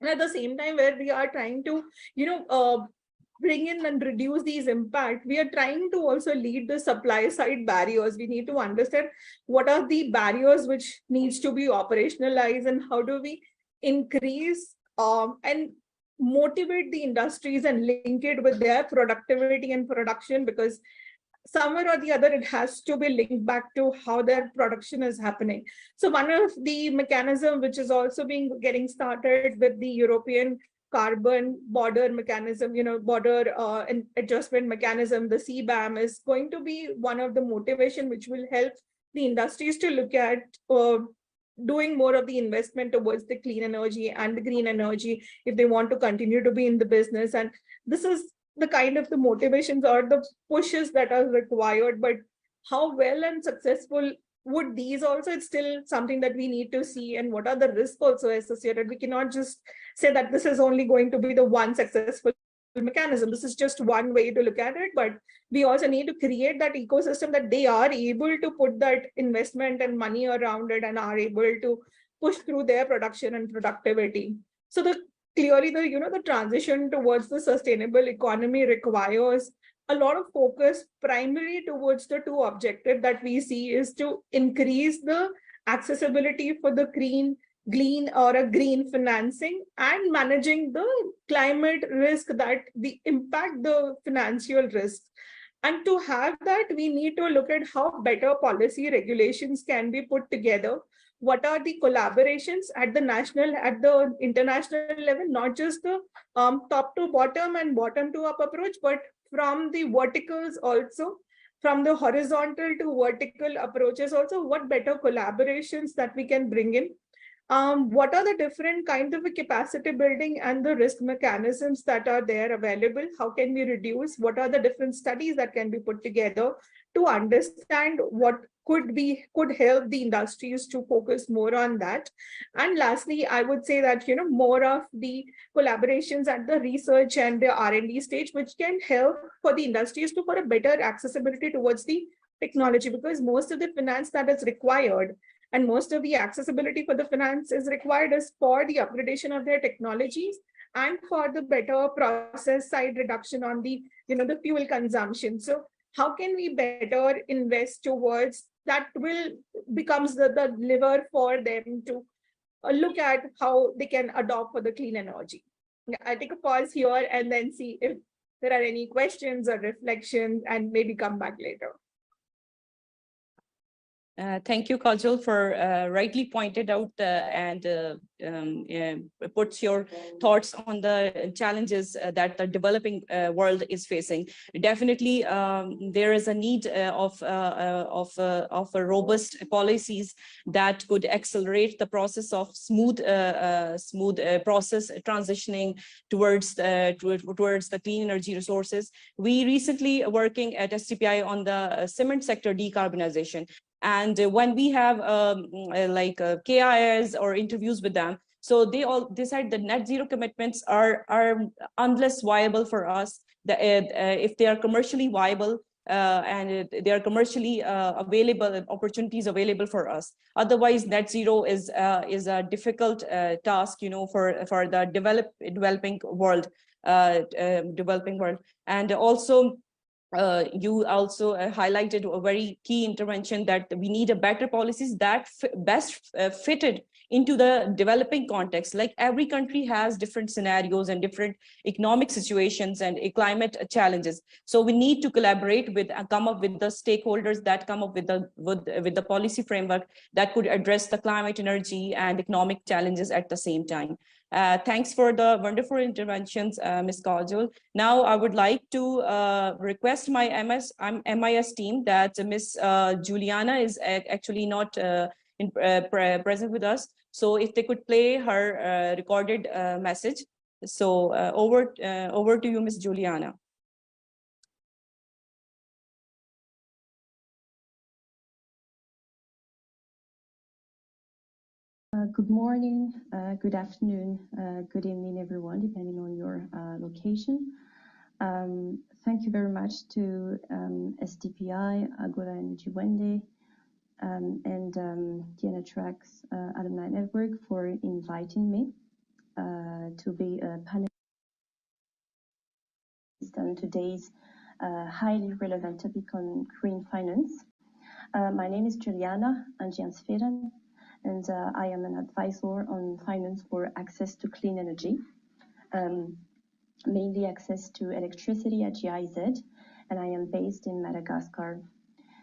[SPEAKER 15] And at the same time, where we are trying to, bring in and reduce these impact, we are trying to also lead the supply side barriers. We need to understand what are the barriers which needs to be operationalized, and how do we increase and motivate the industries and link it with their productivity and production, because somewhere or the other it has to be linked back to how their production is happening. So one of the mechanism which is also getting started with the European carbon border mechanism, border adjustment mechanism, the CBAM, is going to be one of the motivation which will help the industries to look at doing more of the investment towards the clean energy and the green energy if they want to continue to be in the business. And this is the kind of the motivations or the pushes that are required. But how well and successful would these also, it's still something that we need to see. And what are the risks also associated? We cannot just say that this is only going to be the one successful mechanism. This is just one way to look at it, but we also need to create that ecosystem that they are able to put that investment and money around it and are able to push through their production and productivity. So clearly the transition towards the sustainable economy requires a lot of focus primarily towards the two objectives that we see is to increase the accessibility for the green or a green financing and managing the climate risk that the impact the financial risk. And to have that, we need to look at how better policy regulations can be put together. What are the collaborations at the national, at the international level, not just the top to bottom and bottom to up approach, but from the verticals also, from the horizontal to vertical approaches also, what better collaborations that we can bring in. What are the different kinds of capacity building and the risk mechanisms that are there available? How can we reduce? What are the different studies that can be put together to understand what could help the industries to focus more on that? And lastly, I would say that more of the collaborations at the research and the R&D stage, which can help for the industries to for a better accessibility towards the technology, because most of the finance that is required and most of the accessibility for the finance is required is for the upgradation of their technologies and for the better process side reduction on the the fuel consumption. So how can we better invest towards that will becomes the lever for them to look at how they can adopt for the clean energy. I take a pause here and then see if there are any questions or reflections and maybe come back later.
[SPEAKER 11] Thank you, Kajal, for rightly pointed out and puts your thoughts on the challenges that the developing world is facing. Definitely, there is a need of robust policies that could accelerate the process of smooth process transitioning towards the clean energy resources. We recently working at STPI on the cement sector decarbonization. And when we have KIs or interviews with them, so they all decide that net zero commitments are unless viable for us, if they are commercially viable and they are commercially available, opportunities available for us. Otherwise, net zero is a difficult task, for the developing world, and also you also highlighted a very key intervention that we need a better policies that best fitted into the developing context. Like every country has different scenarios and different economic situations and climate challenges. So we need to collaborate with come up with the stakeholders that come up with the policy framework that could address the climate, energy, and economic challenges at the same time. Thanks for the wonderful interventions, Ms. Kajol. Now I would like to request my MIS team that Ms. Juliana is actually not present with us. So if they could play her recorded message. So over to you, Ms. Juliana.
[SPEAKER 16] Good morning, good afternoon, good evening, everyone, depending on your location. Thank you very much to SDPI, Agora Energy Wende, and the Enertrax Alumni Network for inviting me to be a panelist on today's highly relevant topic on green finance. My name is Juliana Angiansferen, and I am an advisor on finance for access to clean energy, mainly access to electricity at GIZ, and I am based in Madagascar.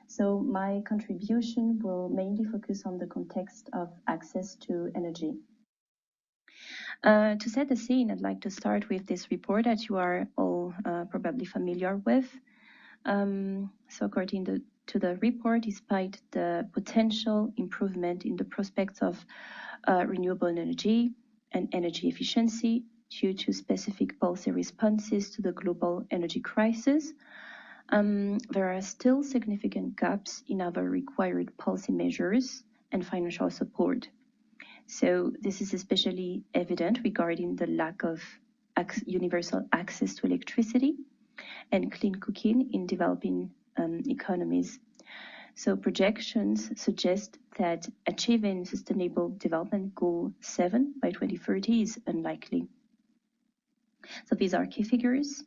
[SPEAKER 16] So my contribution will mainly focus on the context of access to energy. To set the scene, I'd like to start with this report that you are all probably familiar with. So according to the report, despite the potential improvement in the prospects of renewable energy and energy efficiency due to specific policy responses to the global energy crisis, there are still significant gaps in our required policy measures and financial support. So this is especially evident regarding the lack of universal access to electricity and clean cooking in developing economies. So projections suggest that achieving Sustainable Development Goal 7 by 2030 is unlikely. So these are key figures.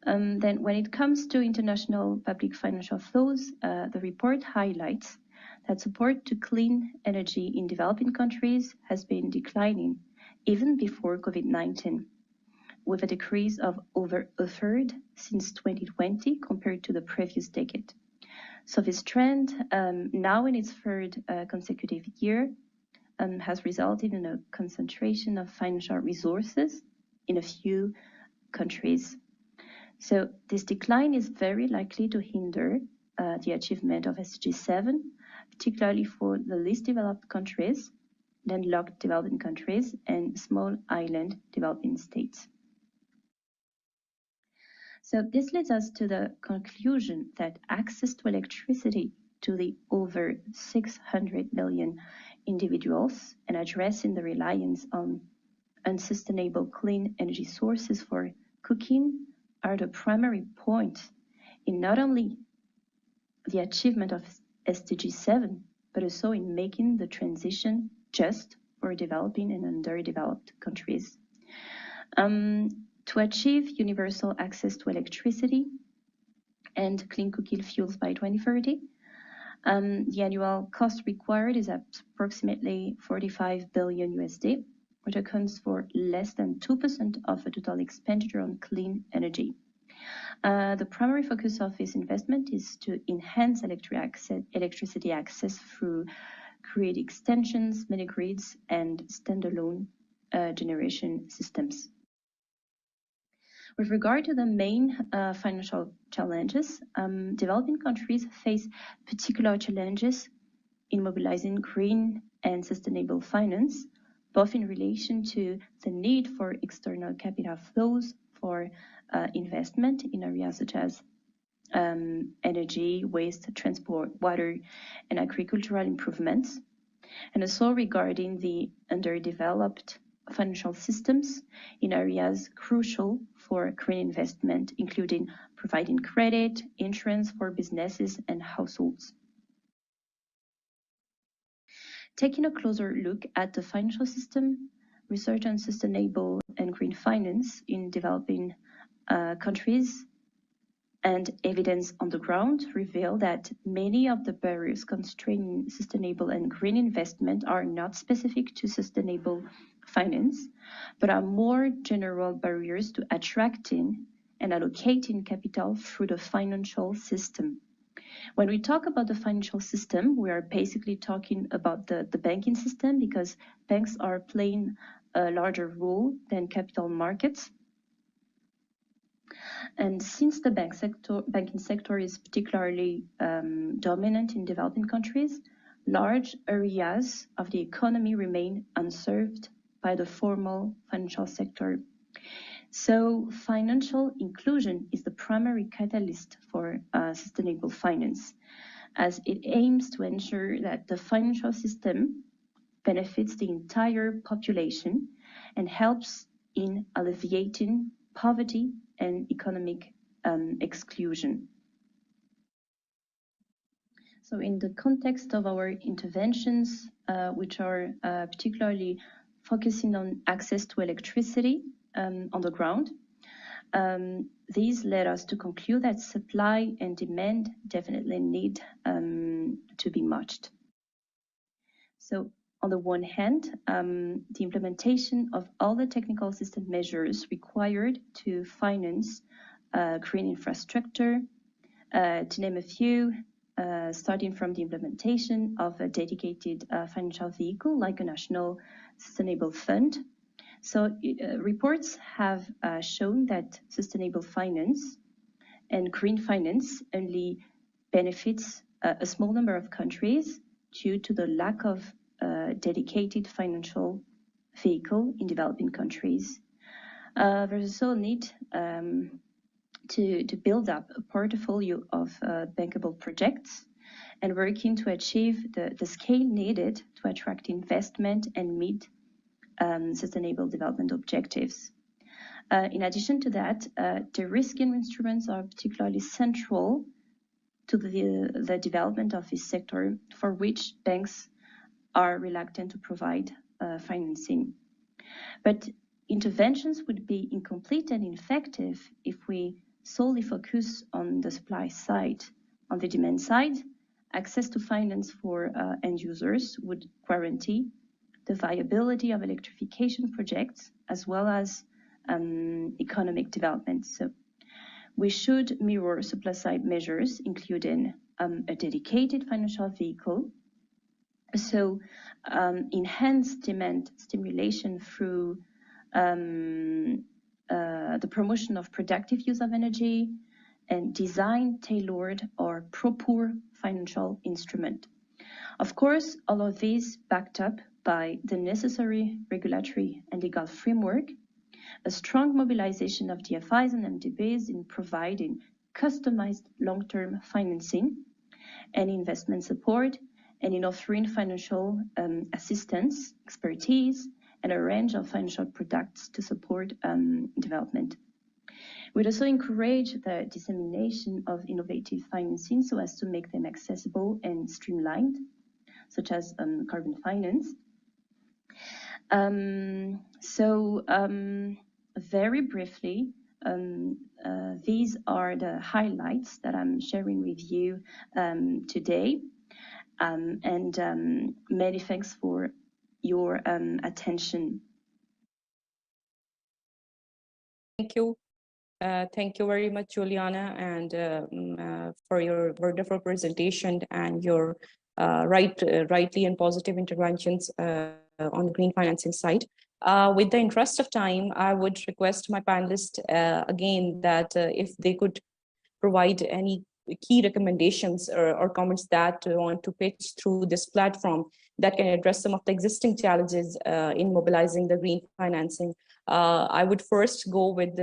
[SPEAKER 16] Then when it comes to international public financial flows, the report highlights that support to clean energy in developing countries has been declining even before COVID-19, with a decrease of over a third since 2020 compared to the previous decade. So this trend, now in its third consecutive year, has resulted in a concentration of financial resources in a few countries. So this decline is very likely to hinder the achievement of SDG 7, particularly for the least developed countries, landlocked developing countries, and small island developing states. So this leads us to the conclusion that access to electricity to the over 600 million individuals and addressing the reliance on unsustainable clean energy sources for cooking are the primary point in not only the achievement of SDG 7, but also in making the transition just for developing and underdeveloped countries. To achieve universal access to electricity and clean cooking fuels by 2030, the annual cost required is approximately 45 billion USD, which accounts for less than 2% of the total expenditure on clean energy. The primary focus of this investment is to enhance electricity access through grid extensions, mini-grids, and standalone generation systems. With regard to the main financial challenges, developing countries face particular challenges in mobilizing green and sustainable finance, both in relation to the need for external capital flows for investment in areas such as energy, waste, transport, water, and agricultural improvements, and also regarding the underdeveloped financial systems in areas crucial for green investment, including providing credit, insurance for businesses and households. Taking a closer look at the financial system, research on sustainable and green finance in developing countries And evidence on the ground reveal that many of the barriers constraining sustainable and green investment are not specific to sustainable finance, but are more general barriers to attracting and allocating capital through the financial system. When we talk about the financial system, we are basically talking about the banking system, because banks are playing a larger role than capital markets. And since the banking sector is particularly dominant in developing countries, large areas of the economy remain unserved by the formal financial sector. So financial inclusion is the primary catalyst for sustainable finance, as it aims to ensure that the financial system benefits the entire population and helps in alleviating poverty and economic exclusion. So in the context of our interventions, which are particularly focusing on access to electricity on the ground, these led us to conclude that supply and demand definitely need to be matched. So on the one hand, the implementation of all the technical system measures required to finance green infrastructure, to name a few, starting from the implementation of a dedicated financial vehicle like a national sustainable fund. So reports have shown that sustainable finance and green finance only benefits a small number of countries due to the lack of dedicated financial vehicle in developing countries. There's also a need to build up a portfolio of bankable projects and working to achieve the scale needed to attract investment and meet sustainable development objectives. In addition to that, de-risking instruments are particularly central to the development of this sector, for which banks are reluctant to provide financing. But interventions would be incomplete and ineffective if we solely focus on the supply side. On the demand side, access to finance for end users would guarantee the viability of electrification projects as well as economic development. So we should mirror supply side measures, including a dedicated financial vehicle. So enhance demand stimulation through the promotion of productive use of energy and design tailored or proper financial instrument. Of course, all of these backed up by the necessary regulatory and legal framework, a strong mobilization of DFIs and MDBs in providing customized long-term financing and investment support, and in offering financial assistance, expertise, and a range of financial products to support development. We'd also encourage the dissemination of innovative financing so as to make them accessible and streamlined, such as carbon finance. Very briefly, these are the highlights that I'm sharing with you today. Many thanks for your attention.
[SPEAKER 11] Thank you. Thank you very much, Juliana, and for your wonderful presentation and your rightly and positive interventions on the green financing side. With the interest of time, I would request my panelists again that if they could provide any key recommendations or comments that want to pitch through this platform that can address some of the existing challenges in mobilizing the green financing. I would first go with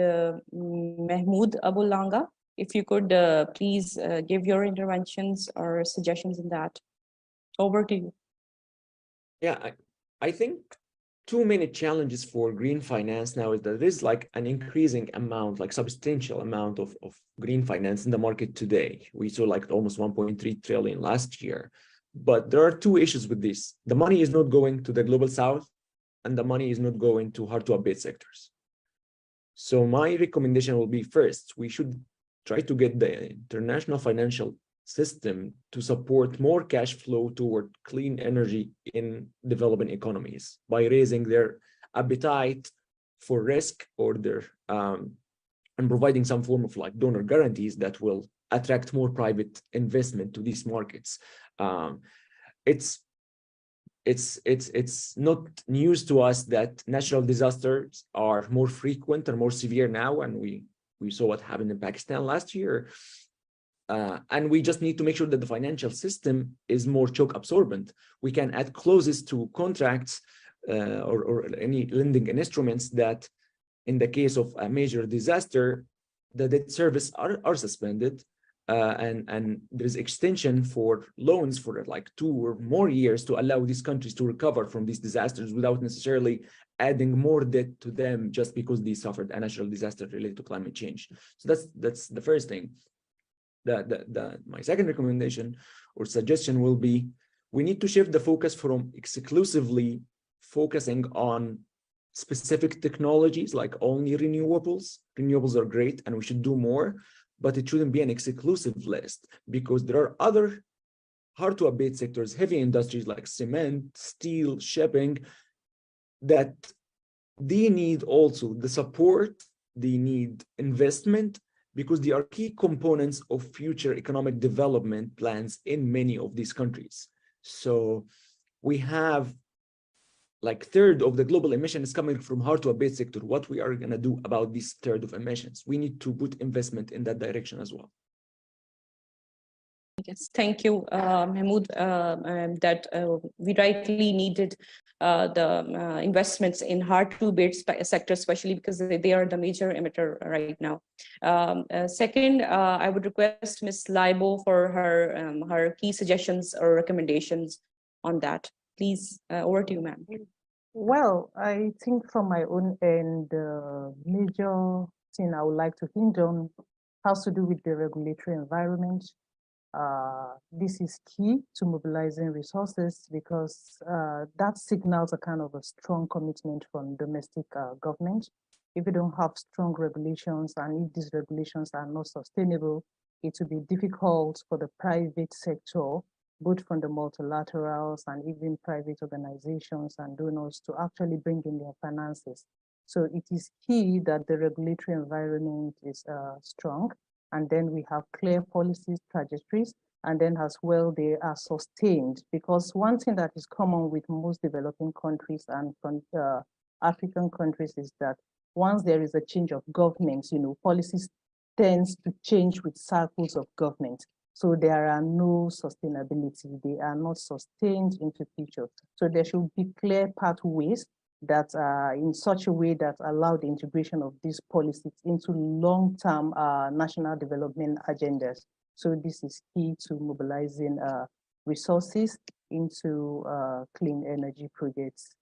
[SPEAKER 11] Mahmoud Abulanga. If you could please give your interventions or suggestions in that. Over to you.
[SPEAKER 12] Yeah, I think too many challenges for green finance now is that there's like an increasing amount, like substantial amount of green finance in the market today. We saw like almost 1.3 trillion last year. But there are two issues with this. The money is not going to the global south, and the money is not going to hard to abate sectors. So my recommendation will be, first, we should try to get the international financial system to support more cash flow toward clean energy in developing economies by raising their appetite for risk, or their and providing some form of like donor guarantees that will attract more private investment to these markets. It's not news to us that natural disasters are more frequent and more severe now, and we saw what happened in Pakistan last year. And we just need to make sure that the financial system is more shock absorbent. We can add clauses to contracts or any lending instruments that, in the case of a major disaster, the debt service are suspended, and there's extension for loans for like 2 or more years to allow these countries to recover from these disasters without necessarily adding more debt to them just because they suffered a natural disaster related to climate change. So that's the first thing. My second recommendation or suggestion will be, we need to shift the focus from exclusively focusing on specific technologies like only renewables. Renewables are great and we should do more, but it shouldn't be an exclusive list, because there are other hard to abate sectors, heavy industries like cement, steel, shipping, that they need also the support, they need investment, because they are key components of future economic development plans in many of these countries. So we have like third of the global emissions coming from hard to abate sector. What we are going to do about this third of emissions? We need to put investment in that direction as well.
[SPEAKER 11] Yes, thank you, Mahmoud, that we rightly needed the investments in hard to abate sector, especially because they are the major emitter right now. Second, I would request Ms. Laibo for her key suggestions or recommendations on that. Please, over to you, ma'am.
[SPEAKER 13] Well, I think from my own end, the major thing I would like to hint on has to do with the regulatory environment. This is key to mobilizing resources, because that signals a kind of a strong commitment from domestic government. If you don't have strong regulations, and if these regulations are not sustainable, it will be difficult for the private sector, both from the multilaterals and even private organizations and donors, to actually bring in their finances. So it is key that the regulatory environment is strong, and then we have clear policies, trajectories, and then as well they are sustained. Because one thing that is common with most developing countries and African countries is that once there is a change of government, policies tends to change with cycles of government. So there are no sustainability, they are not sustained into future. So there should be clear pathways that in such a way that allow the integration of these policies into long-term national development agendas. So this is key to mobilizing resources into clean energy projects.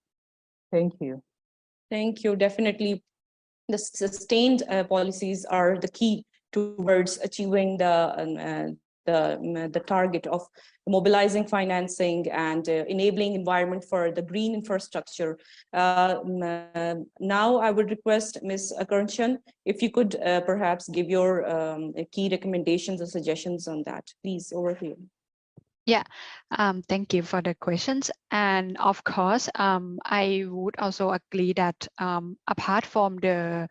[SPEAKER 13] Thank you.
[SPEAKER 11] Thank you. Definitely, the sustained policies are the key towards achieving the target of mobilizing financing and enabling environment for the green infrastructure. Now I would request Ms. Akarshan, if you could perhaps give your key recommendations or suggestions on that. Please, over to you.
[SPEAKER 14] Yeah, thank you for the questions. And of course, I would also agree that apart from the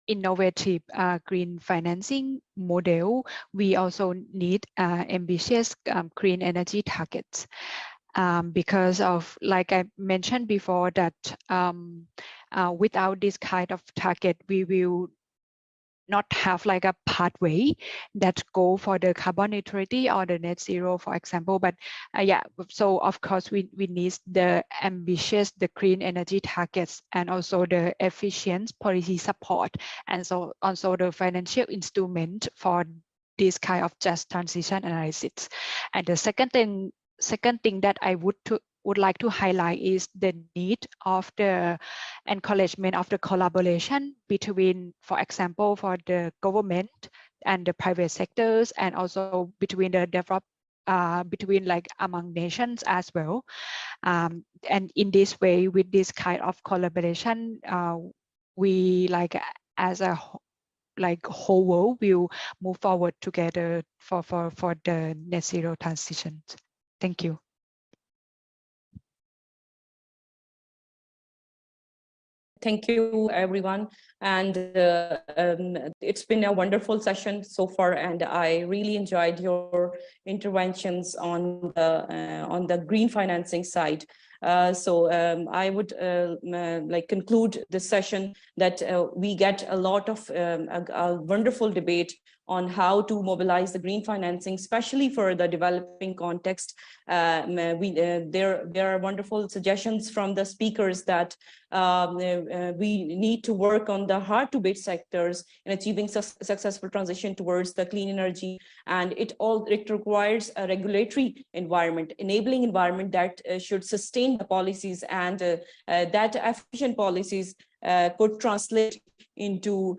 [SPEAKER 14] innovative green financing model, we also need ambitious green energy targets. Because of, like I mentioned before, that without this kind of target, we will not have like a pathway that go for the carbon neutrality or the net zero, for example. But yeah, so of course we need the ambitious, the clean energy targets, and also the efficient policy support, and so also the financial instrument for this kind of just transition analysis. And the second thing that I would like to highlight is the need of the encouragement of the collaboration between, for example, for the government and the private sectors, and also between the between like among nations as well. And in this way, with this kind of collaboration, we like as a like whole world will move forward together for the net zero transition. Thank you.
[SPEAKER 11] Thank you, everyone. And it's been a wonderful session so far, and I really enjoyed your interventions on the green financing side. I would like conclude this session that we get a lot of a wonderful debate on how to mobilize the green financing, especially for the developing context. There are wonderful suggestions from the speakers that we need to work on the hard-to-abate sectors in achieving successful transition towards the clean energy, and it requires a regulatory environment, enabling environment that should sustain the policies, and that efficient policies could translate into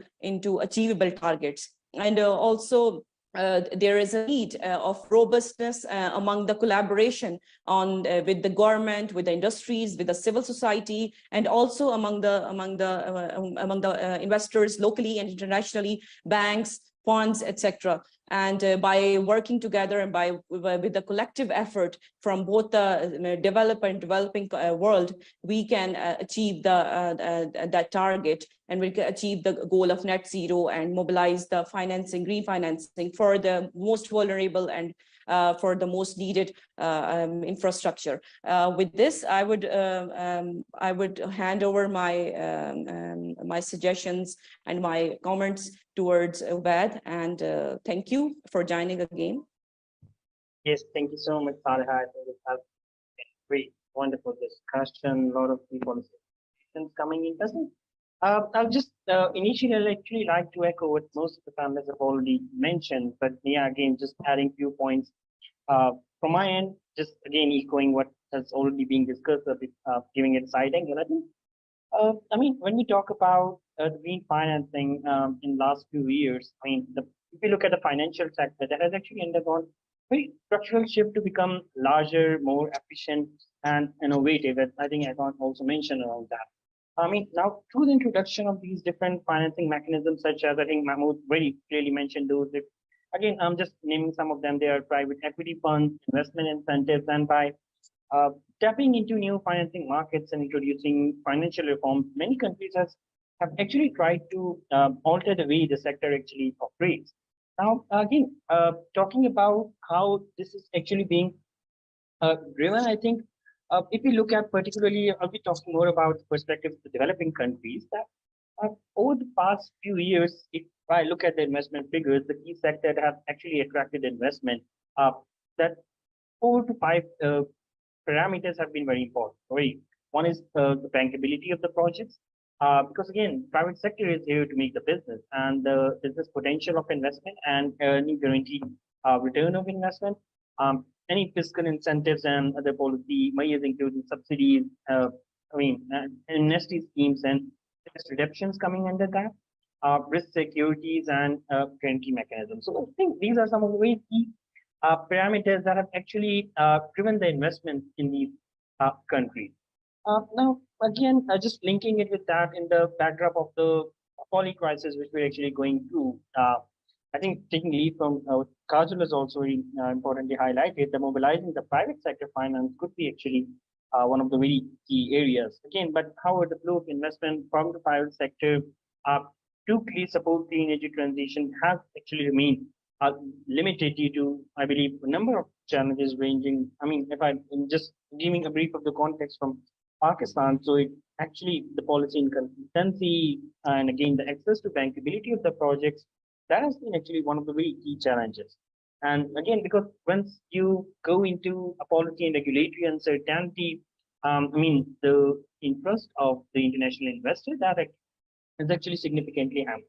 [SPEAKER 11] achievable targets. And also there is a need of robustness among the collaboration on with the government, with the industries, with the civil society, and also among the investors locally and internationally, banks, funds, etc. And by working together and with the collective effort from both the developer and developing world, we can achieve that target, and we can achieve the goal of net zero and mobilize the financing, green financing for the most vulnerable and for the most needed infrastructure. With this, I would hand over my suggestions and my comments towards Ubaid, and thank you for joining again.
[SPEAKER 1] Yes, thank you so much, Saleha. I think it has been a great, wonderful discussion. A lot of people coming in. I'll just initially I'd actually like to echo what most of the panelists have already mentioned, but yeah, again, just adding a few points from my end, just again echoing what has already been discussed, a bit, giving it side angle. I think, I mean, when we talk about green financing in last few years, I mean, if you look at the financial sector, that has actually undergone very structural shift to become larger, more efficient, and innovative. I think I can also mention around that. I mean, now through the introduction of these different financing mechanisms, such as I think Mahmoud very clearly mentioned those. Again, I'm just naming some of them. They are private equity funds, investment incentives, and by tapping into new financing markets and introducing financial reforms, many countries have actually tried to alter the way the sector actually operates. Now, again, talking about how this is actually being driven, I think if we look at particularly, I'll be talking more about the perspective of the developing countries, that over the past few years, if I look at the investment figures, the key sector that have actually attracted investment, that 4 to 5 parameters have been very important. One is the bankability of the projects, because again, private sector is here to make the business, and the business potential of investment and any guaranteed return of investment. Any fiscal incentives and other policy measures, including subsidies, amnesty schemes and tax reductions coming under that, risk securities and guarantee mechanisms. So I think these are some of the very key parameters that have actually driven the investment in these countries. Now, again, just linking it with that in the backdrop of the poly crisis, which we're actually going through, I think taking lead from what Kajal has also very importantly highlighted, the mobilizing the private sector finance could be actually one of the very key areas. Again, but however, the flow of investment from the private sector to clearly support the energy transition has actually remained limited due to, I believe, a number of challenges ranging. I mean, if I'm just giving a brief of the context from Pakistan, so it actually the policy inconsistency and again the access to bankability of the projects, that has been actually one of the very key challenges. And again, because once you go into a policy and regulatory uncertainty, I mean, the interest of the international investor, that is actually significantly hampered.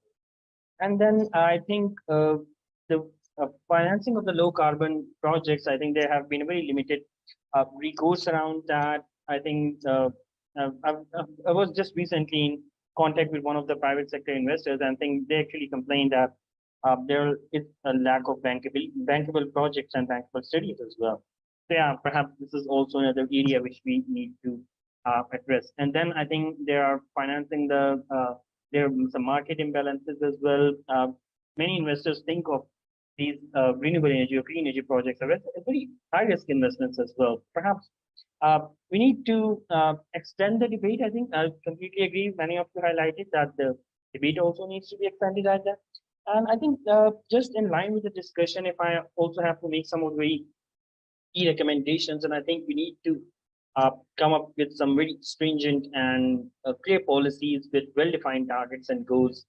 [SPEAKER 1] And then I think the financing of the low carbon projects, I think there have been a very limited recourse around that. I think I was just recently in contact with one of the private sector investors, and I think they actually complained that there is a lack of bankable projects and bankable studies as well. So yeah, perhaps this is also another area which we need to address. And then I think they are financing the there are some market imbalances as well. Many investors think of these renewable energy or clean energy projects as very high risk investments as well. Perhaps we need to extend the debate. I think I completely agree. Many of you highlighted that the debate also needs to be extended at that. And I think just in line with the discussion, if I also have to make some of the key recommendations, and I think we need to come up with some very stringent and clear policies with well-defined targets and goals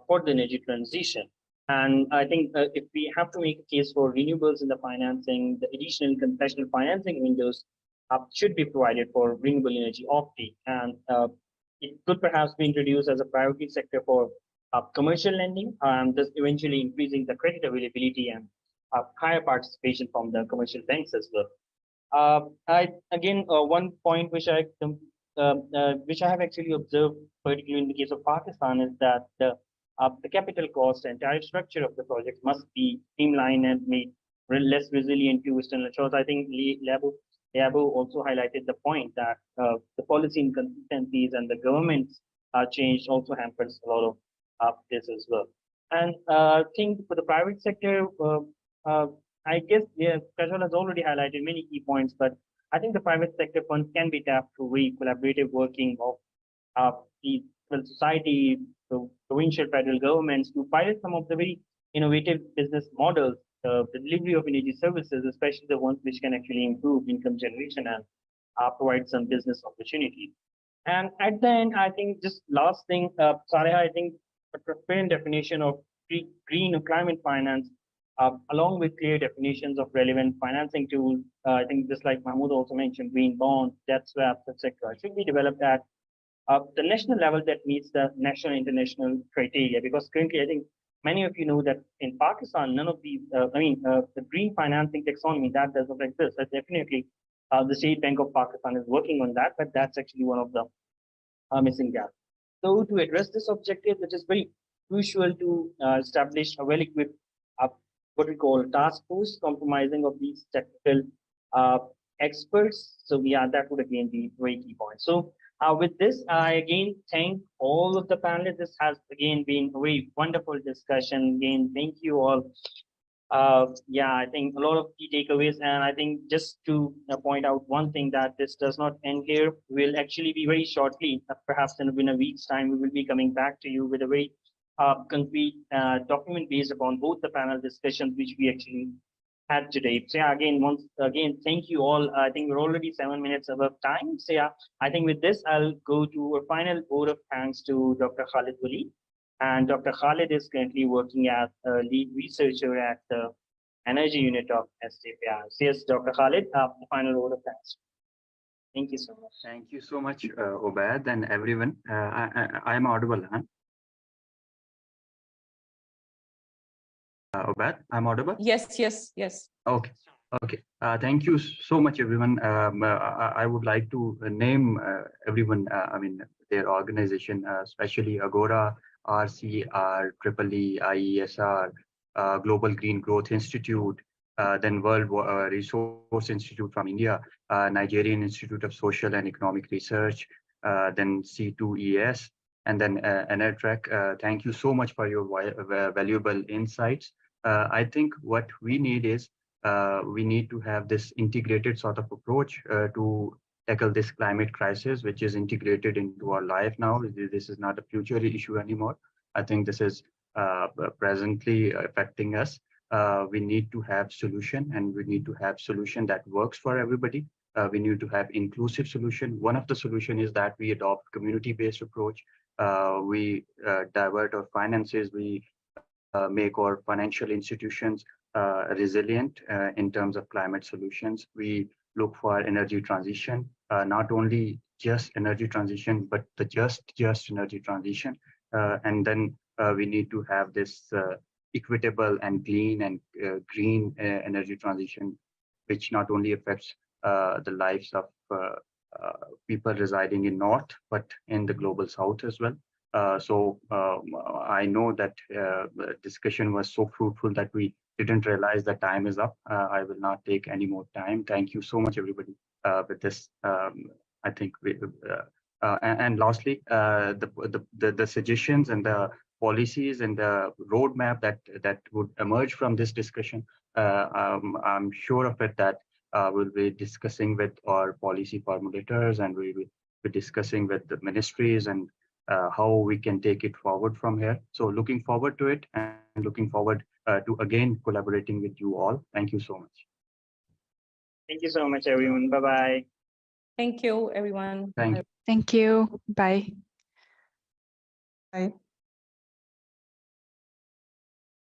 [SPEAKER 1] for the energy transition. And I think if we have to make a case for renewables in the financing, the additional concessional financing windows should be provided for renewable energy offtake. And it could perhaps be introduced as a priority sector for commercial lending, thus eventually increasing the credit availability and higher participation from the commercial banks as well. One point which I have actually observed, particularly in the case of Pakistan, is that the capital cost and tariff structure of the project must be streamlined and made less resilient to external shocks. I think Liabo also highlighted the point that the policy inconsistencies and the government's change also hampers a lot of this as well. And I think for the private sector, I guess, Kajal has already highlighted many key points, but I think the private sector funds can be tapped through very collaborative working of the civil society, the provincial federal governments to pilot some of the very innovative business models, the delivery of energy services, especially the ones which can actually improve income generation and provide some business opportunities. And at the end, I think just last thing, Saleha, I think a transparent definition of green or climate finance, along with clear definitions of relevant financing tools, I think just like Mahmoud also mentioned, green bonds, debt swaps, etc., should be developed at the national level that meets the national and international criteria. Because currently, I think many of you know that in Pakistan, none of these, the green financing taxonomy, that does not exist. So definitely, the State Bank of Pakistan is working on that, but that's actually one of the missing gaps. So to address this objective, it is very crucial to establish a well-equipped what we call task force comprising of these technical experts. So yeah, that would again be very key point. So with this, I again thank all of the panelists. This has again been a very wonderful discussion. Again, thank you all. Yeah, I think a lot of key takeaways, and I think just to point out one thing, that this does not end here. We'll actually be very shortly, perhaps in a week's time, we will be coming back to you with a very concrete document based upon both the panel discussions which we actually had today. So yeah, once again, thank you all. I think we're already 7 minutes above time. So yeah, I think with this, I'll go to a final vote of thanks to Dr. Khalid Wali. And Dr. Khalid is currently working as a lead researcher at the energy unit of STPI. So yes, Dr. Khalid, final vote of thanks. Thank you so much.
[SPEAKER 17] Thank you so much, Obad and everyone. I am audible, huh? Obad, I'm audible?
[SPEAKER 11] Yes, yes, yes.
[SPEAKER 17] Okay, okay. Thank you so much, everyone. I would like to name everyone, their organization, especially Agora, RCR, EEE, IESR, Global Green Growth Institute, then World Resource Institute from India, Nigerian Institute of Social and Economic Research, then C2ES, and then ENERTREC. Thank you so much for your valuable insights. I think what we need is we need to have this integrated sort of approach to tackle this climate crisis, which is integrated into our life now. This is not a future issue anymore. I think this is presently affecting us. We need to have solution, and we need to have solution that works for everybody. We need to have inclusive solution. One of the solution is that we adopt community-based approach. We divert our finances. We make our financial institutions resilient in terms of climate solutions. We look for energy transition, not only just energy transition, but the just energy transition. And then we need to have this equitable and clean and green energy transition, which not only affects the lives of people residing in North, but in the global South as well. So I know that the discussion was so fruitful that we didn't realize that time is up. I will not take any more time. Thank you so much, everybody. With this, I think And lastly, the suggestions and the policies and the roadmap that would emerge from this discussion, I'm sure of it that we'll be discussing with our policy formulators, and we will be discussing with the ministries and how we can take it forward from here. So looking forward to it, and looking forward to again collaborating with you all. Thank you so much.
[SPEAKER 1] Thank you so much, everyone. Bye-bye.
[SPEAKER 11] Thank you, everyone.
[SPEAKER 17] Thank you.
[SPEAKER 14] Thank you. Bye.
[SPEAKER 13] Bye.